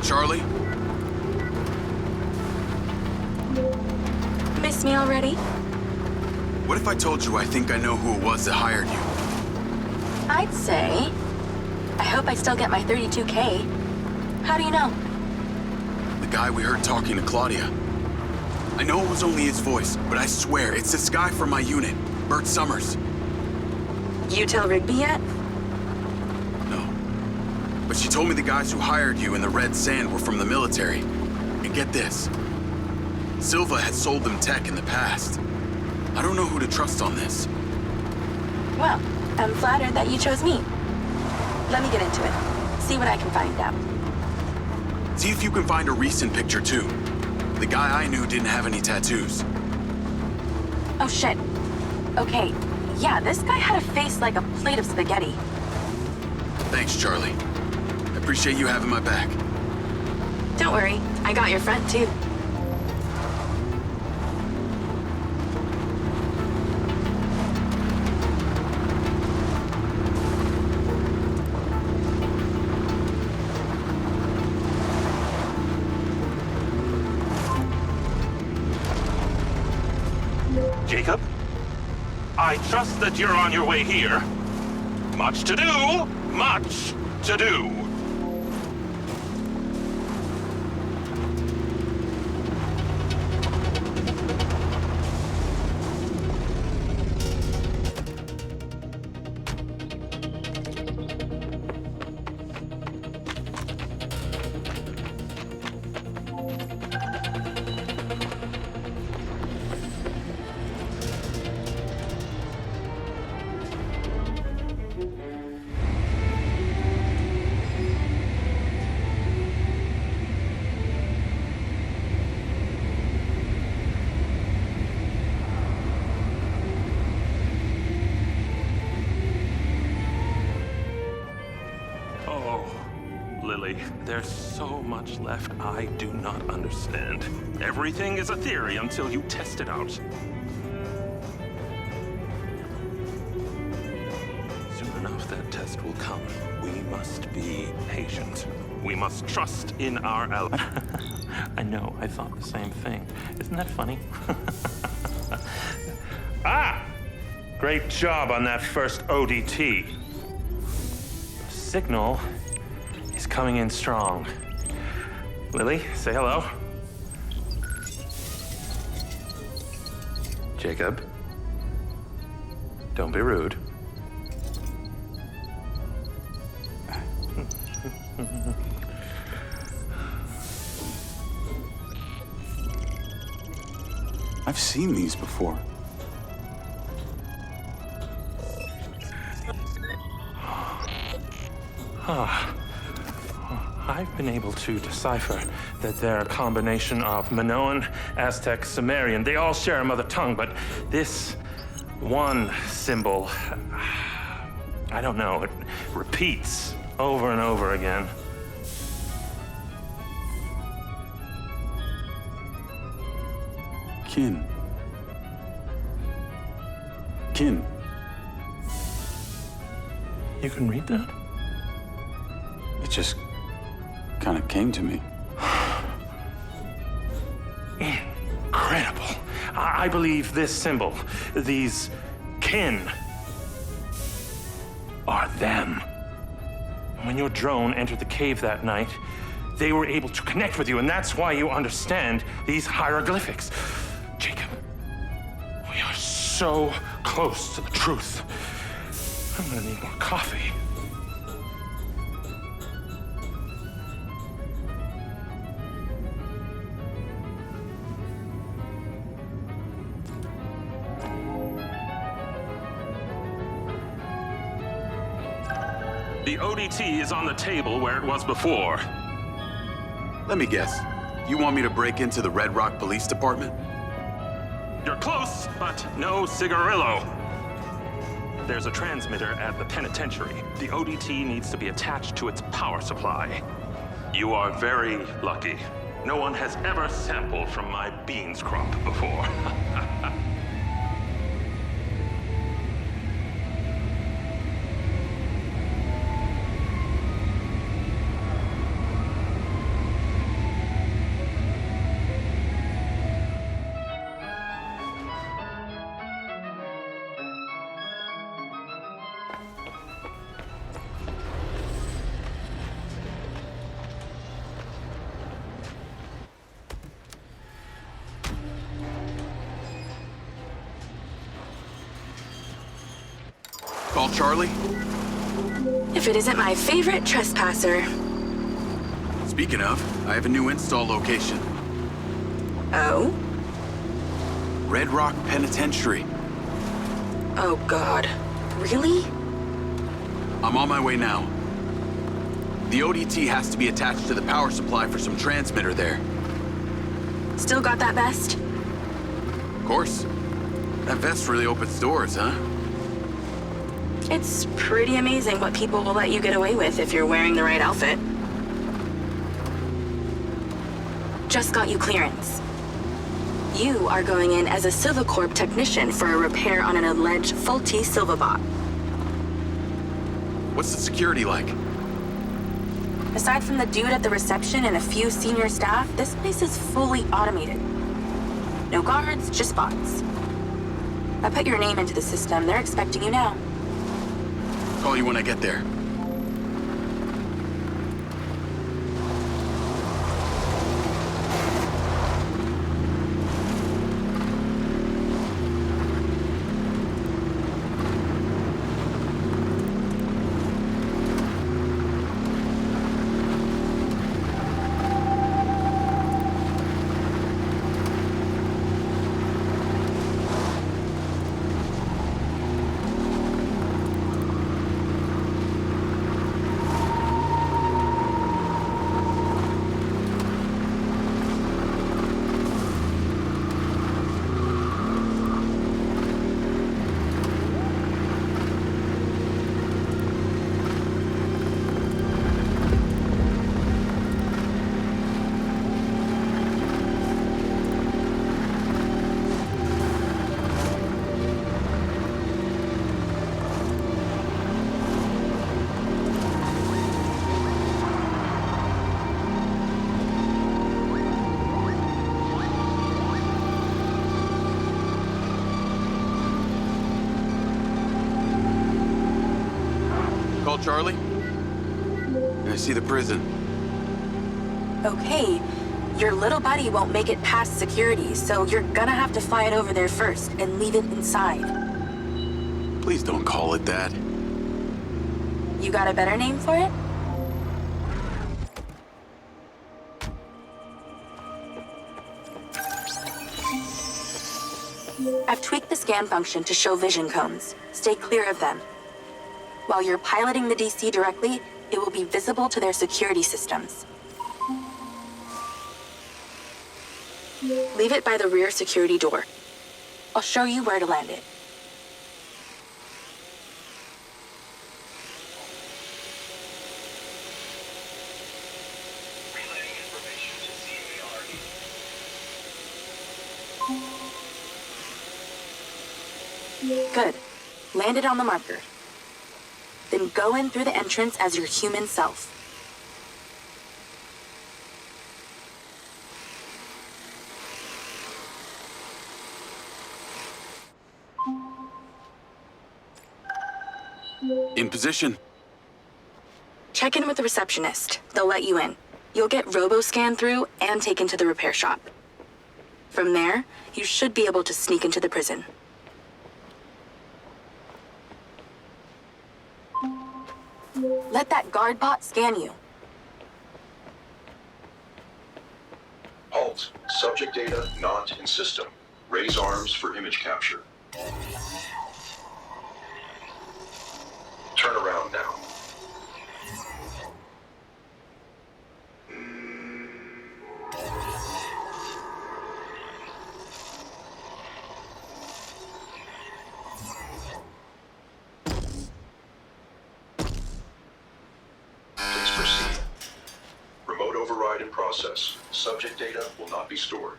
[SPEAKER 4] Charlie?
[SPEAKER 7] Miss me already?
[SPEAKER 4] What if I told you I think I know who it was that hired you?
[SPEAKER 7] I'd say... I hope I still get my 32K. How do you know?
[SPEAKER 4] The guy we heard talking to Claudia. I know it was only his voice, but I swear it's this guy from my unit, Bert Summers.
[SPEAKER 7] You tell Rigby yet?
[SPEAKER 4] But she told me the guys who hired you in the Red Sand were from the military. And get this. Silva had sold them tech in the past. I don't know who to trust on this.
[SPEAKER 7] Well, I'm flattered that you chose me. Let me get into it. See what I can find out.
[SPEAKER 4] See if you can find a recent picture, too. The guy I knew didn't have any tattoos.
[SPEAKER 7] Oh, shit. Okay. Yeah, this guy had a face like a plate of spaghetti.
[SPEAKER 4] Thanks, Charlie. Appreciate you having my back.
[SPEAKER 7] Don't worry, I got your front too.
[SPEAKER 20] Jacob? I trust that you're on your way here. Much to do, much to do. There's so much left I do not understand. Everything is a theory until you test it out. Soon enough, that test will come. We must be patient. We must trust in our ally. I know, I thought the same thing. Isn't that funny? Ah! Great job on that first ODT. The signal is coming in strong. Lily, say hello. Jacob, don't be rude.
[SPEAKER 18] I've seen these before.
[SPEAKER 19] I've been able to decipher that they're a combination of Minoan, Aztec, Sumerian. They all share a mother tongue, but this one symbol, I don't know, it repeats over and over again.
[SPEAKER 4] Kin. Kin.
[SPEAKER 19] You can read that?
[SPEAKER 4] It just kind of came to me.
[SPEAKER 19] Incredible. I believe this symbol, these kin, are them. When your drone entered the cave that night, they were able to connect with you, and that's why you understand these hieroglyphics. Jacob, we are so close to the truth. I'm gonna need more coffee. The ODT is on the table where it was before.
[SPEAKER 4] Let me guess. You want me to break into the Red Rock Police Department?
[SPEAKER 19] You're close, but no cigarillo. There's a transmitter at the penitentiary. The ODT needs to be attached to its power supply. You are very lucky. No one has ever sampled from my beans crop before.
[SPEAKER 4] Call Charlie?
[SPEAKER 7] If it isn't my favorite trespasser.
[SPEAKER 4] Speaking of, I have a new install location.
[SPEAKER 7] Oh?
[SPEAKER 4] Red Rock Penitentiary.
[SPEAKER 7] Oh, God. Really?
[SPEAKER 4] I'm on my way now. The ODT has to be attached to the power supply for some transmitter there.
[SPEAKER 7] Still got that vest?
[SPEAKER 4] Of course. That vest really opens doors, huh?
[SPEAKER 7] It's pretty amazing what people will let you get away with if you're wearing the right outfit. Just got you clearance. You are going in as a Silvacorp technician for a repair on an alleged faulty Silvabot.
[SPEAKER 4] What's the security like?
[SPEAKER 7] Aside from the dude at the reception and a few senior staff, this place is fully automated. No guards, just bots. I put your name into the system. They're expecting you now.
[SPEAKER 4] Call you when I get there. Call Charlie? I see the prison.
[SPEAKER 7] Okay, your little buddy won't make it past security, so you're gonna have to fly it over there first and leave it inside.
[SPEAKER 4] Please don't call it that.
[SPEAKER 7] You got a better name for it? I've tweaked the scan function to show vision cones. Stay clear of them. While you're piloting the DC directly, it will be visible to their security systems. Leave it by the rear security door. I'll show you where to land it. Good. Land it on the marker. Then go in through the entrance as your human self.
[SPEAKER 4] In position.
[SPEAKER 7] Check in with the receptionist. They'll let you in. You'll get robo-scanned through and taken to the repair shop. From there, you should be able to sneak into the prison. Let that guard bot scan you.
[SPEAKER 3] Halt. Subject data not in system. Raise arms for image capture. Turn around now. Please proceed. Remote override in process. Subject data will not be stored.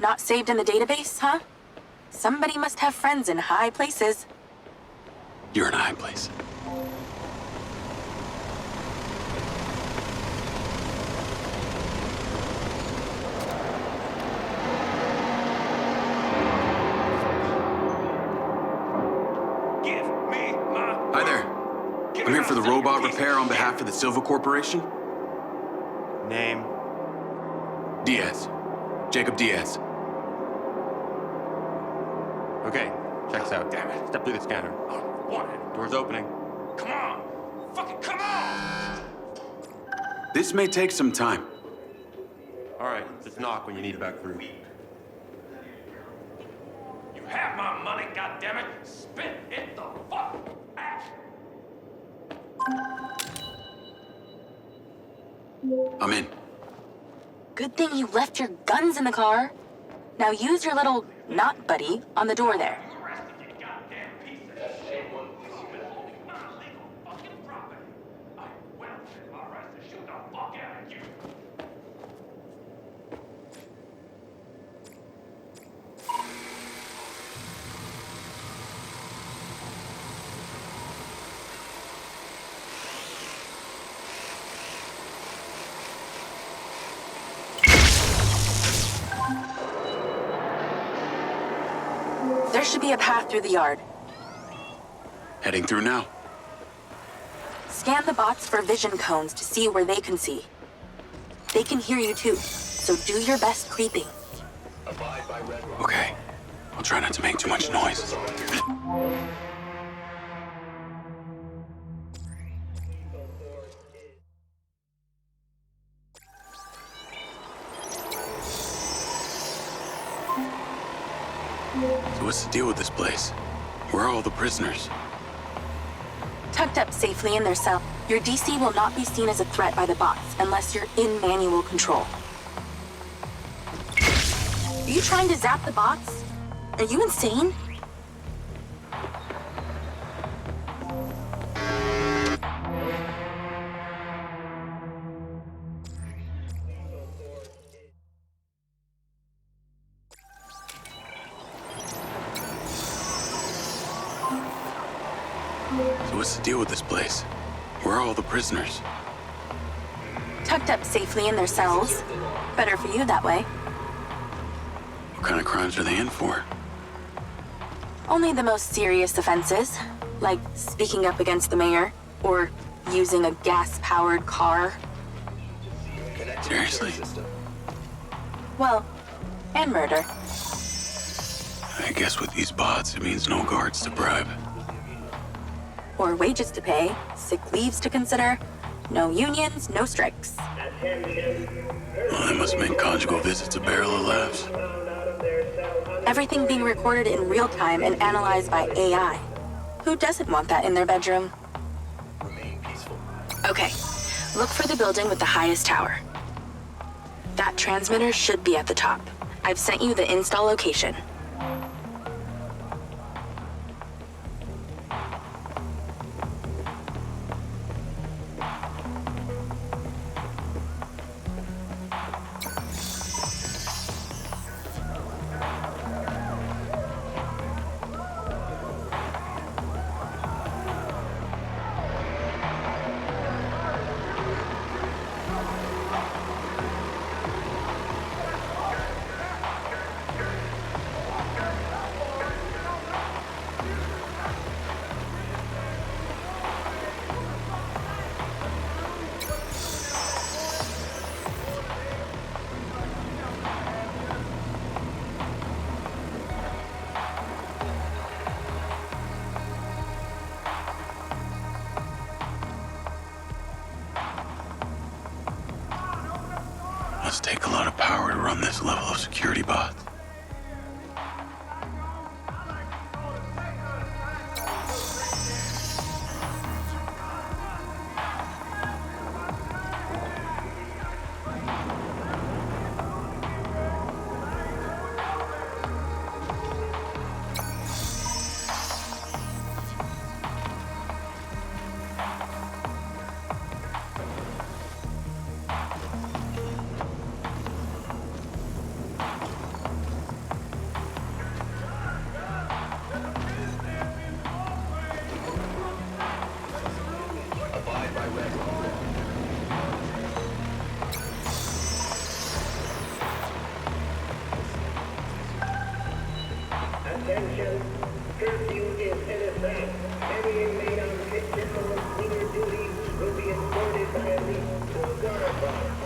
[SPEAKER 7] Not saved in the database, huh? Somebody must have friends in high places.
[SPEAKER 4] You're in a high place. Hi there. I'm here for the robot repair on behalf of the Silva Corporation.
[SPEAKER 22] Name?
[SPEAKER 4] Diaz. Jacob Diaz.
[SPEAKER 22] Okay, check this out. Damn it. Step through the scanner. Door's opening.
[SPEAKER 10] Come on! Fucking come on!
[SPEAKER 4] This may take some time.
[SPEAKER 22] All right, just knock when you need it back through.
[SPEAKER 10] You have my money, goddammit! Spit it the fuck out!
[SPEAKER 4] I'm in.
[SPEAKER 7] Good thing you left your guns in the car. Now use your little not buddy on the door there. There should be a path through the yard.
[SPEAKER 4] Heading through now.
[SPEAKER 7] Scan the bots for vision cones to see where they can see. They can hear you too, so do your best creeping.
[SPEAKER 4] Okay. I'll try not to make too much noise. So what's the deal with this place? Where are all the prisoners?
[SPEAKER 7] Tucked up safely in their cell, your DC will not be seen as a threat by the bots unless you're in manual control. Are you trying to zap the bots? Are you insane?
[SPEAKER 4] So what's the deal with this place? Where are all the prisoners?
[SPEAKER 7] Tucked up safely in their cells. Better for you that way.
[SPEAKER 4] What kind of crimes are they in for?
[SPEAKER 7] Only the most serious offenses, like speaking up against the mayor, or using a gas-powered car.
[SPEAKER 4] Seriously?
[SPEAKER 7] Well, and murder.
[SPEAKER 4] I guess with these bots, it means no guards to bribe.
[SPEAKER 7] Or wages to pay, sick leaves to consider, no unions, no strikes.
[SPEAKER 4] Well, that must make conjugal visits a barrel of laughs.
[SPEAKER 7] Everything being recorded in real time and analyzed by AI. Who doesn't want that in their bedroom? Okay, look for the building with the highest tower. That transmitter should be at the top. I've sent you the install location.
[SPEAKER 4] Must take a lot of power to run this level of security bots.
[SPEAKER 16] Attention, curfew is in effect. Any inmate on fixed or cleaner duty will be escorted by at least 2 guard dogs.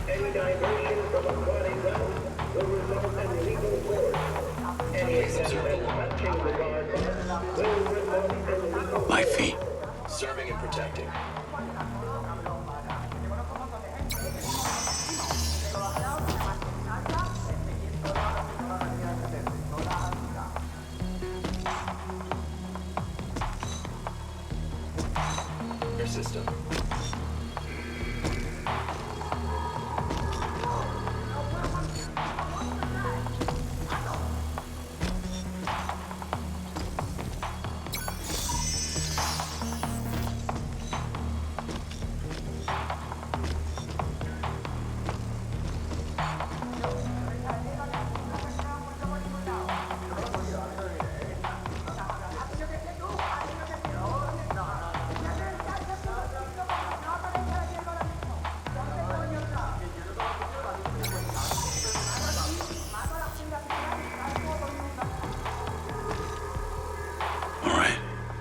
[SPEAKER 16] Any diversion from aquatic route will result in legal force. Any attempt at touching the guard dog will result in legal force.
[SPEAKER 4] My feet.
[SPEAKER 3] Serving and protecting. Your system.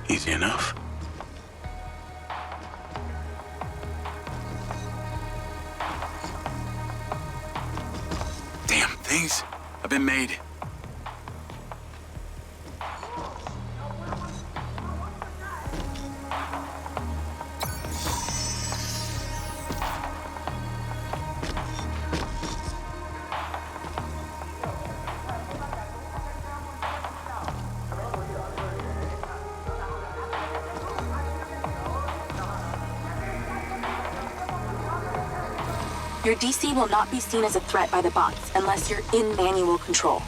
[SPEAKER 4] Easy enough. Damn things have been made.
[SPEAKER 7] Your DC will not be seen as a threat by the bots unless you're in manual control.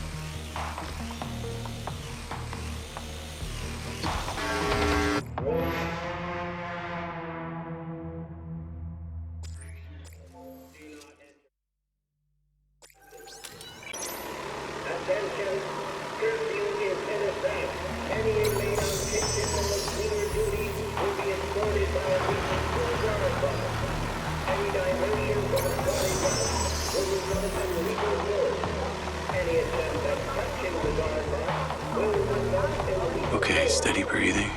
[SPEAKER 16] Attention, curfew is in effect. Any inmate on fixed or cleaner duty will be escorted by at least 2 guard dogs. Any diversion from a body route will result in legal force. Any attempt at touching the guard dog will result in legal force.
[SPEAKER 4] Okay, steady breathing.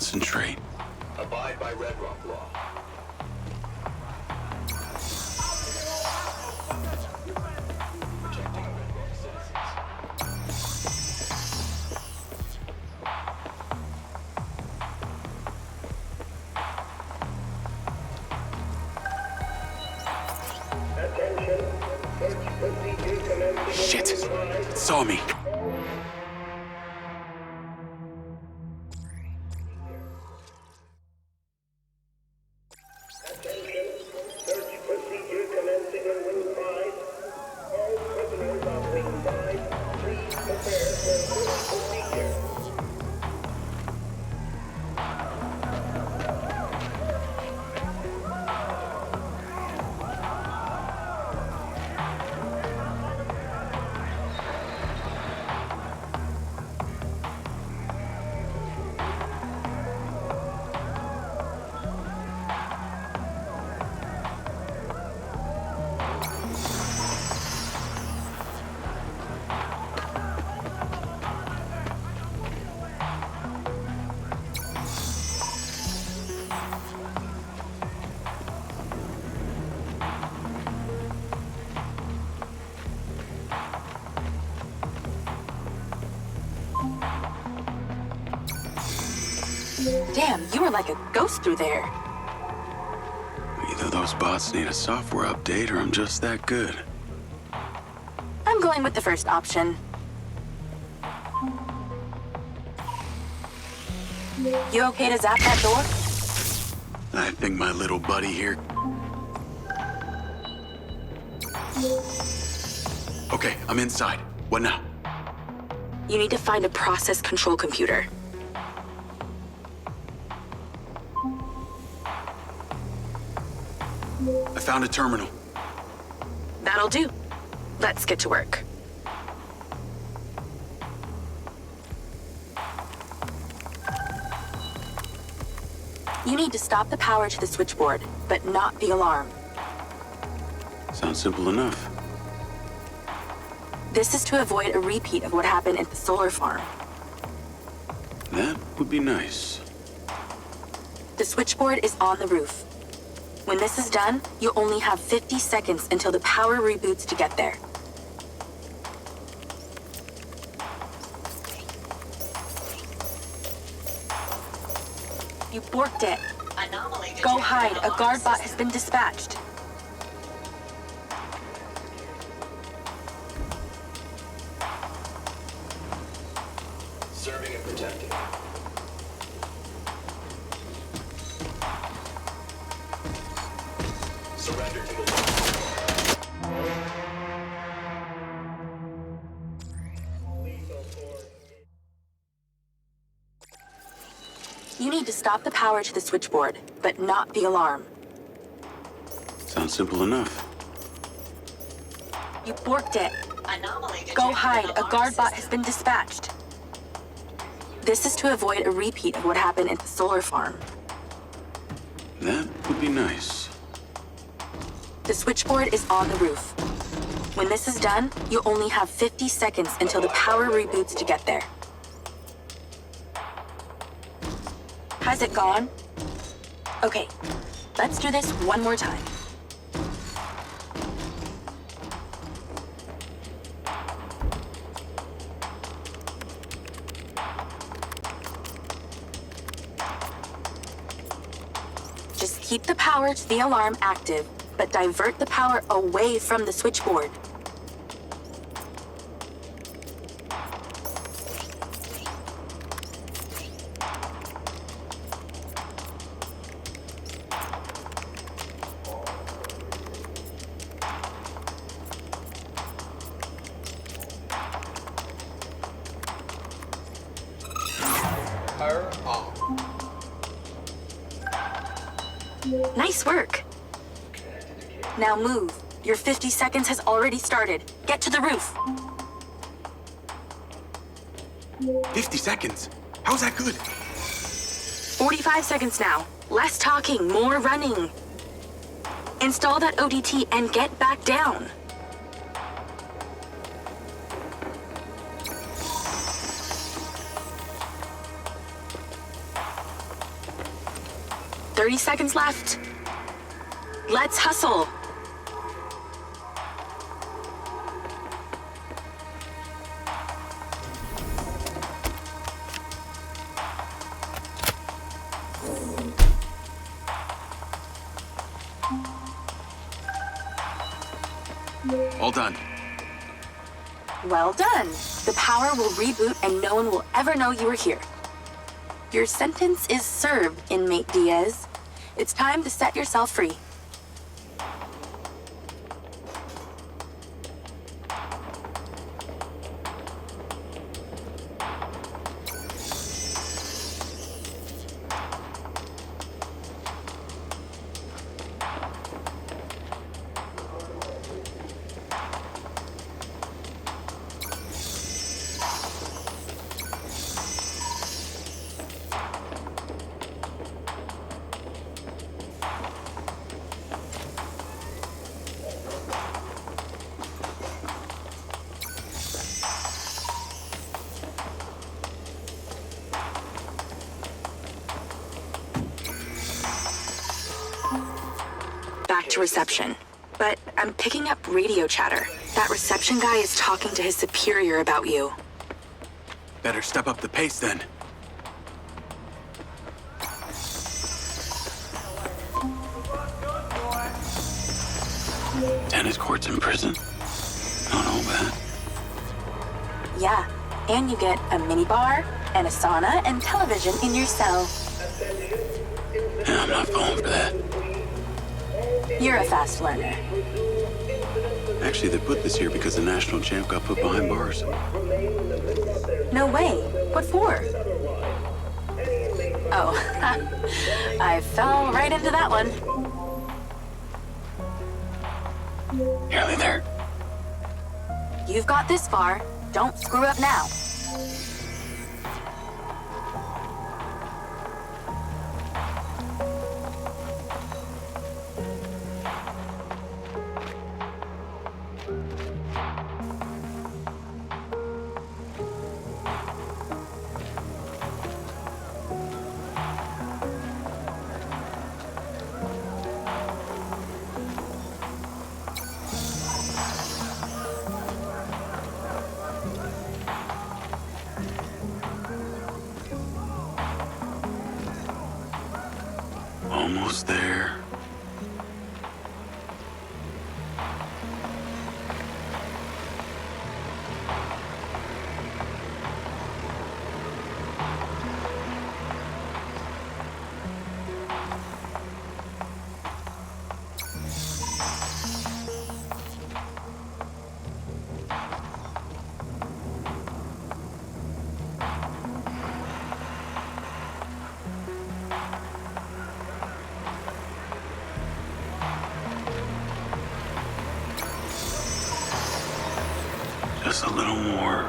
[SPEAKER 4] concentrate.
[SPEAKER 3] Abide by Red Rock law. Protecting Red Rock citizens.
[SPEAKER 16] Attention. Search procedure commencing.
[SPEAKER 4] Shit! It saw me.
[SPEAKER 16] Attention. Search procedure commencing in Wing 5. All prisoners of Wing 5, please prepare for search procedure.
[SPEAKER 7] Damn, you were like a ghost through there.
[SPEAKER 4] Either those bots need a software update or I'm just that good.
[SPEAKER 7] I'm going with the first option. You okay to zap that door?
[SPEAKER 4] I think my little buddy here... Okay, I'm inside. What now?
[SPEAKER 7] You need to find a process control computer.
[SPEAKER 4] I found a terminal.
[SPEAKER 7] That'll do. Let's get to work. You need to stop the power to the switchboard, but not the alarm.
[SPEAKER 4] Sounds simple enough.
[SPEAKER 7] This is to avoid a repeat of what happened at the solar farm.
[SPEAKER 4] That would be nice.
[SPEAKER 7] The switchboard is on the roof. When this is done, you only have 50 seconds until the power reboots to get there. You borked it. Go hide. A guard bot has been dispatched.
[SPEAKER 3] Serving and protecting. Surrender to the law.
[SPEAKER 7] You need to stop the power to the switchboard, but not the alarm.
[SPEAKER 4] Sounds simple enough.
[SPEAKER 7] You borked it. Go hide. A guard bot has been dispatched. This is to avoid a repeat of what happened at the solar farm.
[SPEAKER 4] That would be nice.
[SPEAKER 7] The switchboard is on the roof. When this is done, you only have 50 seconds until the power reboots to get there. Has it gone? Okay, let's do this one more time. Just keep the power to the alarm active, but divert the power away from the switchboard.
[SPEAKER 3] Power on.
[SPEAKER 7] Nice work. Now move. Your 50 seconds has already started. Get to the roof.
[SPEAKER 4] 50 seconds? How's that good?
[SPEAKER 7] 45 seconds now. Less talking, more running. Install that ODT and get back down. 30 seconds left. Let's hustle.
[SPEAKER 4] All done.
[SPEAKER 7] Well done. The power will reboot and no one will ever know you were here. Your sentence is served, inmate Diaz. It's time to set yourself free. Back to reception. But I'm picking up radio chatter. That reception guy is talking to his superior about you.
[SPEAKER 4] Better step up the pace then. Tennis courts in prison? Not all bad.
[SPEAKER 7] Yeah, and you get a minibar and a sauna and television in your cell.
[SPEAKER 4] Yeah, I'm not falling for that.
[SPEAKER 7] You're a fast learner.
[SPEAKER 4] Actually, they put this here because the national champ got put behind bars.
[SPEAKER 7] No way. What for? Oh, I fell right into that one.
[SPEAKER 4] Nearly there.
[SPEAKER 7] You've got this far. Don't screw up now.
[SPEAKER 4] Almost there. Just a little more.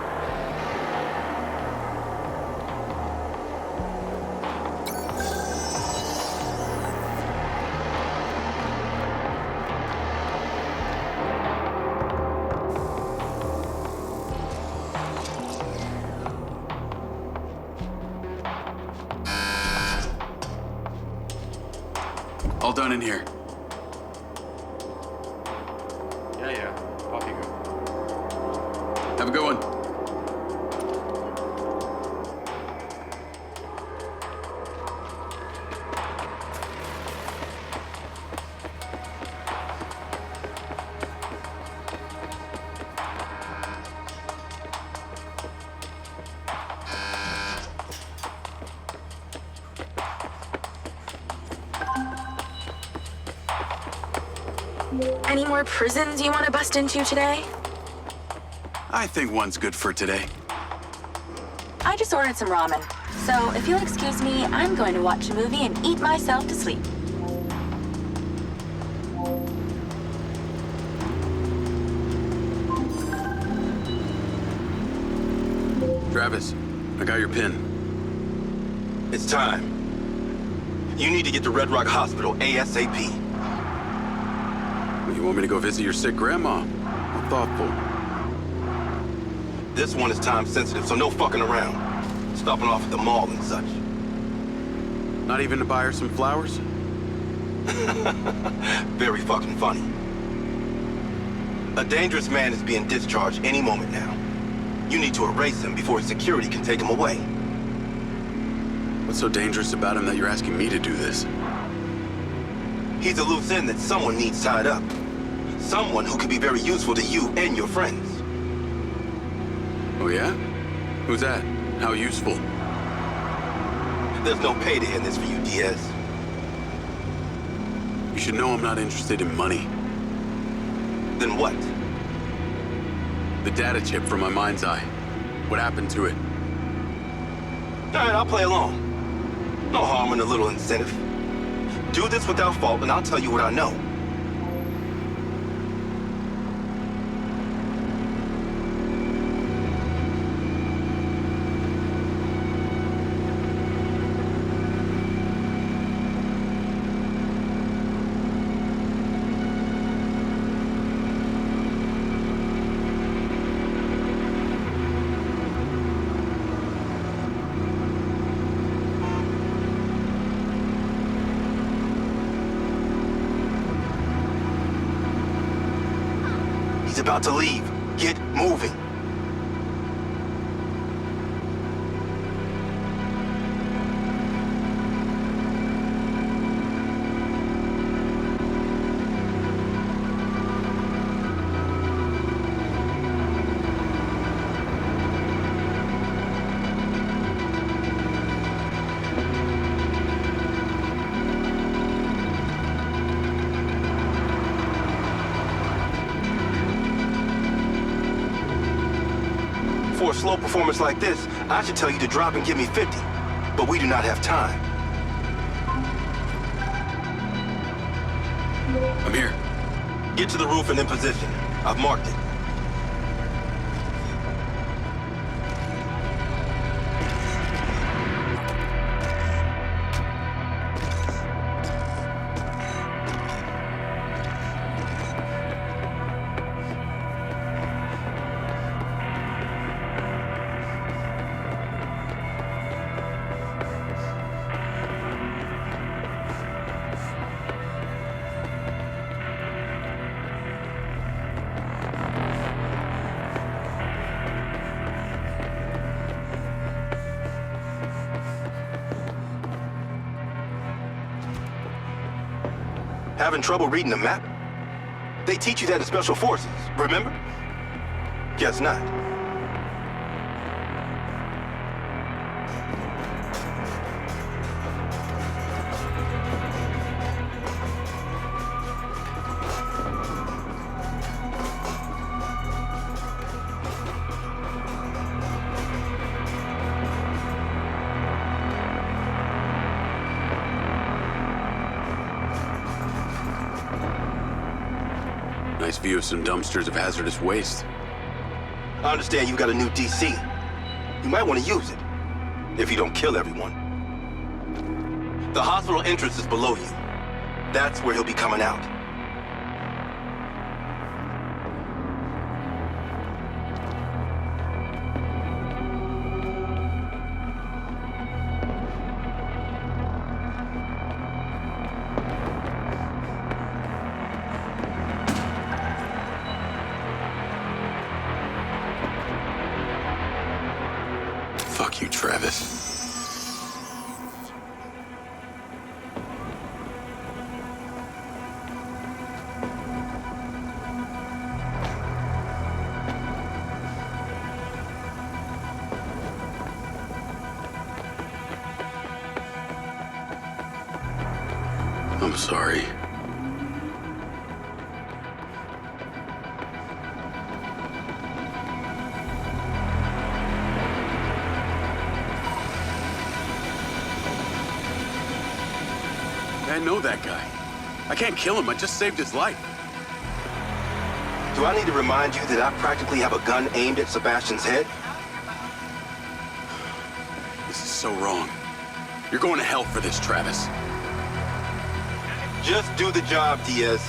[SPEAKER 4] All done in here.
[SPEAKER 22] Yeah. Off you go.
[SPEAKER 4] Have a good one.
[SPEAKER 7] Any more prisons you want to bust into today?
[SPEAKER 4] I think one's good for today.
[SPEAKER 7] I just ordered some ramen. So if you'll excuse me, I'm going to watch a movie and eat myself to sleep.
[SPEAKER 4] Travis, I got your pin.
[SPEAKER 12] It's time. You need to get to Red Rock Hospital ASAP.
[SPEAKER 4] You want me to go visit your sick grandma? How thoughtful.
[SPEAKER 12] This one is time sensitive, so no fucking around. Stopping off at the mall and such.
[SPEAKER 4] Not even to buy her some flowers?
[SPEAKER 12] Very fucking funny. A dangerous man is being discharged any moment now. You need to erase him before his security can take him away.
[SPEAKER 4] What's so dangerous about him that you're asking me to do this?
[SPEAKER 12] He's a loose end that someone needs tied up. Someone who could be very useful to you and your friends.
[SPEAKER 4] Oh yeah? Who's that? How useful?
[SPEAKER 12] There's no payday in this for you, Diaz.
[SPEAKER 4] You should know I'm not interested in money.
[SPEAKER 12] Then what?
[SPEAKER 4] The data chip from my mind's eye. What happened to it?
[SPEAKER 12] All right, I'll play along. No harm in a little incentive. Do this without fault, and I'll tell you what I know. He's about to leave. Get moving. For a slow performance like this, I should tell you to drop and give me 50. But we do not have time.
[SPEAKER 4] I'm here.
[SPEAKER 12] Get to the roof and in position. I've marked it. Having trouble reading the map? They teach you that in Special Forces, remember? Guess not.
[SPEAKER 4] Nice view of some dumpsters of hazardous waste.
[SPEAKER 12] I understand you've got a new DC. You might want to use it, if you don't kill everyone. The hospital entrance is below you. That's where he'll be coming out.
[SPEAKER 4] Fuck you, Travis. I'm sorry. I know that guy. I can't kill him. I just saved his life.
[SPEAKER 12] Do I need to remind you that I practically have a gun aimed at Sebastian's head?
[SPEAKER 4] This is so wrong. You're going to hell for this, Travis.
[SPEAKER 12] Just do the job, Diaz.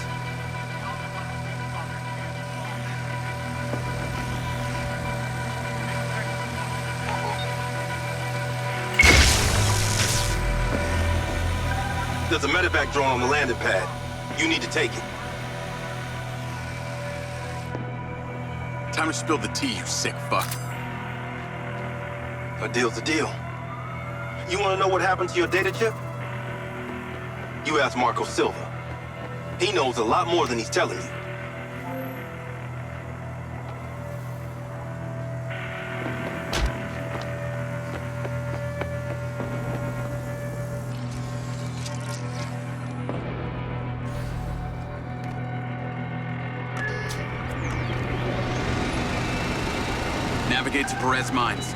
[SPEAKER 12] There's a medevac drone on the landing pad. You need to take it.
[SPEAKER 4] Time to spill the tea, you sick fuck.
[SPEAKER 12] A deal's a deal. You want to know what happened to your data chip? You ask Marco Silva. He knows a lot more than he's telling you.
[SPEAKER 4] Navigate to Perez Mines.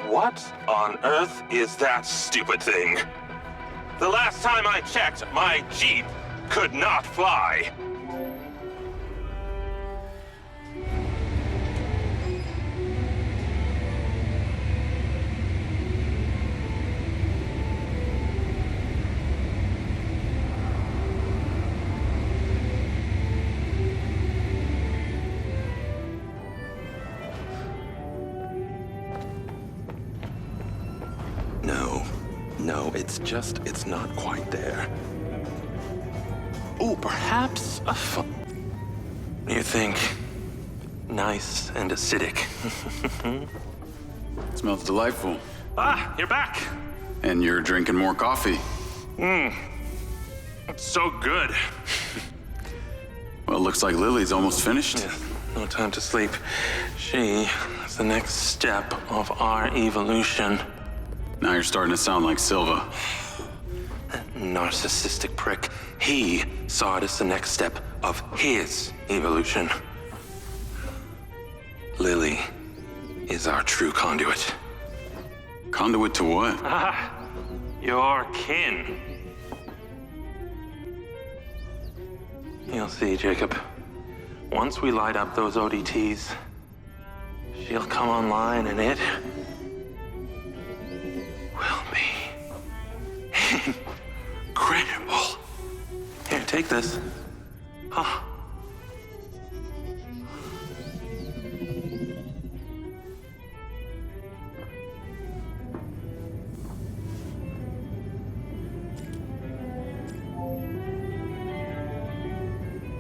[SPEAKER 20] What on earth is that stupid thing? The last time I checked, my Jeep could not fly.
[SPEAKER 5] No, it's not quite there. Oh, perhaps a
[SPEAKER 20] You think nice and acidic.
[SPEAKER 4] Smells delightful.
[SPEAKER 20] Ah, you're back.
[SPEAKER 4] And you're drinking more coffee.
[SPEAKER 20] It's so good.
[SPEAKER 4] Well, looks like Lily's almost finished.
[SPEAKER 20] Yeah, no time to sleep. She is the next step of our evolution.
[SPEAKER 4] Now you're starting to sound like Silva.
[SPEAKER 20] That narcissistic prick. He saw it as the next step of his evolution. Lily is our true conduit.
[SPEAKER 4] Conduit to what?
[SPEAKER 20] Ah, your kin. You'll see, Jacob. Once we light up those ODTs, she'll come online and it will be incredible. Here, take this. Huh.